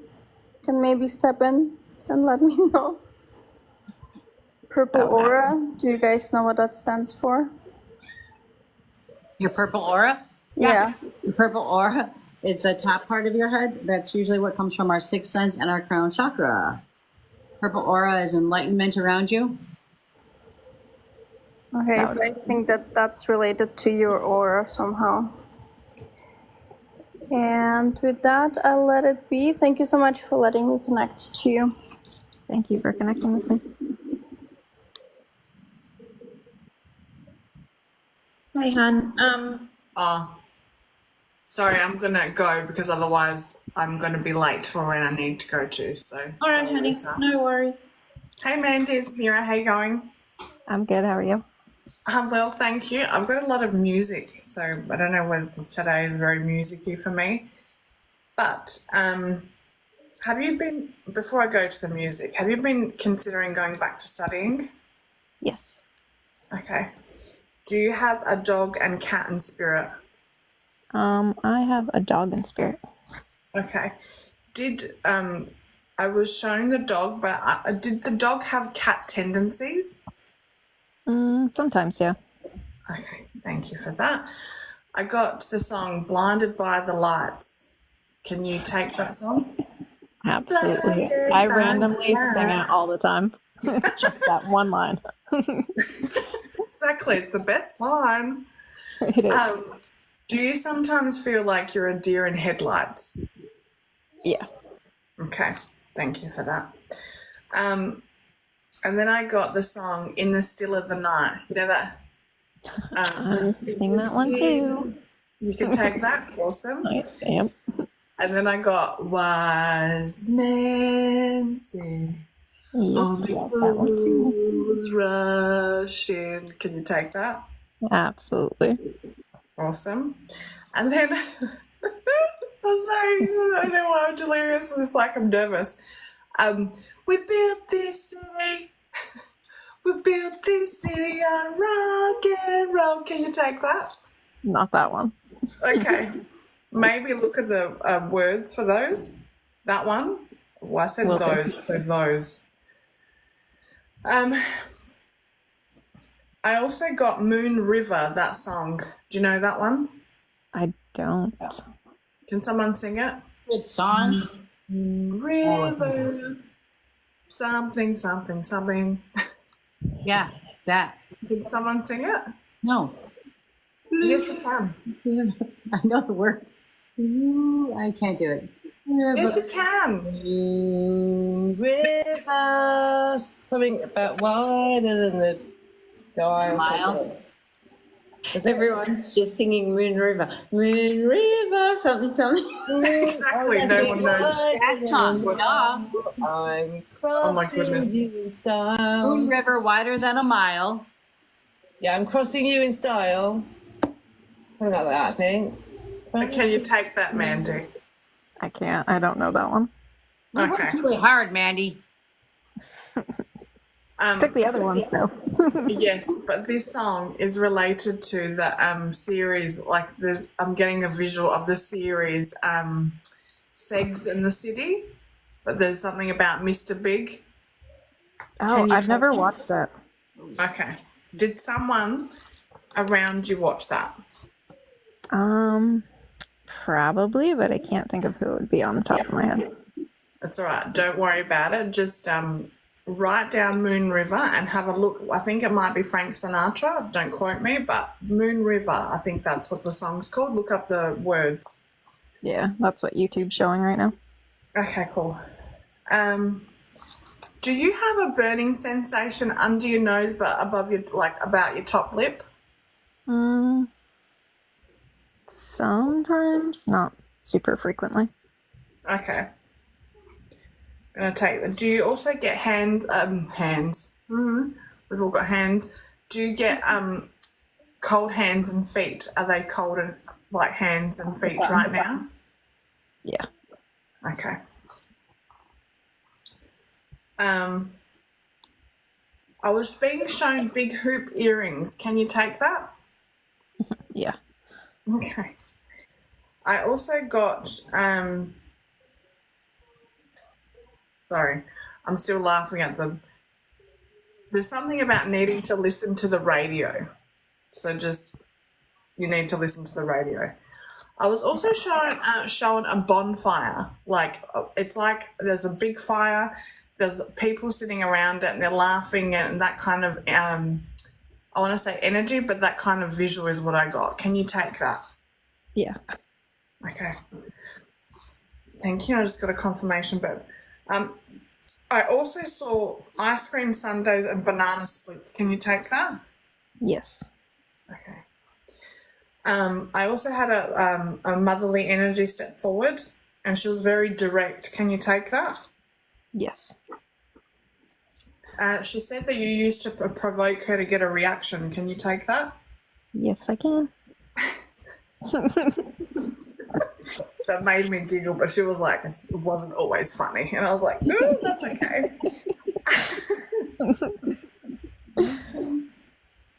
can maybe step in and let me know. purple aura. Do you guys know what that stands for? Your purple aura? Yeah. The purple aura is the top part of your head. That's usually what comes from our sixth sense and our crown chakra. Purple aura is enlightenment around you. Okay, so I think that that's related to your aura somehow. And with that, I'll let it be. Thank you so much for letting me connect to you. Thank you for connecting with me. Hi, Han. Sorry, I'm gonna go because otherwise I'm gonna be late for when I need to go to. So. All right, honey. Lisa. No worries. Hey, Mandy, it's Mira. How you going? I'm good. How are you? I'm well, thank you. I've got a lot of music, so I don't know whether today is very musicy for me. But have you been, before I go to the music, have you been considering going back to studying? Yes. Okay. Do you have a dog and cat in spirit? I have a dog in spirit. Okay. Did I was showing the dog, but did the dog have cat tendencies? Sometimes, yeah. Okay, thank you for that. I got the song Blinded by the Lights. Can you take that song? Absolutely. I randomly sing it all the time. Just that one line. Exactly, it's the best line. It is. Do you sometimes feel like you're a deer in headlights? Yeah. Okay, thank you for that. And then I got the song In the Still of the Night. You know that? I sing that one too. You can take that. Awesome. Yep. And then I got Wise Men Say Only Fools Rush In. Can you take that? Absolutely. Awesome. And then I'm sorry, I don't know why I'm delirious. It's like I'm nervous. We built this city. We built this city on rock and roll. Can you take that? Not that one. Okay. Maybe look at the words for those. That one. Well, I said Will do. those, so those. I also got Moon River, that song. Do you know that one? I don't. Can someone sing it? Good song. Moon River. Something, something, something. Yeah, that. Can someone sing it? No. Yes, you can. I know the words. Ooh, I can't do it. Yes, you can. River, something about wider than the sky. Mile. Everyone's just singing Moon River. Moon River, something, something. Exactly. No one knows. That song. Duh. I'm Oh my goodness. crossing you in style. Moon River wider than a mile. Yeah, I'm crossing you in style. Something like that, I think. Can you take that, Mandy? I can't. I don't know that one. You worked Okay. really hard, Mandy. Took the other ones though. Yes, but this song is related to the series. Like I'm getting a visual of the series Segs in the City, but there's something about Mr. Big. Oh, I've never watched that. Okay. Did someone around you watch that? Probably, but I can't think of who it would be on the top of my head. That's all right. Don't worry about it. Just write down Moon River and have a look. I think it might be Frank Sinatra. Don't quote me, but Moon River. I think that's what the song's called. Look up the words. Yeah, that's what YouTube's showing right now. Okay, cool. Do you have a burning sensation under your nose but above your, like, about your top lip? Sometimes, not super frequently. Okay. I'm gonna take. Do you also get hands? We've all got hands. Do you get cold hands and feet? Are they cold and like hands and feet right now? Yeah. Okay. I was being shown big hoop earrings. Can you take that? Yeah. Okay. I also got sorry, I'm still laughing at them. there's something about needing to listen to the radio. So just, you need to listen to the radio. I was also shown a bonfire. Like, it's like there's a big fire, there's people sitting around it and they're laughing, and that kind of, I want to say energy, but that kind of visual is what I got. Can you take that? Yeah. Okay. Thank you. I just got a confirmation, but I also saw ice cream sundaes and banana splits. Can you take that? Yes. Okay. I also had a motherly energy step forward, and she was very direct. Can you take that? Yes. She said that you used to provoke her to get a reaction. Can you take that? Yes, I can. That made me giggle, but she was like, it wasn't always funny. And I was like, no, that's okay.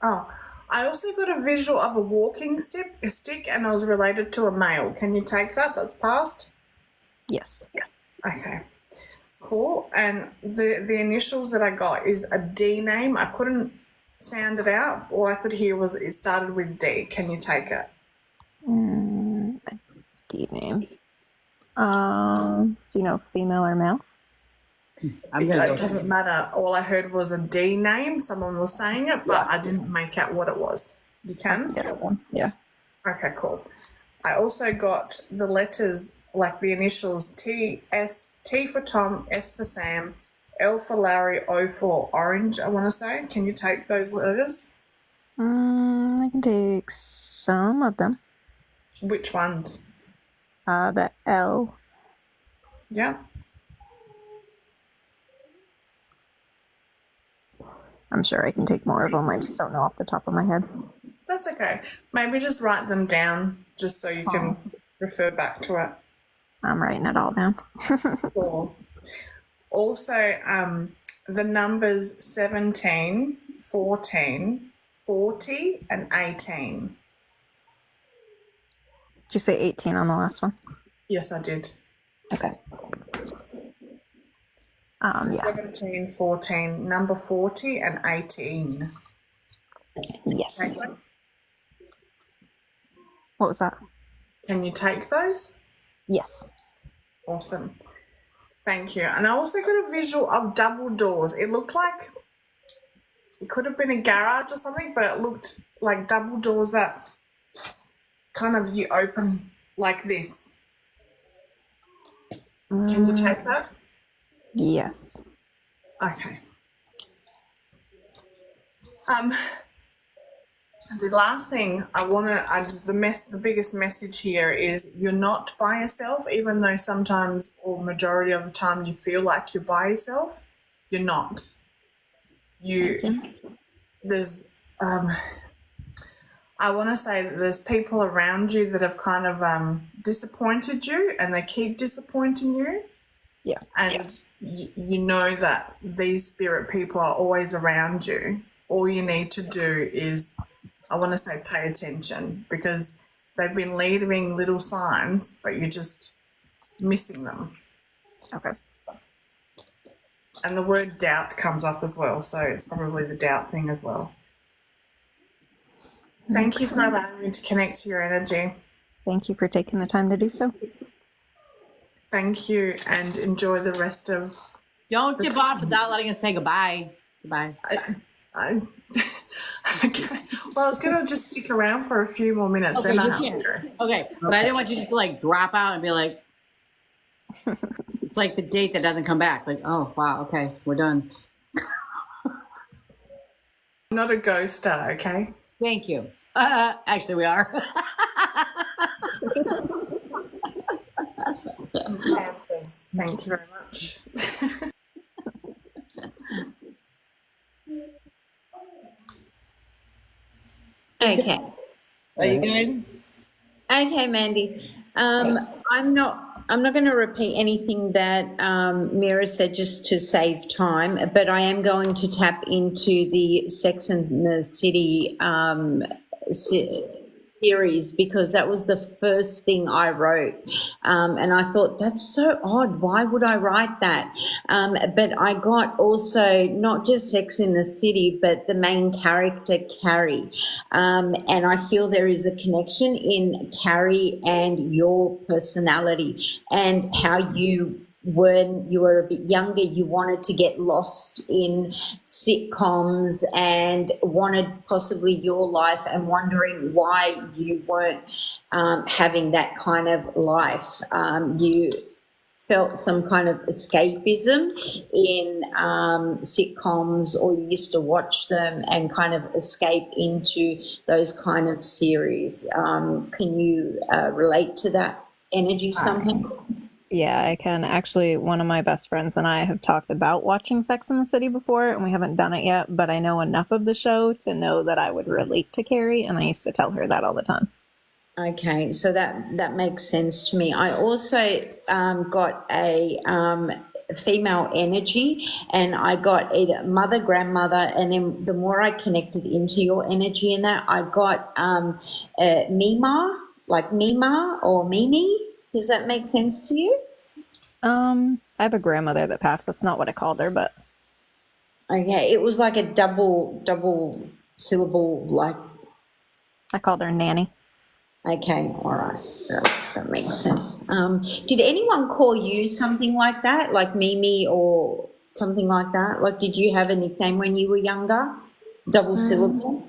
Oh, I also got a visual of a walking stick, and I was related to a male. Can you take that? That's passed? Yes. Okay. Cool. And the initials that I got is a D name. I couldn't sound it out. All I could hear was it started with D. Can you take it? A D name. Do you know female or male? It doesn't matter. All I heard was a D name. Someone was saying it, but I didn't make out what it was. You can? Get one. Yeah. Okay, cool. I also got the letters, like the initials T for Tom, S for Sam, L for Larry, O for Orange, I want to say. Can you take those letters? I can take some of them. Which ones? The L. Yeah. I'm sure I can take more of them. I just don't know off the top of my head. That's okay. Maybe just write them down just so you can refer back to it. I'm writing it all down. Cool. Also, the numbers 17, 14, 40, and 18. Did you say 18 on the last one? Yes, I did. Okay. So Yeah. 17, 14, number 40, and 18. Yes. Okay. What was that? Can you take those? Yes. Awesome. Thank you. And I also got a visual of double doors. It looked like it could have been a garage or something, but it looked like double doors that kind of you open like this. Can you take that? Yes. Okay. The last thing I want to, the biggest message here is you're not by yourself, even though sometimes or majority of the time you feel like you're by yourself. You're not. There's, I want to say that there's people around you that have kind of disappointed you, and they keep disappointing you. Yeah. And you know that these spirit people are always around you. All you need to do is, I want to say, pay attention, because they've been leaving little signs, but you're just missing them. Okay. And the word doubt comes up as well, so it's probably the doubt thing as well. Thank you for allowing me to connect to your energy. Thank you for taking the time to do so. Thank you, and enjoy the rest of... Don't dip off without letting us say goodbye. Goodbye. Okay. Well, I was going to just stick around for a few more minutes. Okay, then I you have to can. go. Okay, but I didn't want you just to like drop out and be like, it's like the date that doesn't come back. Like, oh, wow, okay, we're done. I'm not a ghoster, okay? Thank you. Actually, we are. Thank you very much. Okay. Are you going? Okay, Mandy. I'm not going to repeat anything that Mira said just to save time, but I am going to tap into the Sex and the City series because that was the first thing I wrote. And I thought, that's so odd. Why would I write that? But I got also not just Sex in the City, but the main character, Carrie. And I feel there is a connection in Carrie and your personality and how you, when you were a bit younger, you wanted to get lost in sitcoms and wanted possibly your life and wondering why you weren't having that kind of life. You felt some kind of escapism in sitcoms, or you used to watch them and kind of escape into those kind of series. Can you relate to that energy somehow? Yeah, I can. Actually, one of my best friends and I have talked about watching Sex and the City before, and we haven't done it yet, but I know enough of the show to know that I would relate to Carrie, and I used to tell her that all the time. Okay, so that makes sense to me. I also got a female energy, and I got a mother, grandmother, and then the more I connected into your energy in that, I got Mima, like Mima or Mimi. Does that make sense to you? I have a grandmother that passed. That's not what I called her, but okay, it was like a double syllable, like I called her Nanny. Okay, all right, that makes sense. Did anyone call you something like that, like Mimi or something like that? Like, did you have a nickname when you were younger? Double syllable?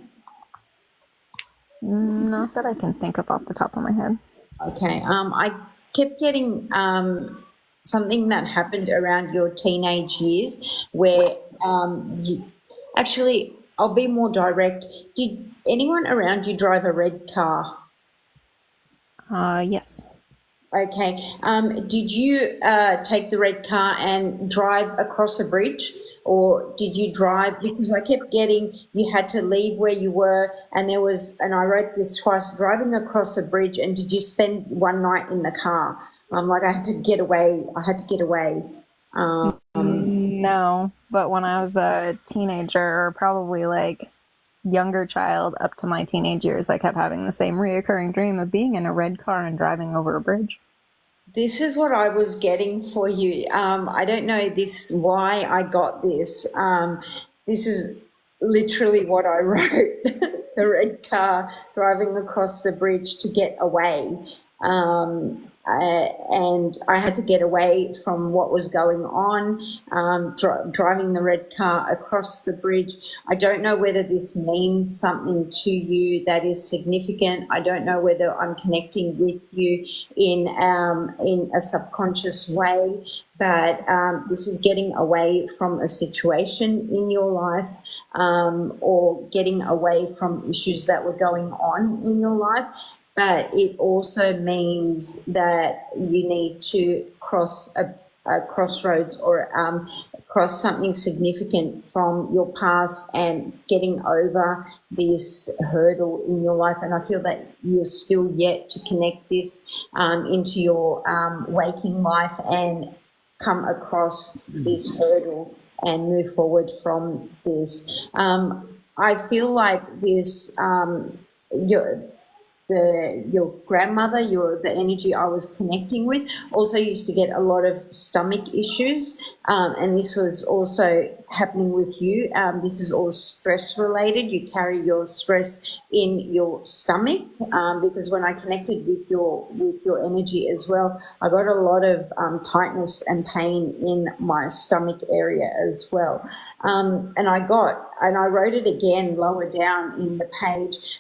Not that I can think of off the top of my head. Okay, I kept getting something that happened around your teenage years where actually, I'll be more direct. Did anyone around you drive a red car? Yes. Okay. Did you take the red car and drive across a bridge, or did you drive? Because I kept getting you had to leave where you were, and there was, and I wrote this twice, driving across a bridge. And did you spend one night in the car? Like I had to get away. I had to get away. No, but when I was a teenager, or probably like younger child up to my teenage years, I kept having the same reoccurring dream of being in a red car and driving over a bridge. This is what I was getting for you. I don't know why I got this. This is literally what I wrote. The red car driving across the bridge to get away. And I had to get away from what was going on, driving the red car across the bridge. I don't know whether this means something to you that is significant. I don't know whether I'm connecting with you in a subconscious way, but this is getting away from a situation in your life, or getting away from issues that were going on in your life. But it also means that you need to cross a crossroads, or cross something significant from your past and getting over this hurdle in your life. And I feel that you're still yet to connect this into your waking life and come across this hurdle and move forward from this. I feel like this, your grandmother, the energy I was connecting with, also used to get a lot of stomach issues, and this was also happening with you. This is all stress related. You carry your stress in your stomach, because when I connected with your energy as well, I got a lot of tightness and pain in my stomach area as well. And I wrote it again lower down in the page.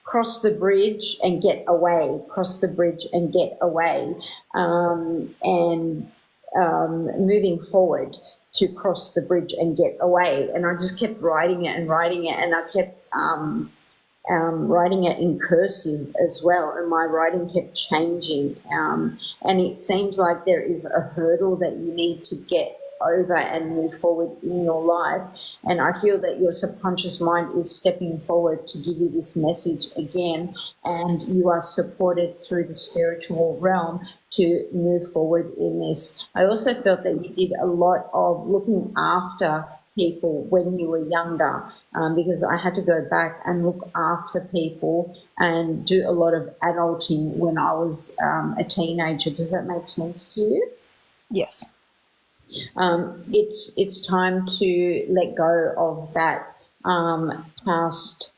Cross the bridge and get away, cross the bridge and get away, and moving forward to cross the bridge and get away. And I just kept writing it, and I kept writing it in cursive as well, and my writing kept changing. And it seems like there is a hurdle that you need to get over and move forward in your life. And I feel that your subconscious mind is stepping forward to give you this message again, and you are supported through the spiritual realm to move forward in this. I also felt that you did a lot of looking after people when you were younger, because I had to go back and look after people and do a lot of adulting when I was a teenager. Does that make sense to you? Yes. It's time to let go of that past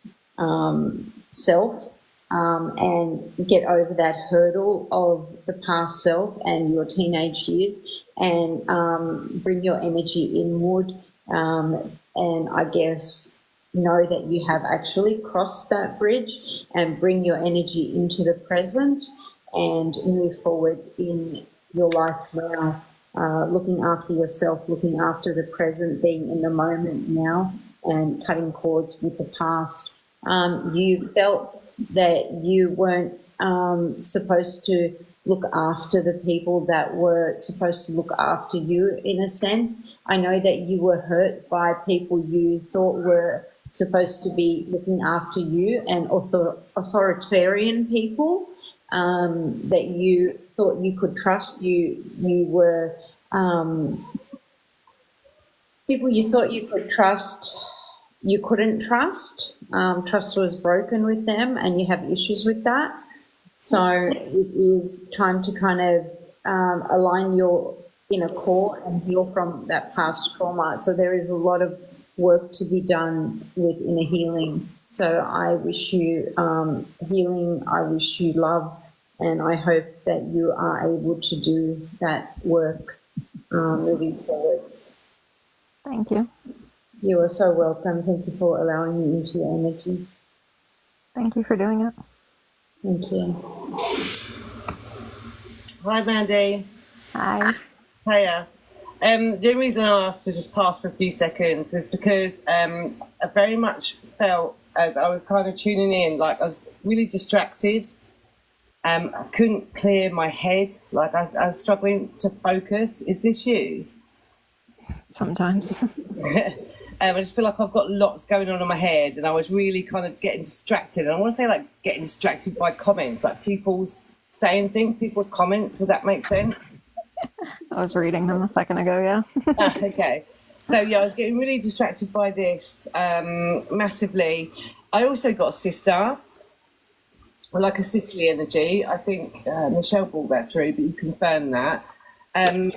self, and get over that hurdle of the past self and your teenage years, and bring your energy inward, and I guess know that you have actually crossed that bridge, and bring your energy into the present and move forward in your life now, looking after yourself, looking after the present, being in the moment now, and cutting cords with the past. You felt that you weren't supposed to look after the people that were supposed to look after you, in a sense. I know that you were hurt by people you thought were supposed to be looking after you, and authoritarian people that you thought you could trust. You were people you thought you could trust, you couldn't trust. Trust was broken with them, and you have issues with that. So it is time to kind of align your inner core and heal from that past trauma. So there is a lot of work to be done with inner healing. So I wish you healing, I wish you love, and I hope that you are able to do that work moving forward. Thank you. You are so welcome. Thank you for allowing me into your energy. Thank you for doing it. Thank you. Hi, Mandy. Hi. Hiya. The only reason I asked to just pass for a few seconds is because I very much felt, as I was kind of tuning in, like I was really distracted. I couldn't clear my head. Like I was struggling to focus. Is this you? Sometimes. I just feel like I've got lots going on in my head, and I was really kind of getting distracted. And I want to say, like, getting distracted by comments, like people's saying things, people's comments. Would that make sense? I was reading them a second ago, yeah. Okay. So, yeah, I was getting really distracted by this massively. I also got a sister, like a sisterly energy. I think Michelle brought that through, but you confirmed that. And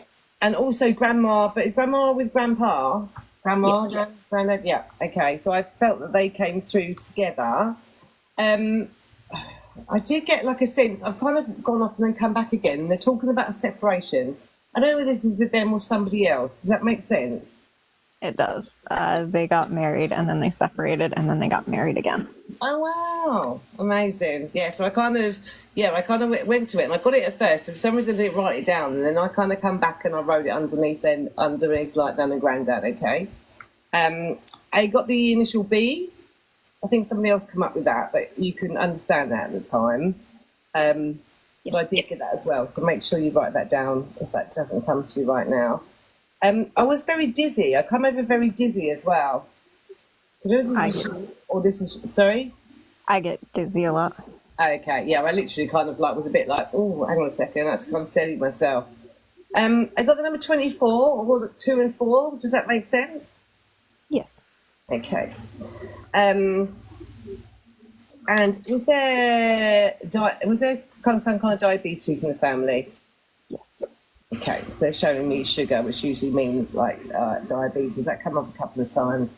also grandma, but is grandma with grandpa? Grandma, Yes. granddad, yeah. Okay, so I felt that they came through together. I did get like a sense. I've kind of gone off and then come back again. And they're talking about a separation. I don't know whether this is with them or somebody else. Does that make sense? It does. They got married and then they separated and then they got married again. Oh wow, amazing! Yeah, so I kind of went to it, and I got it at first. And for some reason, I didn't write it down, and then I kind of come back and I wrote it underneath like Nan and Granddad. Okay, I got the initial B. I think somebody else came up with that, but you couldn't understand that at the time. But I did get that as well. So make sure you write that down if that doesn't come to you right now. I was very dizzy. I come over very dizzy as well. Sorry? I get dizzy a lot. Okay, yeah, I literally kind of like was a bit like, oh, hang on a second, I had to kind of steady myself. I got the number 24, or the 2 and 4. Does that make sense? Yes. Okay. And was there kind of some kind of diabetes in the family? Yes. Okay, so they're showing me sugar, which usually means like diabetes. That came up a couple of times.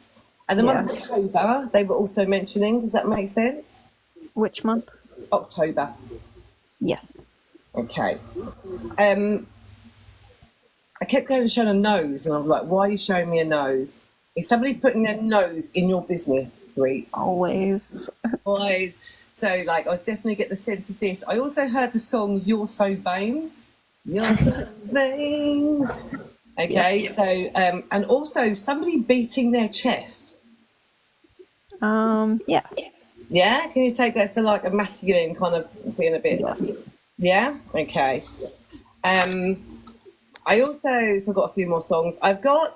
And the month of October, they were also mentioning. Does that make sense? Which month? October. Yes. Okay. I kept going to show a nose, and I'm like, why are you showing me a nose? Is somebody putting their nose in your business, sweet? Always. Always. So, like, I definitely get the sense of this. I also heard the song You're So Vain. You're so vain. Okay, so, and also somebody beating their chest. Yeah. Yeah? Can you take that to, like, a masculine kind of being a bit... Yeah? Okay. I also, so I've got a few more songs. I've got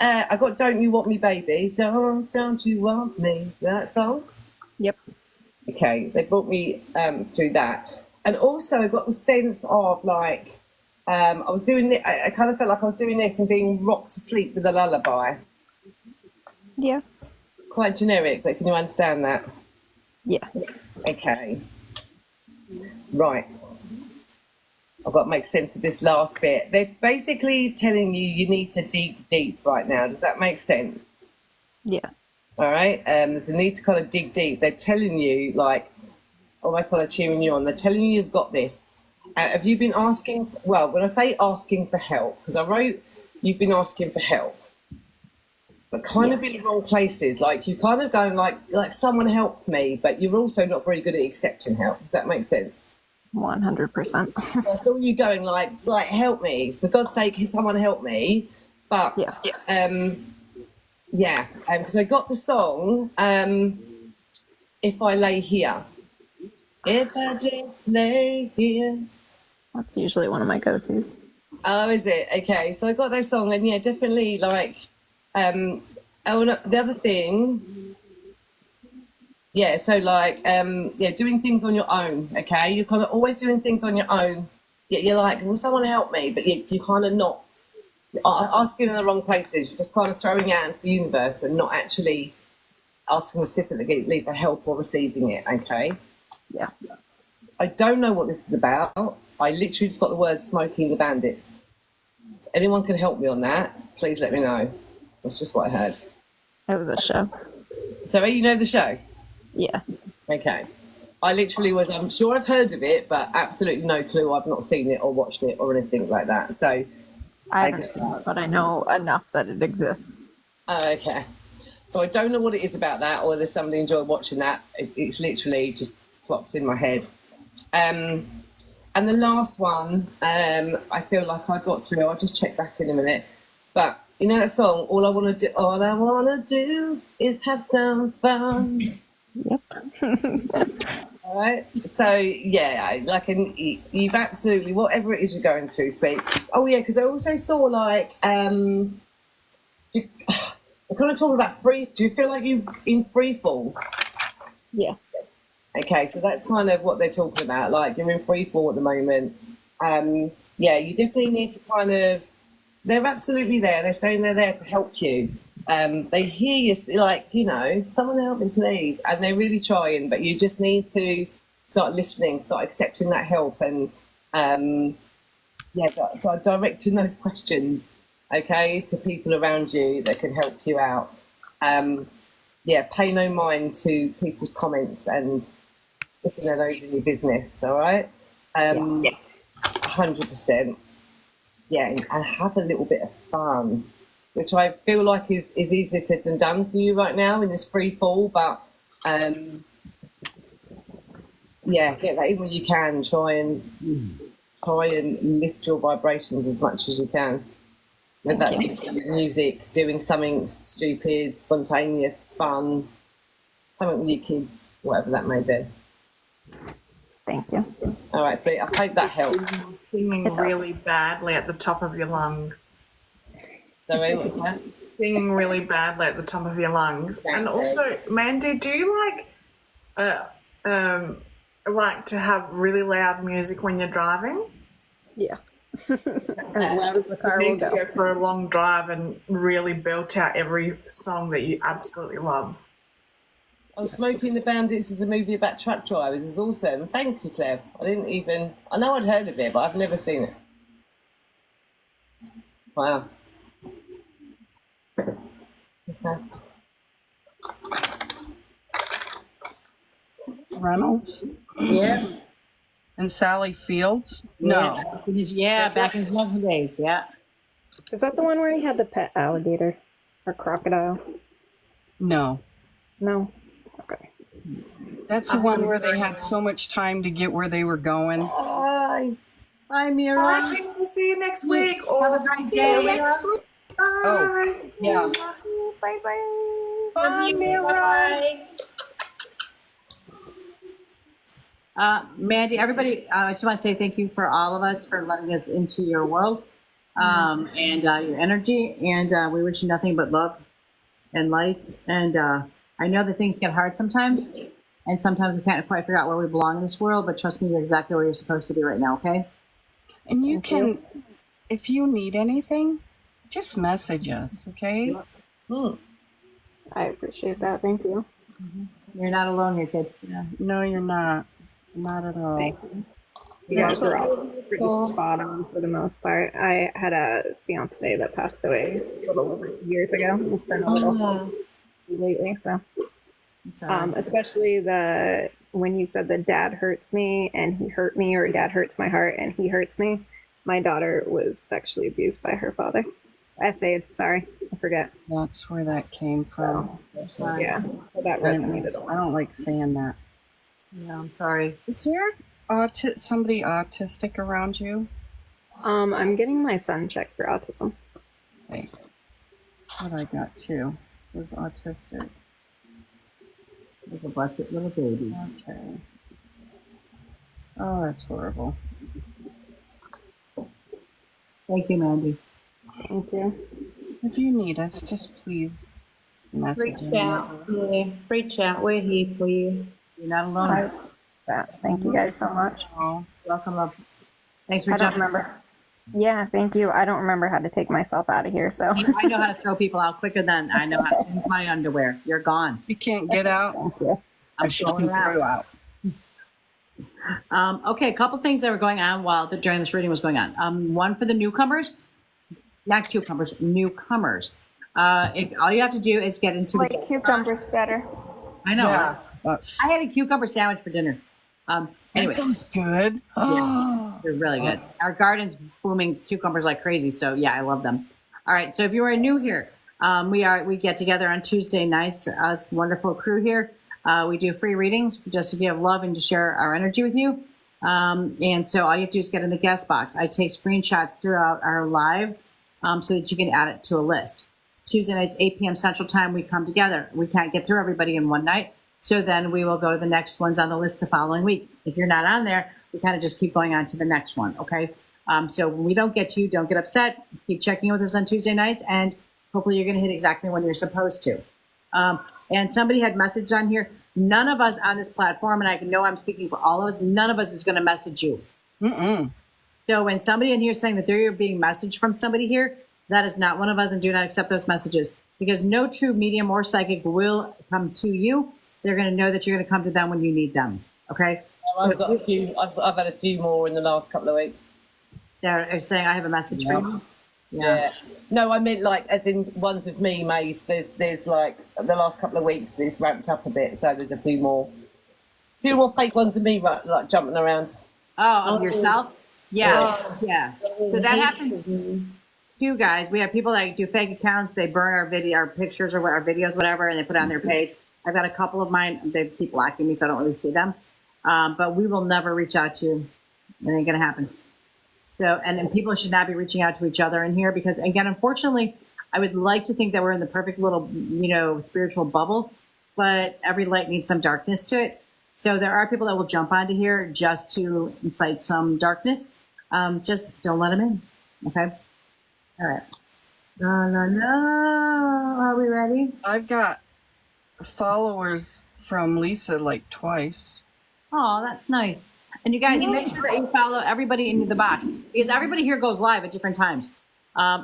Don't You Want Me Baby. Don't You Want Me. You know that song? Yep. Okay, they brought me through that. And also I got the sense of like, I was doing it, I kind of felt like I was doing this and being rocked to sleep with a lullaby. Yeah. Quite generic, but can you understand that? Yeah. Okay. Right. I've got to make sense of this last bit. They're basically telling you need to dig deep right now. Does that make sense? Yeah. All right. There's a need to kind of dig deep. They're telling you, like, almost kind of cheering you on. They're telling you you've got this. Have you been asking? Well, when I say asking for help, because I wrote you've been asking for help, but kind of in the wrong places. Like you're kind of going like someone help me, but you're also not very good at accepting help. Does that make sense? 100%. I feel you going like help me, for God's sake, can someone help me? But because I got the song If I Lay Here. If I just lay here. That's usually one of my go-tos. Oh, is it? Okay, so I got that song, and yeah, definitely like the other thing, yeah, so like doing things on your own. Okay, you're kind of always doing things on your own. You're like, will someone help me? But you're kind of not asking in the wrong places. You're just kind of throwing it out into the universe and not actually asking specifically for help or receiving it. Okay. Yeah. I don't know what this is about. I literally just got the word Smoking the Bandits. If anyone can help me on that, please let me know. That's just what I heard. It was a show. So you know the show? Yeah. Okay. I literally was, I'm sure I've heard of it, but absolutely no clue. I've not seen it or watched it or anything like that. So I haven't seen it, but I know enough that it exists. Okay. So I don't know what it is about that, or there's somebody enjoyed watching that. It's literally just plopped in my head. And the last one, I feel like I got through. I'll just check back in a minute. But you know that song, all I want to do is have some fun. Yep. All right. So yeah, like you've absolutely, whatever it is you're going through, sweet. Oh yeah, because I also saw like we're kind of talking about free. Do you feel like you in free fall? Yeah. Okay, so that's kind of what they're talking about. Like you're in free fall at the moment. Yeah, you definitely need to kind of. They're absolutely there. They're saying they're there to help you. They hear you, like, you know, someone help me, please. And they're really trying, but you just need to start listening, start accepting that help, and start directing those questions, okay, to people around you that can help you out. Pay no mind to people's comments and sticking their nose in your business, all right? 100%. Yeah, and have a little bit of fun, which I feel like is easier said than done for you right now in this free fall. But get that in when you can. Try and lift your vibrations as much as you can. Whether that be music, doing something stupid, spontaneous, fun, something with your kids, whatever that may be. Thank you. All right, so I hope that helps. Singing really badly at the top of your lungs. Sorry, what was that? Singing really badly at the top of your lungs. Exactly. And also, Mandy, do you like to have really loud music when you're driving? Yeah. As loud as the car You will need to go. go for a long drive and really belt out every song that you absolutely love. Oh, Smoking the Bandits is a movie about truck drivers. It's awesome. Thank you, Clem. I know I'd heard of it, but I've never seen it. Wow. Okay. Reynolds Yeah. and Sally Fields. No. Back in his young days. Yeah. Is that the one where he had the pet alligator or crocodile? No. No. Okay. That's the one where they had so much time to get where they were going. Bye, Mira. Bye. We'll see you next week. Have a great day. Next week. Bye. Oh, yeah. Bye bye. Bye, Mira. Mandy, everybody, I just want to say thank you for all of us for letting us into your world and your energy. And we wish you nothing but love and light. And I know that things get hard sometimes. And sometimes we can't quite figure out where we belong in this world. But trust me, you're exactly where you're supposed to be right now, okay? And you can, if you need anything, just message us, okay? I appreciate that. Thank you. You're not alone here, kid. Yeah. No, you're not. Not at all. Thank you. You guys were all pretty spot on for the most part. I had a fiance that passed away a little over 2 years ago. It's been a little lately, so. Especially when you said that dad hurts me and he hurt me, or dad hurts my heart and he hurts me. My daughter was sexually abused by her father. Sorry, I forget. That's where that came from. Yeah, so that resonated a lot. I don't like saying that. Yeah, I'm sorry. Is there somebody autistic around you? I'm getting my son checked for autism. Okay. What I got too was autistic. Like a blessed little baby. Okay. Oh, that's horrible. Thank you, Mandy. Thank you. If you need us, just please message Reach out. Yeah, reach out. We're here for you. You're not alone. Thank you guys so much. Welcome, love. Thanks for I don't jumping. remember. Yeah, thank you. I don't remember how to take myself out of here, so. I know how to throw people out quicker than I know how to use my underwear. You're gone. You can't get out. I'm throwing you out. Okay, a couple things that were going on during this reading was going on. One for the newcomers, not cucumbers, newcomers. All you have to do is get into Like cucumbers better. I know. Yeah, I had a cucumber sandwich for dinner. Anyway, that was good. yeah, they're really good. Our garden's booming cucumbers like crazy, so yeah, I love them. All right, so if you are new here, we get together on Tuesday nights. Us wonderful crew here. We do free readings just to give love and to share our energy with you. And so all you have to do is get in the guest box. I take screenshots throughout our live so that you can add it to a list. Tuesday nights, 8 p.m. Central Time, we come together. We can't get through everybody in one night. So then we will go to the next ones on the list the following week. If you're not on there, we kind of just keep going on to the next one, okay? So when we don't get to you, don't get upset. Keep checking in with us on Tuesday nights, and hopefully you're going to hit exactly when you're supposed to. And somebody had messaged on here. None of us on this platform, and I know I'm speaking for all of us, none of us is going to message you. So when somebody in here is saying that they're being messaged from somebody here, that is not one of us, and do not accept those messages, because no true medium or psychic will come to you. They're going to know that you're going to come to them when you need them. Okay. I've got a few. I've had a few more in the last couple of weeks. They're saying I have a message for you. Yeah. No, I meant like as in ones of me made. There's like the last couple of weeks it's ramped up a bit, so there's a few more fake ones of me like jumping around. Oh, of yourself? Yes. Yeah. So that happens too, guys. We have people that do fake accounts. They burn our pictures or our videos, whatever, and they put it on their page. I've got a couple of mine. They keep blocking me, so I don't really see them. But we will never reach out to you. It ain't gonna happen. So, and people should not be reaching out to each other in here because, again, unfortunately, I would like to think that we're in the perfect little, spiritual bubble, but every light needs some darkness to it. So there are people that will jump onto here just to incite some darkness. Just don't let them in. Okay. All right. Are we ready? I've got followers from Lisa like twice. Oh, that's nice. And you guys, make sure that you follow everybody in the box because everybody here goes live at different times. I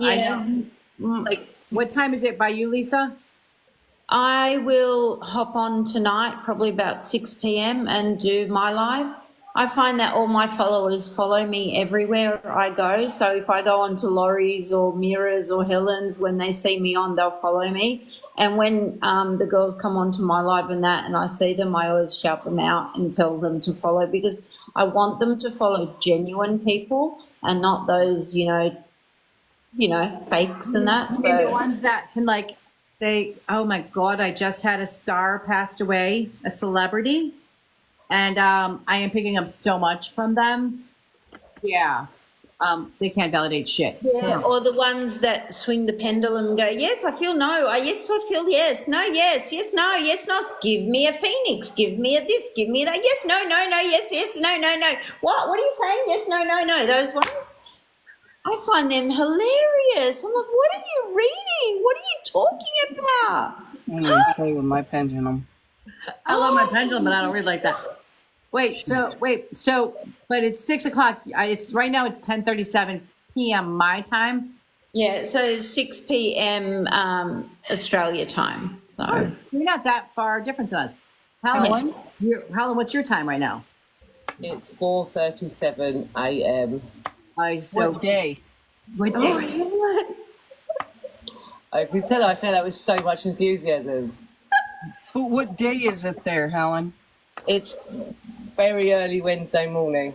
know, like, what time is it by you, Lisa? I will hop on tonight, probably about 6 p.m. and do my live. I find that all my followers follow me everywhere I go. So if I go on to Laurie's or Mira's or Helen's, when they see me on, they'll follow me. And when the girls come onto my live and I see them, I always shout them out and tell them to follow because I want them to follow genuine people and not those, fakes and that. So the ones that can say, oh my God, I just had a star passed away, a celebrity. And I am picking up so much from them. Yeah. They can't validate shit. Yeah, or the ones that swing the pendulum and go, yes, I feel no. Yes, I feel yes. No, yes. Yes, no. Yes, no. Give me a phoenix. Give me a this. Give me that. Yes, no, no, no. Yes, yes, no, no, no. What are you saying? Yes, no, no, no. Those ones. I find them hilarious. I'm like, what are you reading? What are you talking about? I'm going to play with my pendulum. I love my pendulum, but I don't read like that. But it's 6 o'clock. It's right now. It's 10:37 p.m. my time. Yeah, so 6 p.m. Australia time. So You're not that far difference than us. Helen, Helen, what's your time right now? It's 4:37 a.m. What day? What day? I can tell I say that with so much enthusiasm. But what day is it there, Helen? It's very early Wednesday morning.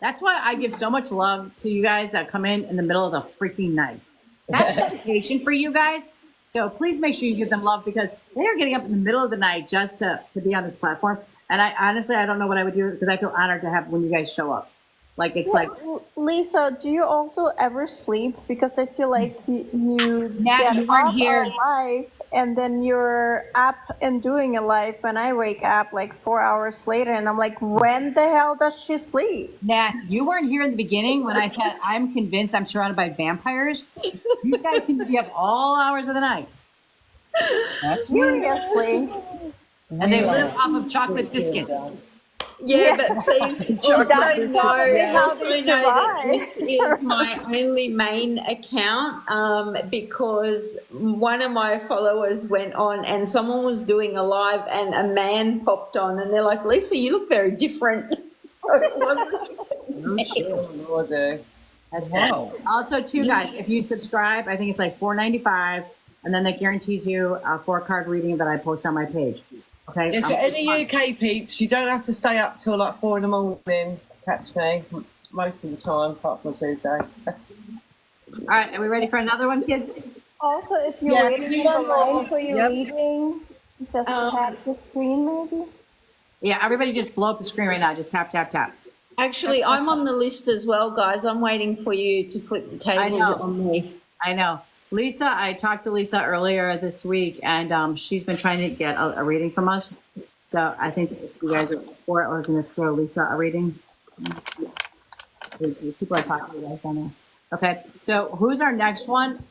That's why I give so much love to you guys that come in the middle of the freaking night. That's dedication for you guys. So please make sure you give them love because they are getting up in the middle of the night just to be on this platform. And I honestly, I don't know what I would do because I feel honored to have when you guys show up. Like it's like Lisa, do you also ever sleep? Because I feel like you Nat, get you weren't off here. a live and then you're up and doing a live, and I wake up like 4 hours later, and I'm like, when the hell does she sleep? Nat, you weren't here in the beginning when I said I'm convinced I'm surrounded by vampires. These guys seem to be up all hours of the night. That's me. Seriously. And they live off of chocolate biscuits. yeah, but please also know that this is my only main account because one of my followers went on and someone was doing a live and a man popped on and they're like, Lisa, you look very different. So it wasn't. That's whoa. Also, too, guys, if you subscribe, I think it's like $4.95, and then that guarantees you a 4-card reading that I post on my page. Okay. Yes, for any UK peeps, you don't have to stay up till like 4 in the morning to catch me. Most of the time, apart from Tuesday. All right, are we ready for another one, kids? Also, if you're waiting for line for your reading, just tap the screen maybe. Yeah, everybody just blow up the screen right now. Just tap, tap, tap. Actually, I'm on the list as well, guys. I'm waiting for you to flip the table on me. I know. Lisa, I talked to Lisa earlier this week, and she's been trying to get a reading from us. So I think if you guys are for it, we're going to throw Lisa a reading. People are talking to you guys on there. Okay, so who's our next one,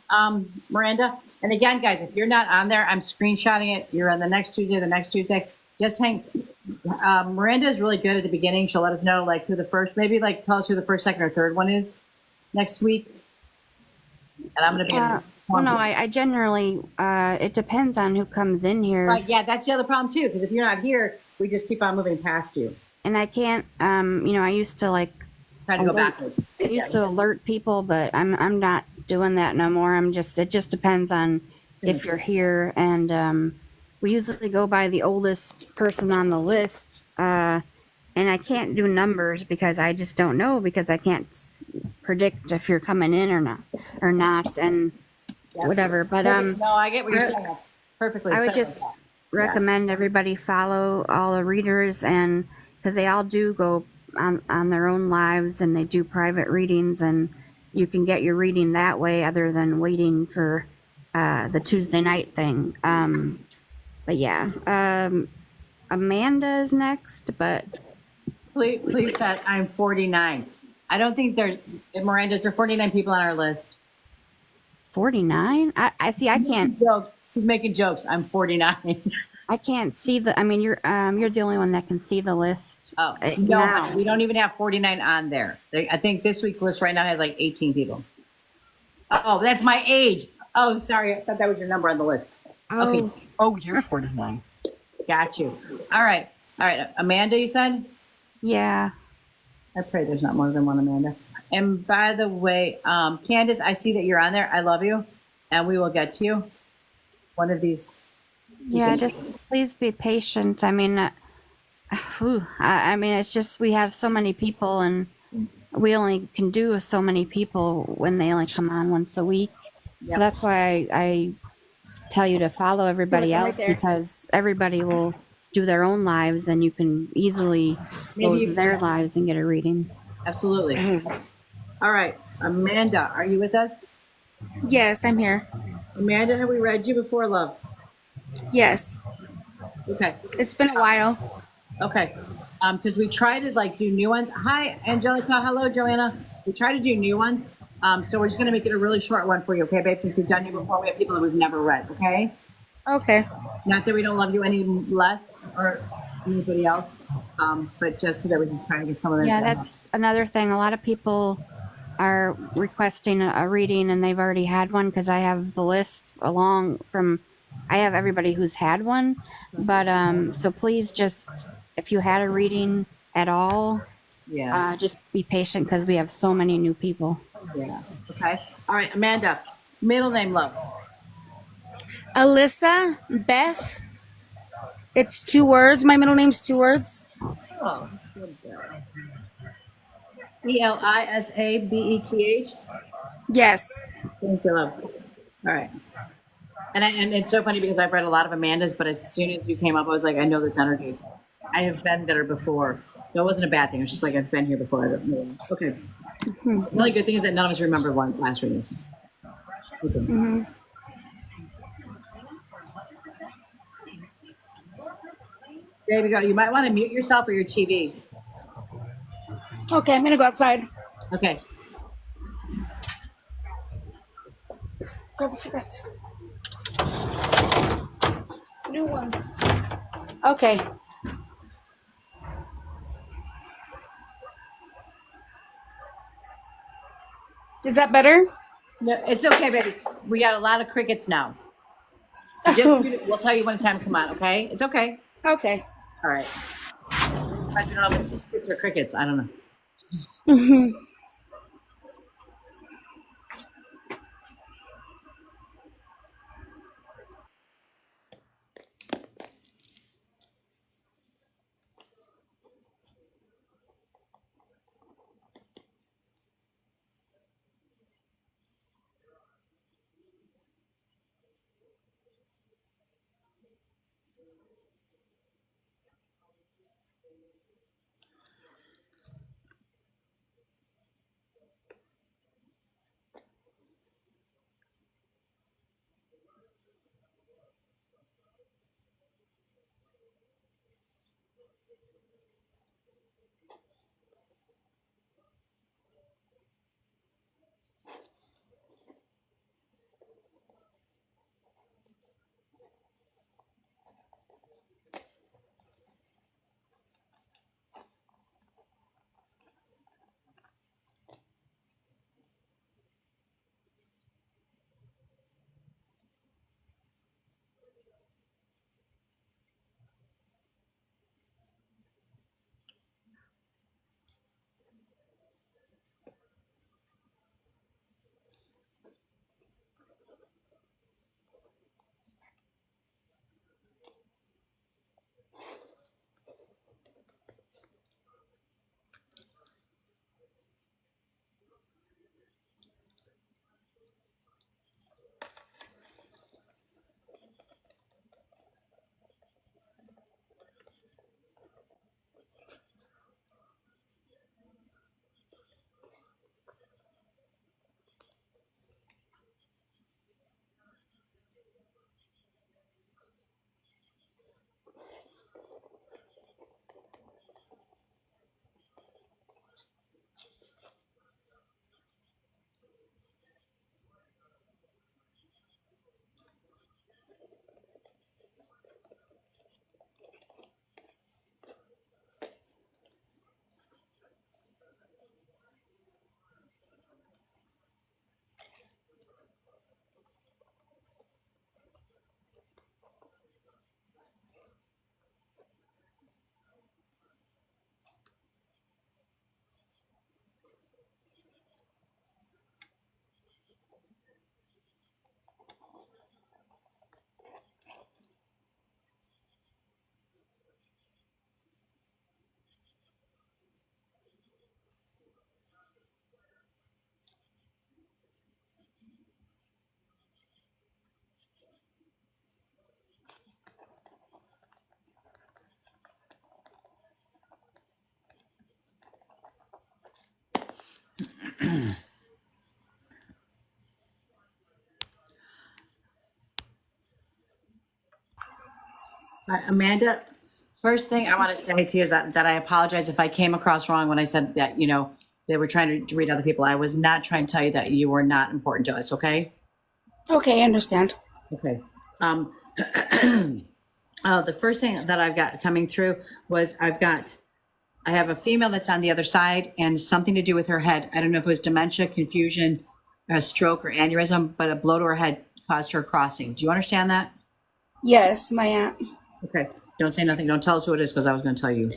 Miranda? And again, guys, if you're not on there, I'm screenshotting it. You're on the next Tuesday. Just hang. Miranda is really good at the beginning. She'll let us know like who the first, maybe like tell us who the first, second, or third one is next week. And I'm going to be. Well, no, I generally, it depends on who comes in here. Right, yeah, that's the other problem too, because if you're not here, we just keep on moving past you. And I can't, I used to like try to go backwards. I used to alert people, but I'm not doing that no more. it just depends on if you're here, and we usually go by the oldest person on the list. And I can't do numbers because I just don't know, because I can't predict if you're coming in or not, and whatever. But no, I get what you're saying perfectly. I would just recommend everybody follow all the readers, and because they all do go on their own lives and they do private readings, and you can get your reading that way other than waiting for the Tuesday night thing. But yeah, Amanda is next, but please said I'm 49. I don't think Miranda, is there 49 people on our list? 49? I see. I can't. Jokes. He's making jokes. I'm 49. I can't see you're the only one that can see the list. Oh no, we don't even have 49 on there. I think this week's list right now has like 18 people. Oh, that's my age. Oh, sorry. I thought that was your number on the list. Oh. Okay. Oh, you're 49. Got you. All right. Amanda, you said? Yeah. I pray there's not more than one Amanda. And by the way, Candace, I see that you're on there. I love you, and we will get to you. One of these. Yeah, just please be patient. I mean, it's just we have so many people, and we only can do so many people when they only come on once a week. Yep. So that's why I tell you to follow everybody else, because everybody will do their own lives, and you can easily go to their lives and get a reading. Absolutely. All right, Amanda, are you with us? Yes, I'm here. Amanda, have we read you before, love? Yes. Okay. It's been a while. Okay. Because we try to do new ones. Hi, Angelica. Hello, Joanna. We try to do new ones. So we're just going to make it a really short one for you, okay, babe? Since we've done you before, we have people that we've never read, okay? Okay. Not that we don't love you any less or anybody else, but just so that we can try to get some of them. Yeah, that's another thing. A lot of people are requesting a reading and they've already had one, because I have the list I have everybody who's had one. But so please just, if you had a reading at all, Yeah. just be patient because we have so many new people. Yeah. Okay. All right, Amanda. Middle name, love. Alyssa Beth. It's 2 words. My middle name's 2 words. Oh, ELISABETH. Yes. Thank you, love. All right. And it's so funny because I've read a lot of Amanda's, but as soon as you came up, I was like, I know this energy. I have been there before. So it wasn't a bad thing. It was just like I've been here before. I don't know. Okay. The only good thing is that none of us remember last readings. Okay. There we go. You might want to mute yourself or your TV. Okay, I'm gonna go outside. Okay. Grab the cigarettes. New ones. Okay. Is that better? No, it's okay, baby. We got a lot of crickets now. We'll tell you when it's time to come on, okay? It's okay. Okay. All right. I don't know if it's crickets or crickets. I don't know. Amanda, first thing I want to say to you is that I apologize if I came across wrong when I said that, they were trying to read other people. I was not trying to tell you that you were not important to us, okay? Okay, I understand. Okay. The first thing that I've got coming through was I've got I have a female that's on the other side and something to do with her head. I don't know if it was dementia, confusion, a stroke, or aneurysm, but a blow to her head caused her crossing. Do you understand that? Yes, my aunt. Okay. Don't say nothing. Don't tell us who it is because I was going to tell you.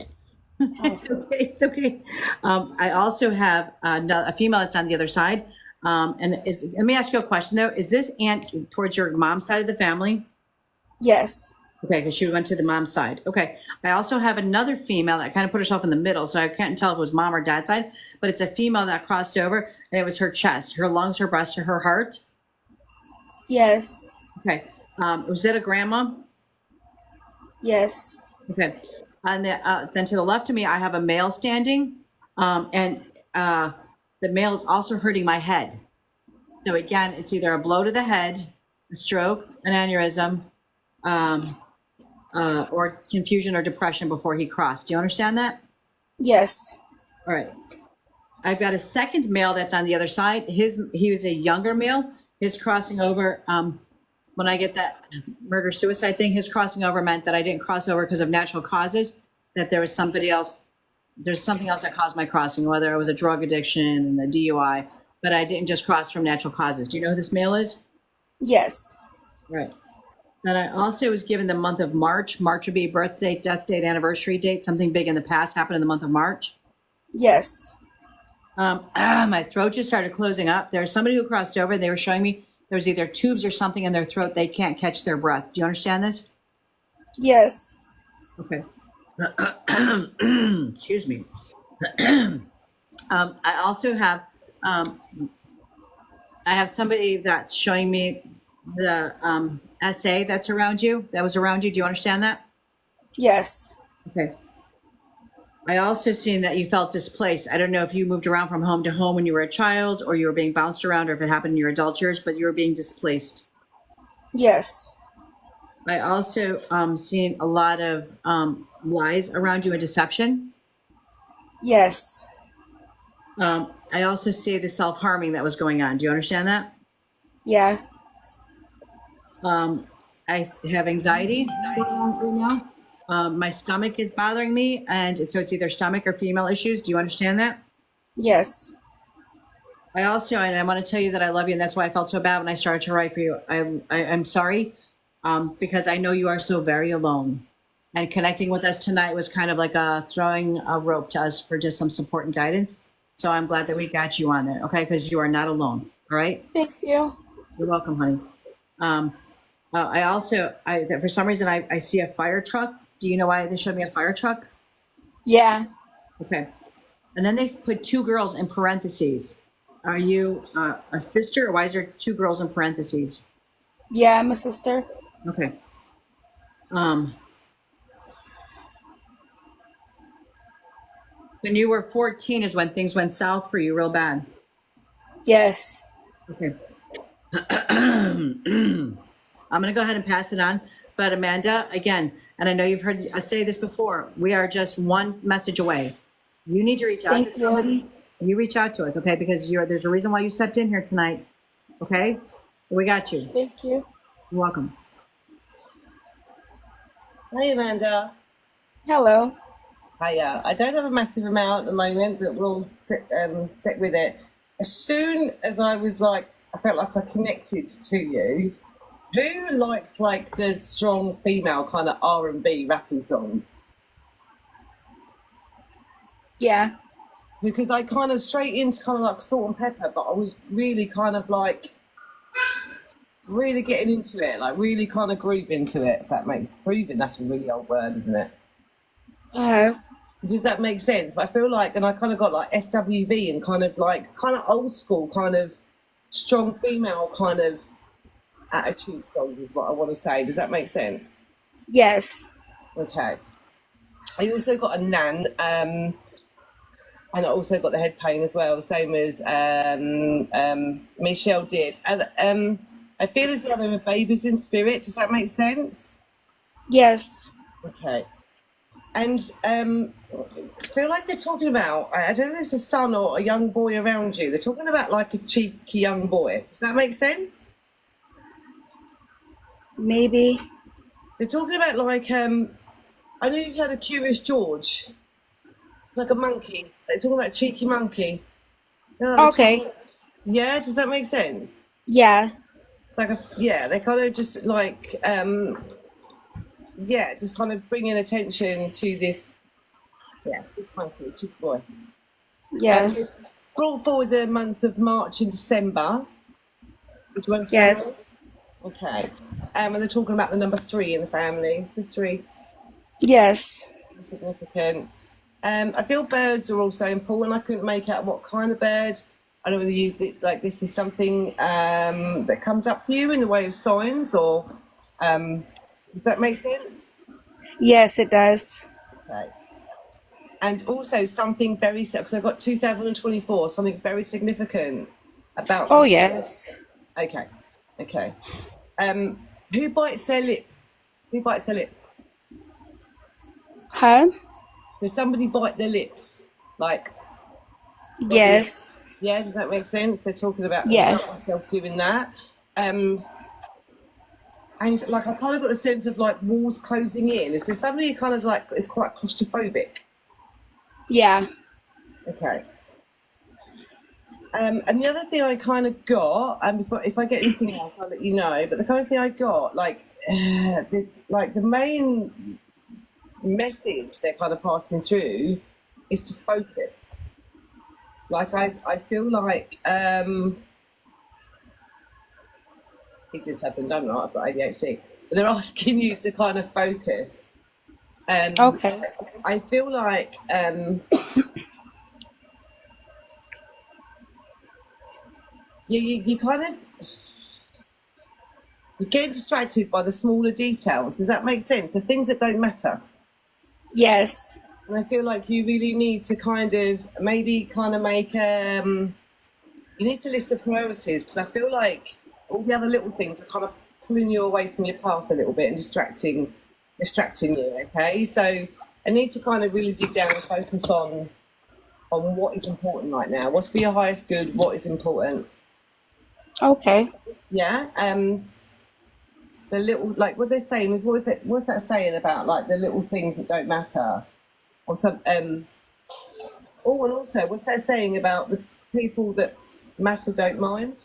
It's okay. It's okay. I also have a female that's on the other side. Let me ask you a question though. Is this aunt towards your mom's side of the family? Yes. Okay, because she went to the mom's side. Okay. I also have another female that kind of put herself in the middle, so I can't tell if it was mom or dad's side, but it's a female that crossed over, and it was her chest, her lungs, her breast, or her heart. Yes. Okay. Was it a grandma? Yes. Okay. And then to the left of me, I have a male standing, and the male is also hurting my head. So again, it's either a blow to the head, a stroke, an aneurysm, or confusion or depression before he crossed. Do you understand that? Yes. All right. I've got a second male that's on the other side. He was a younger male. His crossing over, when I get that murder-suicide thing, his crossing over meant that I didn't cross over because of natural causes, that there was somebody else, there's something else that caused my crossing, whether it was a drug addiction and a DUI, but I didn't just cross from natural causes. Do you know who this male is? Yes. Right. Then I also was given the month of March. March would be birth date, death date, anniversary date. Something big in the past happened in the month of March. Yes. My throat just started closing up. There's somebody who crossed over. They were showing me there was either tubes or something in their throat. They can't catch their breath. Do you understand this? Yes. Okay. Excuse me. I also have, I have somebody that's showing me the essay that's around you, that was around you. Do you understand that? Yes. Okay. I also seen that you felt displaced. I don't know if you moved around from home to home when you were a child, or you were being bounced around, or if it happened in your adult years, but you were being displaced. Yes. I also seen a lot of lies around you and deception. Yes. I also see the self-harming that was going on. Do you understand that? Yeah. I have anxiety going on right now. My stomach is bothering me, and so it's either stomach or female issues. Do you understand that? Yes. I also, and I want to tell you that I love you, and that's why I felt so bad when I started to write for you. I'm sorry, because I know you are so very alone. And connecting with us tonight was kind of like throwing a rope to us for just some support and guidance. So I'm glad that we got you on there, okay? Because you are not alone, all right? Thank you. You're welcome, honey. I also, for some reason, I see a fire truck. Do you know why they showed me a fire truck? Yeah. Okay. And then they put two girls in parentheses. Are you a sister, or why is there two girls in parentheses? Yeah, I'm a sister. Okay. When you were 14 is when things went south for you real bad. Yes. Okay. I'm going to go ahead and pass it on. But Amanda, again, and I know you've heard us say this before, we are just one message away. You need to reach out to somebody. You reach out to us, okay? Because there's a reason why you stepped in here tonight, okay? We got you. Thank you. You're welcome. Hi, Amanda. Hello. Hiya. I don't have a massive amount at the moment, but we'll stick with it. As soon as I was like, I felt like I connected to you. Who likes like the strong female kind of R&B rapping songs? Yeah. Because I kind of straight into kind of like Salt and Pepper, but I was really kind of like really getting into it, like really kind of groove into it. If that makes grooving, that's a really old word, isn't it? Does that make sense? I feel like, and I kind of got like SWV and kind of old school, kind of strong female kind of attitude songs is what I want to say. Does that make sense? Yes. Okay. I also got a nan, and I also got the head pain as well, the same as Michelle did. And I feel as though there are babies in spirit. Does that make sense? Yes. Okay. And I feel like they're talking about, I don't know if it's a son or a young boy around you. They're talking about like a cheeky young boy. Does that make sense? Maybe. They're talking about like, I know you've had a Curious George. like a monkey. They're talking about a cheeky monkey. You know, like Okay. yeah, does that make sense? Yeah. Like yeah, they kind of just like yeah, just kind of bringing attention to this. Yeah, this monkey, cheeky boy. Yeah. Brought forward the months of March and December. Would you understand? Yes. Okay. And they're talking about the number 3 in the family. So 3 Yes. significant. I feel birds are also important. I couldn't make out what kind of bird. I don't know whether you like this is something that comes up for you in the way of signs, or does that make sense? Yes, it does. Okay. And also something very, because I've got 2024, something very significant about. Oh, yes. Okay. Okay. Who bites their lip? Who bites their lip? Huh? Does somebody bite their lips? Like. Yes. Yeah, does that make sense? They're talking about Yeah. myself doing that. And like I kind of got a sense of like walls closing in. Is there somebody who kind of like is quite claustrophobic? Yeah. Okay. And the other thing I kind of got, and if I get anything else, I'll let you know. But the kind of thing I got, like the main message they're kind of passing through is to focus. Like I feel like it just happened, don't know, I've got ADHD. But they're asking you to kind of focus. Okay. I feel like you kind of you're getting distracted by the smaller details. Does that make sense? The things that don't matter. Yes. And I feel like you really need to kind of maybe kind of make you need to list the priorities, because I feel like all the other little things are kind of pulling you away from your path a little bit and distracting you. Okay, so I need to kind of really dig down and focus on what is important right now. What's for your highest good? What is important? Okay. Yeah. The little, like what they're saying is, what's that saying about like the little things that don't matter, or some oh, and also what's that saying about the people that matter don't mind?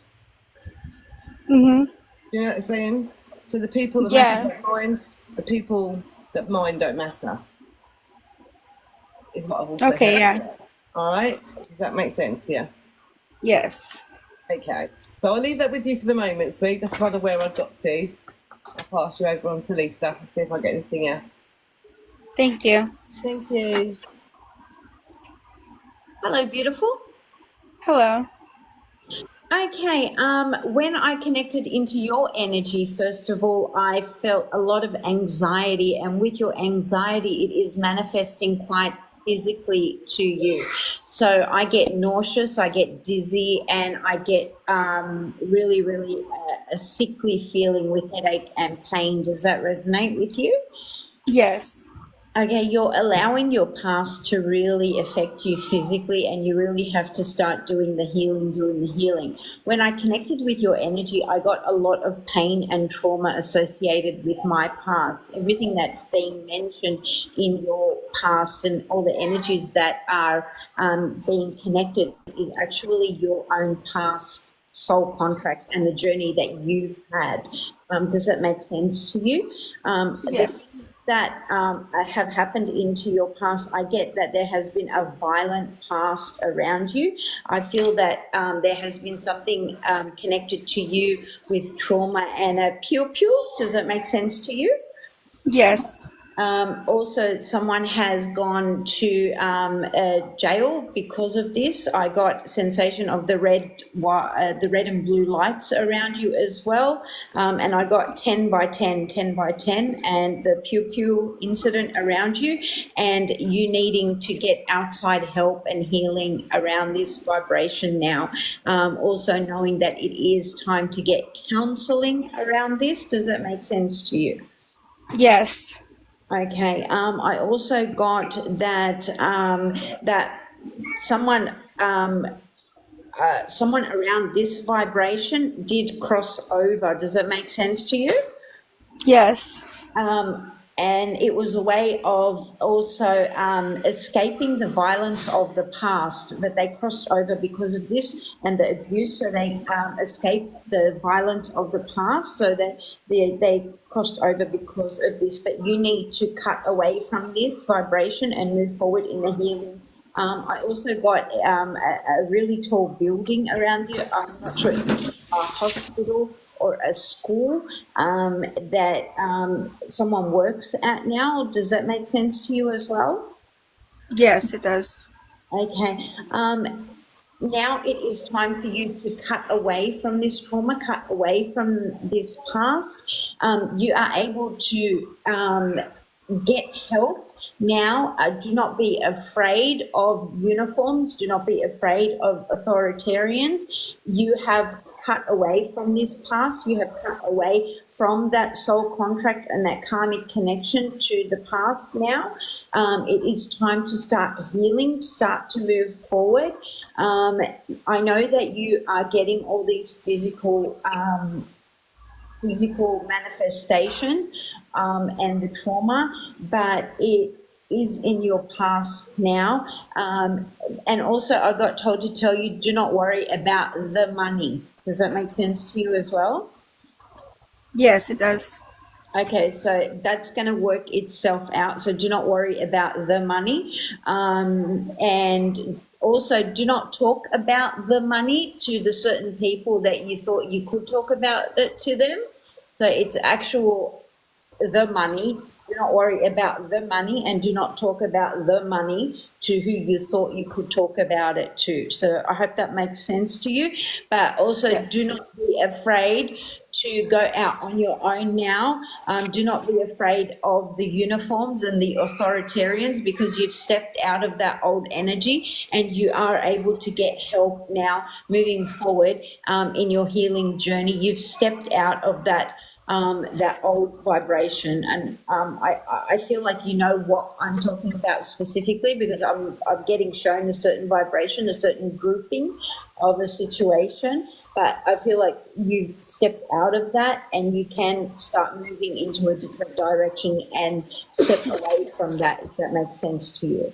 Mhm. Do you know what I'm saying? So the people that Yeah. matter don't mind, the people that mind don't matter. Is what I've also Okay. heard. Yeah. All right. Does that make sense? Yeah. Yes. Okay. So I'll leave that with you for the moment, sweet. That's kind of where I've got to. I'll pass you over on to Lisa and see if I get anything else. Thank you. Thank you. Hello, beautiful. Hello. Okay, when I connected into your energy, first of all, I felt a lot of anxiety, and with your anxiety, it is manifesting quite physically to you. So I get nauseous, I get dizzy, and I get really, really a sickly feeling with headache and pain. Does that resonate with you? Yes. Okay, you're allowing your past to really affect you physically, and you really have to start doing the healing. When I connected with your energy, I got a lot of pain and trauma associated with my past. Everything that's being mentioned in your past and all the energies that are being connected is actually your own past soul contract and the journey that you've had. Does that make sense to you? Yes. That have happened into your past, I get that there has been a violent past around you. I feel that there has been something connected to you with trauma and a pew. Does that make sense to you? Yes. Also, someone has gone to jail because of this. I got sensation of the red and blue lights around you as well, and I got 10 by 10, 10 by 10, and the pew incident around you, and you needing to get outside help and healing around this vibration now. Also knowing that it is time to get counseling around this. Does that make sense to you? Yes. Okay. I also got that that someone someone around this vibration did cross over. Does that make sense to you? Yes. and it was a way of also escaping the violence of the past, but they crossed over because of this and the abuse, so they escaped the violence of the past, so that they crossed over because of this. But you need to cut away from this vibration and move forward in the healing. I also got a really tall building around you. I'm not sure if it's a hospital or a school that someone works at now. Does that make sense to you as well? Yes, it does. Okay. Now it is time for you to cut away from this trauma, cut away from this past. You are able to get help now. Do not be afraid of uniforms. Do not be afraid of authoritarians. You have cut away from this past. You have cut away from that soul contract and that karmic connection to the past now. It is time to start healing, start to move forward. I know that you are getting all these physical manifestations and the trauma, but it is in your past now. And also I got told to tell you, do not worry about the money. Does that make sense to you as well? Yes, it does. Okay, so that's going to work itself out. So do not worry about the money. And also do not talk about the money to the certain people that you thought you could talk about it to them. So it's actual the money. Do not worry about the money, and do not talk about the money to who you thought you could talk about it to. So I hope that makes sense to you. But also do not be afraid to go out on your own now. Do not be afraid of the uniforms and the authoritarians, because you've stepped out of that old energy and you are able to get help now moving forward in your healing journey. You've stepped out of that old vibration, and I feel like you know what I'm talking about specifically, because I'm getting shown a certain vibration, a certain grouping of a situation, but I feel like you've stepped out of that and you can start moving into a different direction and step away from that, if that makes sense to you.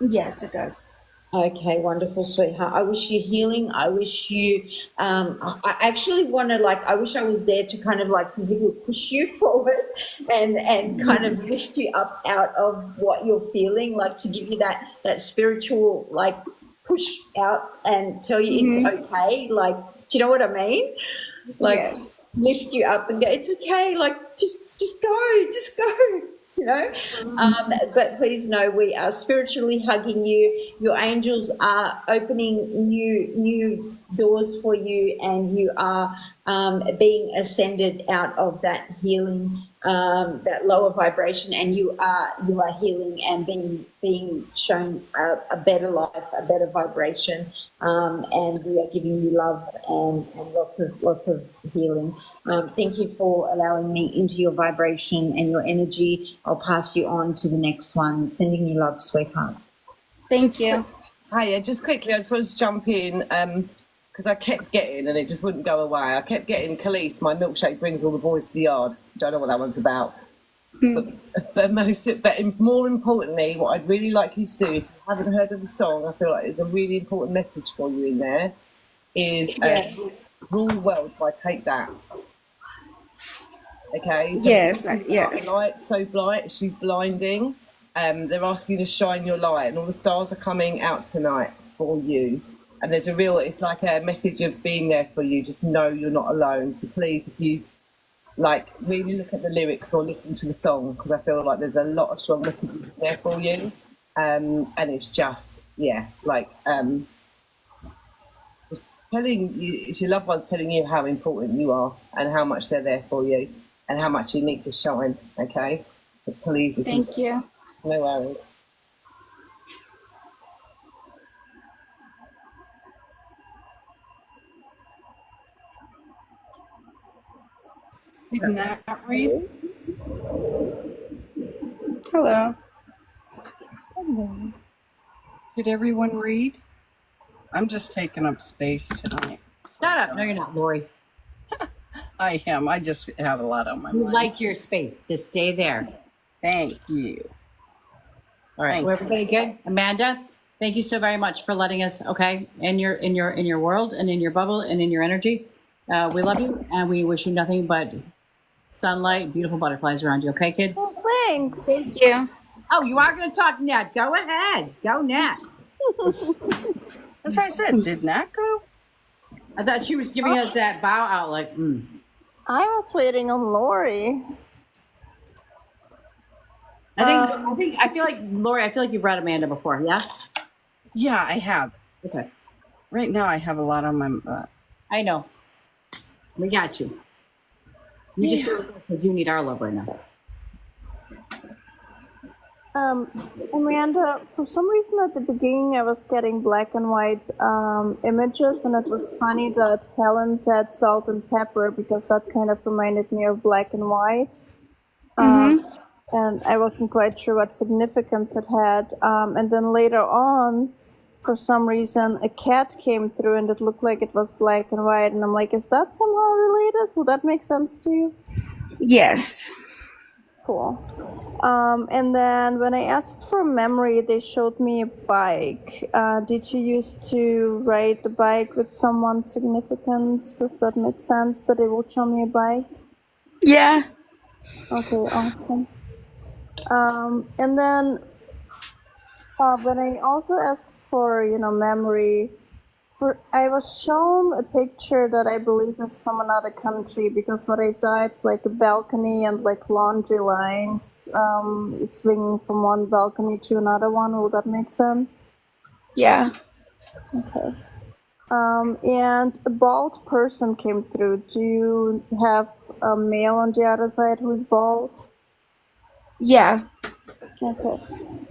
Yes, it does. Okay, wonderful, sweetheart. I wish you healing. I wish you, I actually want to, like, I wish I was there to kind of like physically push you forward and kind of lift you up out of what you're feeling, like to give you that spiritual, like, push out and tell you it's okay. Like, do you know what I mean? Like, yes. Lift you up and go, it's okay. Like, just go. You know, but please know we are spiritually hugging you. Your angels are opening new doors for you, and you are being ascended out of that healing, that lower vibration, and you are healing and being shown a better life, a better vibration, and we are giving you love and lots of healing. Thank you for allowing me into your vibration and your energy. I'll pass you on to the next one. Sending you love, sweetheart. Thank you. Hiya, just quickly, I just wanted to jump in because I kept getting, and it just wouldn't go away. I kept getting, Khalees, my milkshake brings all the boys to the yard. Don't know what that one's about. But more importantly, what I'd really like you to do, if you haven't heard of the song, I feel like there's a really important message for you in there, is rule the world by Take That. Okay? So yes. the light so bright, she's blinding. They're asking you to shine your light, and all the stars are coming out tonight for you. And there's it's like a message of being there for you. Just know you're not alone. So please, if you really look at the lyrics or listen to the song, because I feel like there's a lot of strong messages there for you. And it's just, telling you, if your loved one's telling you how important you are and how much they're there for you and how much you need to shine, okay? So please listen. Thank you. No worries. Did not read? Hello. Did everyone read? I'm just taking up space tonight. Shut up. No, you're not, Lori. I am. I just have a lot on my You mind. like your space. Just stay there. Thank you. All right, Thank well, everybody good? Amanda, thank you so very much for letting us, okay, in your world and in your bubble and in your energy. We love you and we wish you nothing but sunlight, beautiful butterflies around you, okay, kid? Thanks. Thank you. Oh, you are going to talk, Nat. Go ahead. Go, Nat. That's what I said. Did Nat go? I thought she was giving us that bow out like, I was waiting on Lori. I feel like, Lori, I feel like you've read Amanda before, yeah? Yeah, I have. Okay. Right now, I have a lot on my. I know. We got you. You just do it because you need our love right now. Amanda, for some reason at the beginning I was getting black and white images, and it was funny that Helen said salt and pepper because that kind of reminded me of black and white. And I wasn't quite sure what significance it had. And then later on, for some reason, a cat came through and it looked like it was black and white. And I'm like, is that somehow related? Will that make sense to you? Yes. Cool. And then when I asked for memory, they showed me a bike. Did you used to ride the bike with someone significant? Does that make sense that they will show me a bike? Yeah. Okay, awesome. And then when I also asked for, memory, I was shown a picture that I believe is from another country because what I saw, it's like a balcony and like laundry lines swinging from one balcony to another one. Will that make sense? Yeah. Okay. And a bald person came through. Do you have a male on the other side who's bald? Yeah. Okay.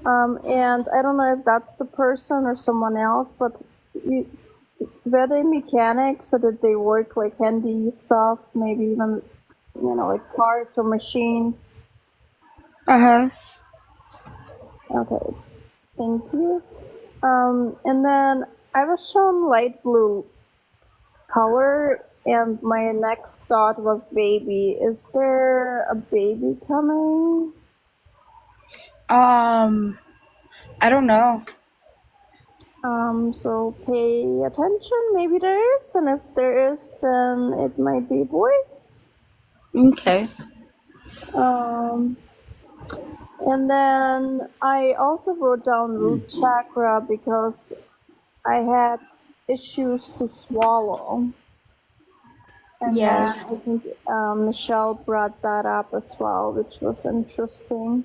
And I don't know if that's the person or someone else, but were they mechanics or did they work like handy stuff, maybe even, like cars or machines? Uh-huh. Okay, thank you. And then I was shown light blue color, and my next thought was baby. Is there a baby coming? I don't know. So pay attention. Maybe there is, and if there is, then it might be a boy. Okay. And then I also wrote down root chakra because I had issues to swallow. And Yes. then I think Michelle brought that up as well, which was interesting.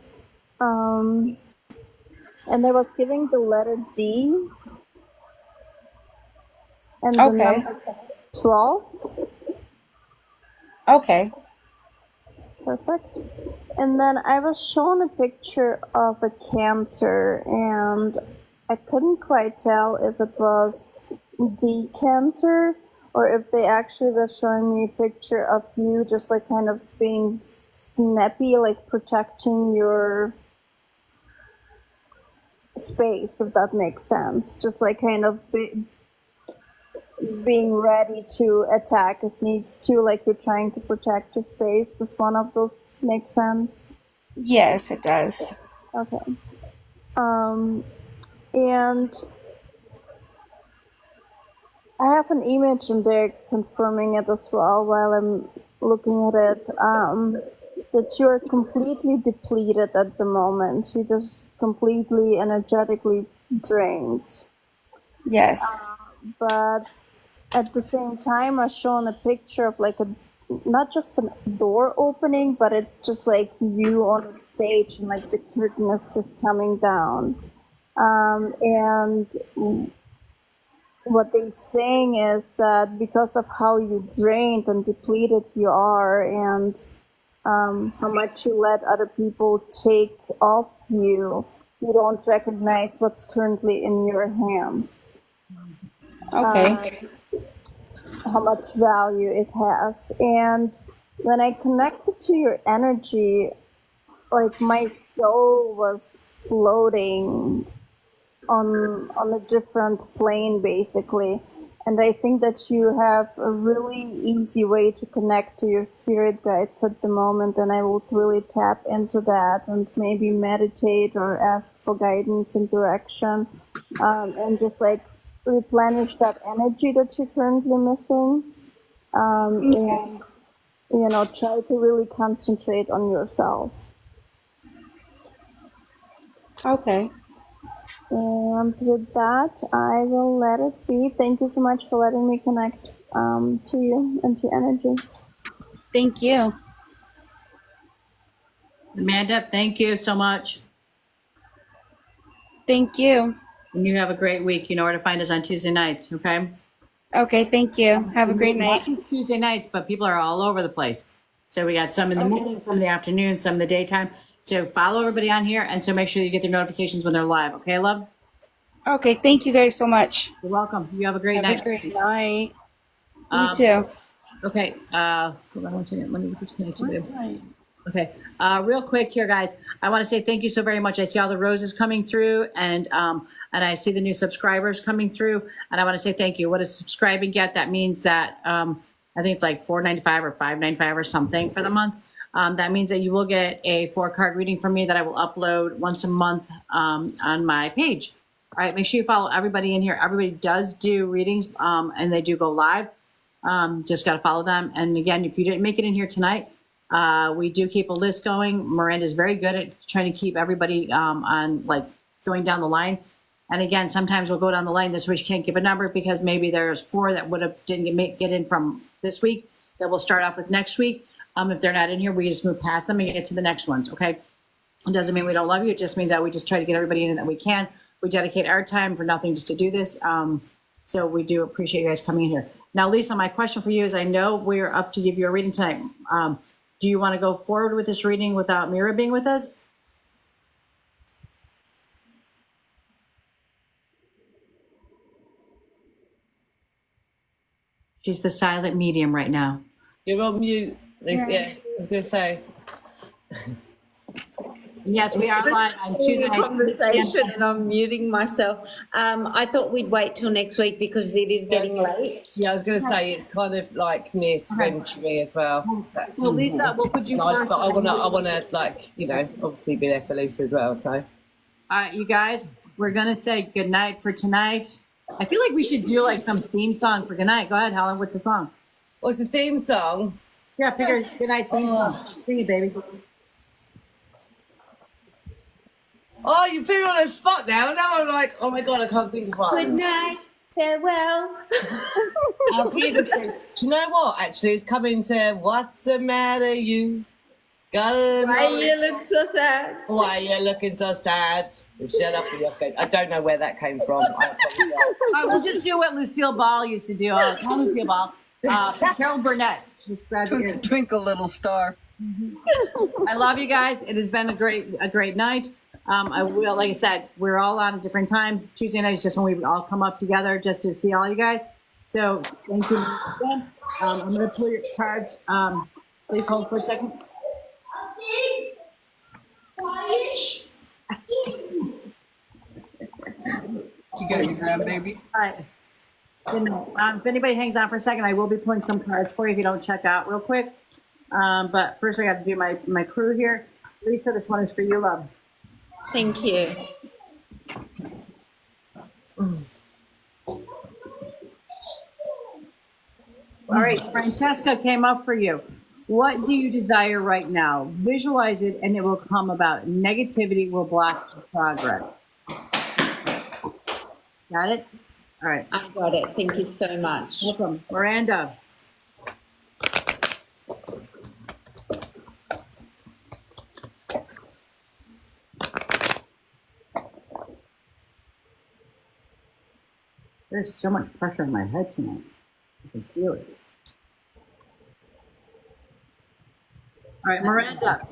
And I was giving the letter D and the Okay. number 12. Okay. Perfect. And then I was shown a picture of a cancer, and I couldn't quite tell if it was D cancer or if they actually were showing me a picture of you just like kind of being snappy, like protecting your space, if that makes sense. Just like kind of being ready to attack if needs to, like you're trying to protect your space. Does one of those make sense? Yes, it does. Okay. And I have an image and they're confirming it as well while I'm looking at it, that you're completely depleted at the moment. You're just completely energetically drained. Yes. But at the same time, I've shown a picture of like not just a door opening, but it's just like you on the stage and like the curtain is just coming down. And what they're saying is that because of how you drained and depleted you are, and how much you let other people take off you, you don't recognize what's currently in your hands. Okay. How much value it has. And when I connected to your energy, like my soul was floating on a different plane basically, And I think that you have a really easy way to connect to your spirit guides at the moment. And I would really tap into that and maybe meditate or ask for guidance and direction, and just like replenish that energy that you're currently missing. And, you know, try to really concentrate on yourself. Okay. And with that, I will let it be. Thank you so much for letting me connect to you and to energy. Thank you. Amanda, thank you so much. Thank you. And you have a great week. You know where to find us on Tuesday nights, okay? Okay, thank you. Have a great night. Watching Tuesday nights, but people are all over the place. So we got some in the morning, some in the afternoon, some in the daytime. So follow everybody on here, and so make sure you get their notifications when they're live, okay, love? Okay, thank you guys so much. You're welcome. You have a great Have night. a great night. You too. Okay, hold on one second. Let me get this connected. Okay, real quick here, guys. I want to say thank you so very much. I see all the roses coming through, and I see the new subscribers coming through, and I want to say thank you. What does subscribing get? That means that I think it's like $4.95 or $5.95 or something for the month. That means that you will get a 4-card reading from me that I will upload once a month on my page. All right, make sure you follow everybody in here. Everybody does do readings, and they do go live. Just got to follow them. And again, if you didn't make it in here tonight, we do keep a list going. Miranda's very good at trying to keep everybody on, like, going down the line. And again, sometimes we'll go down the line this week. Can't give a number because maybe there's 4 that didn't get in from this week that we'll start off with next week. If they're not in here, we just move past them and get to the next ones. Okay. It doesn't mean we don't love you. It just means that we just try to get everybody in that we can. We dedicate our time for nothing just to do this. So we do appreciate you guys coming in here. Now, Lisa, my question for you is, I know we're up to give you a reading tonight. Do you want to go forward with this reading without Mira being with us? She's the silent medium right now. You're on mute. Yeah, I was going to say. Yes, we are live on Tuesday. Conversation, and I'm muting myself. I thought we'd wait till next week because it is getting late. Yeah, I was going to say it's kind of like near to end for me as well. Well, Lisa, we'll put you first. But I want to, like, you know, obviously be there for Lisa as well. So. All right, you guys, we're going to say good night for tonight. I feel like we should do like some theme song for good night. Go ahead, Helen. What's the song? What's the theme song? Yeah, pick a good night theme song. Sing it, baby. Oh, you put me on the spot now. Now I'm like, oh my God, I can't think of one. Good night, farewell. I'll be the same. Do you know what? Actually, it's coming to What's the Matter, You? Why you look so sad? Why you looking so sad? Shut up with your face. I don't know where that came from. I apologize. We'll just do what Lucille Ball used to do. Not Lucille Ball. Carol Burnett. Just grab your ear. Twinkle, little star. I love you guys. It has been a great night. I will, like I said, we're all on at different times. Tuesday night is just when we all come up together just to see all you guys. So thank you again. I'm going to pull your cards. Please hold for a second. You got your grandbabies? All right. Good night. If anybody hangs on for a second, I will be pulling some cards for you if you don't check out real quick. But first I got to do my crew here. Lisa, this one is for you, love. Thank you. All right, Francesca came up for you. What do you desire right now? Visualize it and it will come about. Negativity will block your progress. Got it? All right. I got it. Thank you so much. Welcome. Miranda. There's so much pressure on my head tonight. I can feel it. All right, Miranda.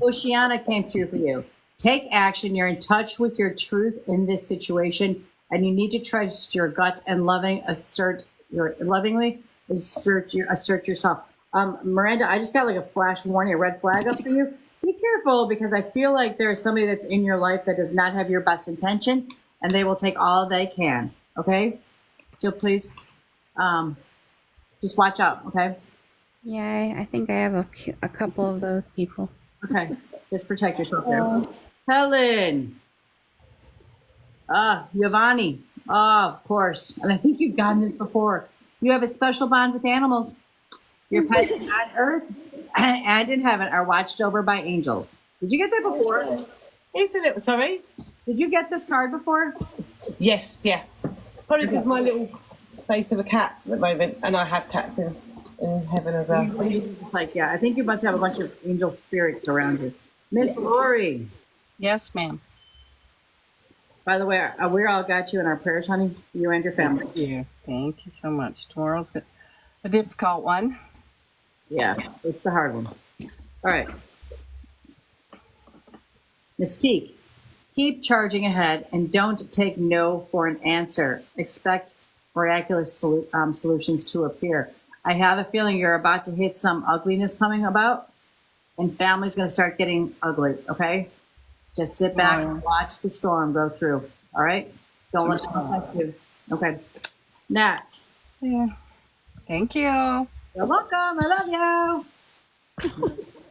Oceana came through for you. Take action. You're in touch with your truth in this situation, and you need to trust your gut and lovingly assert yourself. Miranda, I just got like a flash warning, a red flag up for you. Be careful because I feel like there is somebody that's in your life that does not have your best intention, and they will take all they can. Okay, so please Just watch out, okay? Yeah, I think I have a couple of those people. Okay, just protect yourself there. Helen. Giovanni. Oh, of course. And I think you've gotten this before. You have a special bond with animals. Your pets on earth and in heaven are watched over by angels. Did you get that before? Isn't it? Sorry? Did you get this card before? Yes, yeah. Probably because my little face of a cat at the moment, and I have cats in heaven as well. Like, yeah, I think you must have a bunch of angel spirits around you. Miss Lori. Yes, ma'am. By the way, we all got you in our prayers, honey. You and your family. Thank you so much. Tomorrow's a difficult one. Yeah, it's the hard one. All right. Mystique, keep charging ahead and don't take no for an answer. Expect miraculous solutions to appear. I have a feeling you're about to hit some ugliness coming about, and family's going to start getting ugly, okay? Just sit back and watch the storm go through, all right? Don't let it affect you. Okay. Nat. Yeah. Thank you. You're welcome. I love you.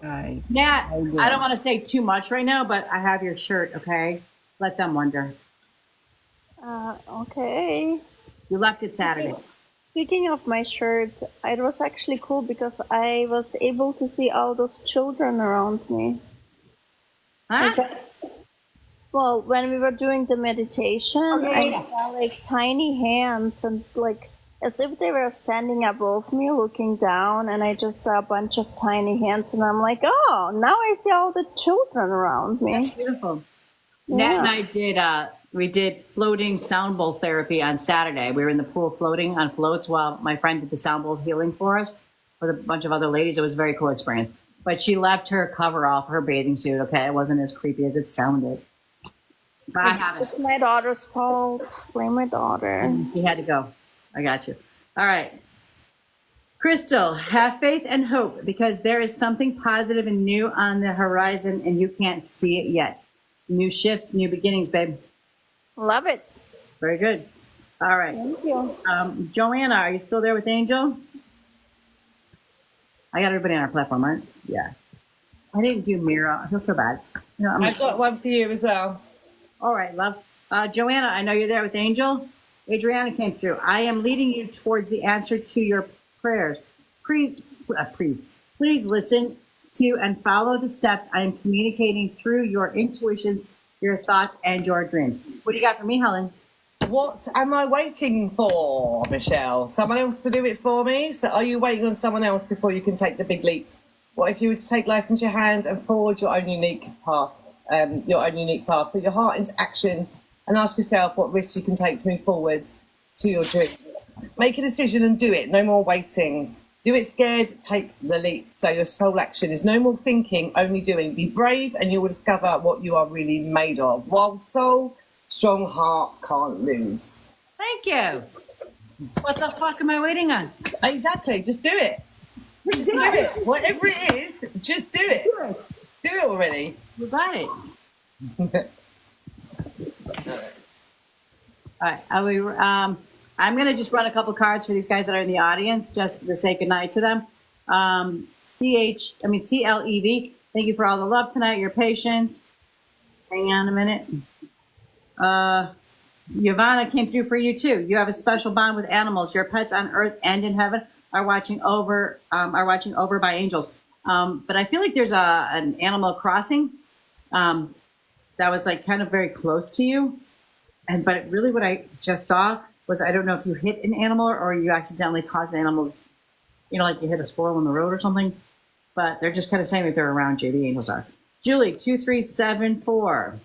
Nice. Nat, I don't want to say too much right now, but I have your shirt, okay? Let them wonder. Okay. You left it Saturday. Speaking of my shirt, it was actually cool because I was able to see all those children around me. Huh? Well, when we were doing the meditation, I saw like tiny hands and like as if they were standing above me looking down, and I just saw a bunch of tiny hands, and I'm like, oh, now I see all the children around me. That's beautiful. Yeah. Nat and I did floating sound bowl therapy on Saturday. We were in the pool floating on floats while my friend did the sound bowl healing for us with a bunch of other ladies. It was a very cool experience. But she left her cover off her bathing suit, okay? It wasn't as creepy as it sounded. But I have it. It's my daughter's fault. Blame my daughter. She had to go. I got you. All right. Crystal, have faith and hope because there is something positive and new on the horizon and you can't see it yet. New shifts, new beginnings, babe. Love it. Very good. All right. Thank you. Joanna, are you still there with Angel? I got everybody on our platform, right? Yeah. I didn't do Mira. I feel so bad. You know, I've got one for you as well. All right, love. Joanna, I know you're there with Angel. Adriana came through. I am leading you towards the answer to your prayers. Please listen to and follow the steps I am communicating through your intuitions, your thoughts, and your dreams. What do you got for me, Helen? What am I waiting for, Michelle? Someone else to do it for me? So are you waiting on someone else before you can take the big leap? What if you were to take life into your hands and forge your own unique path? Put your heart into action and ask yourself what risks you can take to move forward to your dreams. Make a decision and do it. No more waiting. Do it scared, take the leap. So your soul action is no more thinking, only doing. Be brave and you will discover what you are really made of. Wild soul, strong heart, can't lose. Thank you. What the fuck am I waiting on? Exactly. Just do it. Just do it. Whatever it is, just do it. Do it. Do it already. You got it. All right. I'm going to just run a couple cards for these guys that are in the audience, just to say goodnight to them. CLEV, thank you for all the love tonight, your patience. Hang on a minute. Yvonne came through for you too. You have a special bond with animals. Your pets on earth and in heaven are watching over by angels. But I feel like there's an Animal Crossing that was like kind of very close to you. But really what I just saw was, I don't know if you hit an animal or you accidentally caused animals, like you hit a squirrel on the road or something. But they're just kind of saying that they're around you. The angels are. Julie, 2374.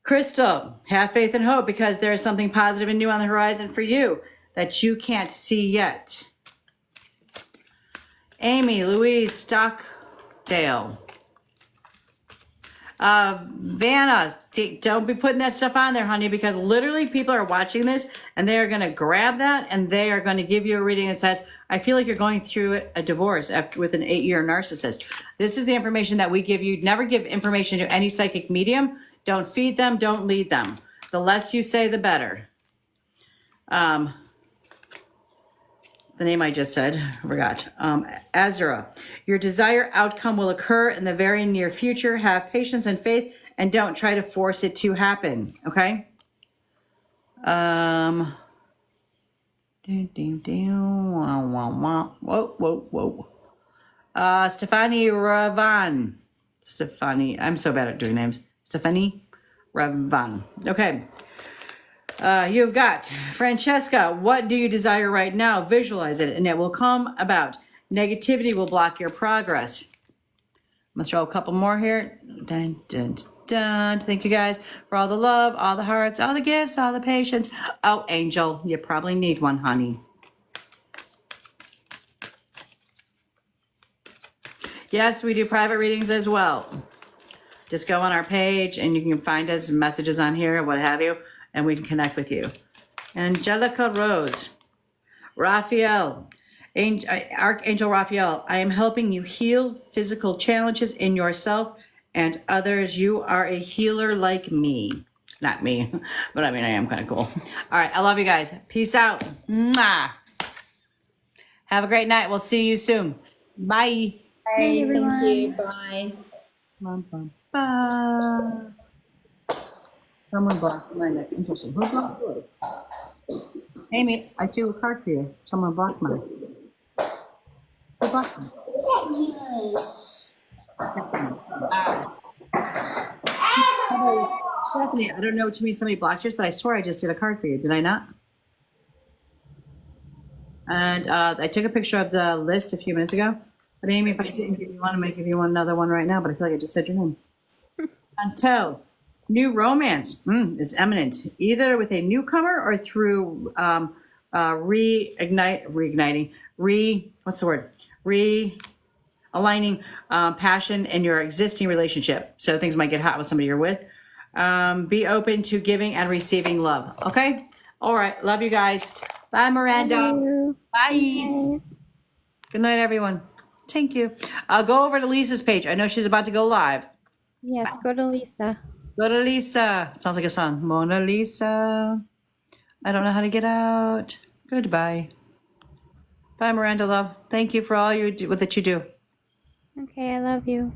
Crystal, have faith and hope because there is something positive and new on the horizon for you that you can't see yet. Amy Louise Stockdale. Vanna, don't be putting that stuff on there, honey, because literally people are watching this and they are going to grab that and they are going to give you a reading that says, I feel like you're going through a divorce after with an 8-year narcissist. This is the information that we give you. Never give information to any psychic medium. Don't feed them. Don't lead them. The less you say, the better. The name I just said, I forgot. Azura, your desired outcome will occur in the very near future. Have patience and faith and don't try to force it to happen. Okay. Whoa. Stefani Ravan. Stefani, I'm so bad at doing names. Stefani Ravan. Okay. You've got Francesca. What do you desire right now? Visualize it and it will come about. Negativity will block your progress. I'm gonna throw a couple more here. Dun, dun, dun. Thank you guys for all the love, all the hearts, all the gifts, all the patience. Oh, Angel, you probably need one, honey. Yes, we do private readings as well. Just go on our page and you can find us messages on here, what have you, and we can connect with you. Angelica Rose, Raphael, Archangel Raphael, I am helping you heal physical challenges in yourself and others. You are a healer like me. Not me, but I mean, I am kind of cool. All right, I love you guys. Peace out. Mwah. Have a great night. We'll see you soon. Bye. Bye, thank you. Bye. Someone blocked mine. That's interesting. Who blocked yours? Amy, I threw a card for you. Someone blocked mine. Who blocked mine? Stephanie, I don't know what you mean somebody blocked yours, but I swear I just did a card for you. Did I not? And I took a picture of the list a few minutes ago. But Amy, if I didn't give you one, I might give you another one right now, but I feel like I just said your name. Until new romance is imminent, either with a newcomer or through realigning passion in your existing relationship. So things might get hot with somebody you're with. Be open to giving and receiving love. Okay? All right. Love you guys. Bye, Miranda. Bye. Good night, everyone. Thank you. Go over to Lisa's page. I know she's about to go live. Yes, go to Lisa. Go to Lisa. It sounds like a song. Mona Lisa. I don't know how to get out. Goodbye. Bye, Miranda, love. Thank you for all that you do. Okay, I love you.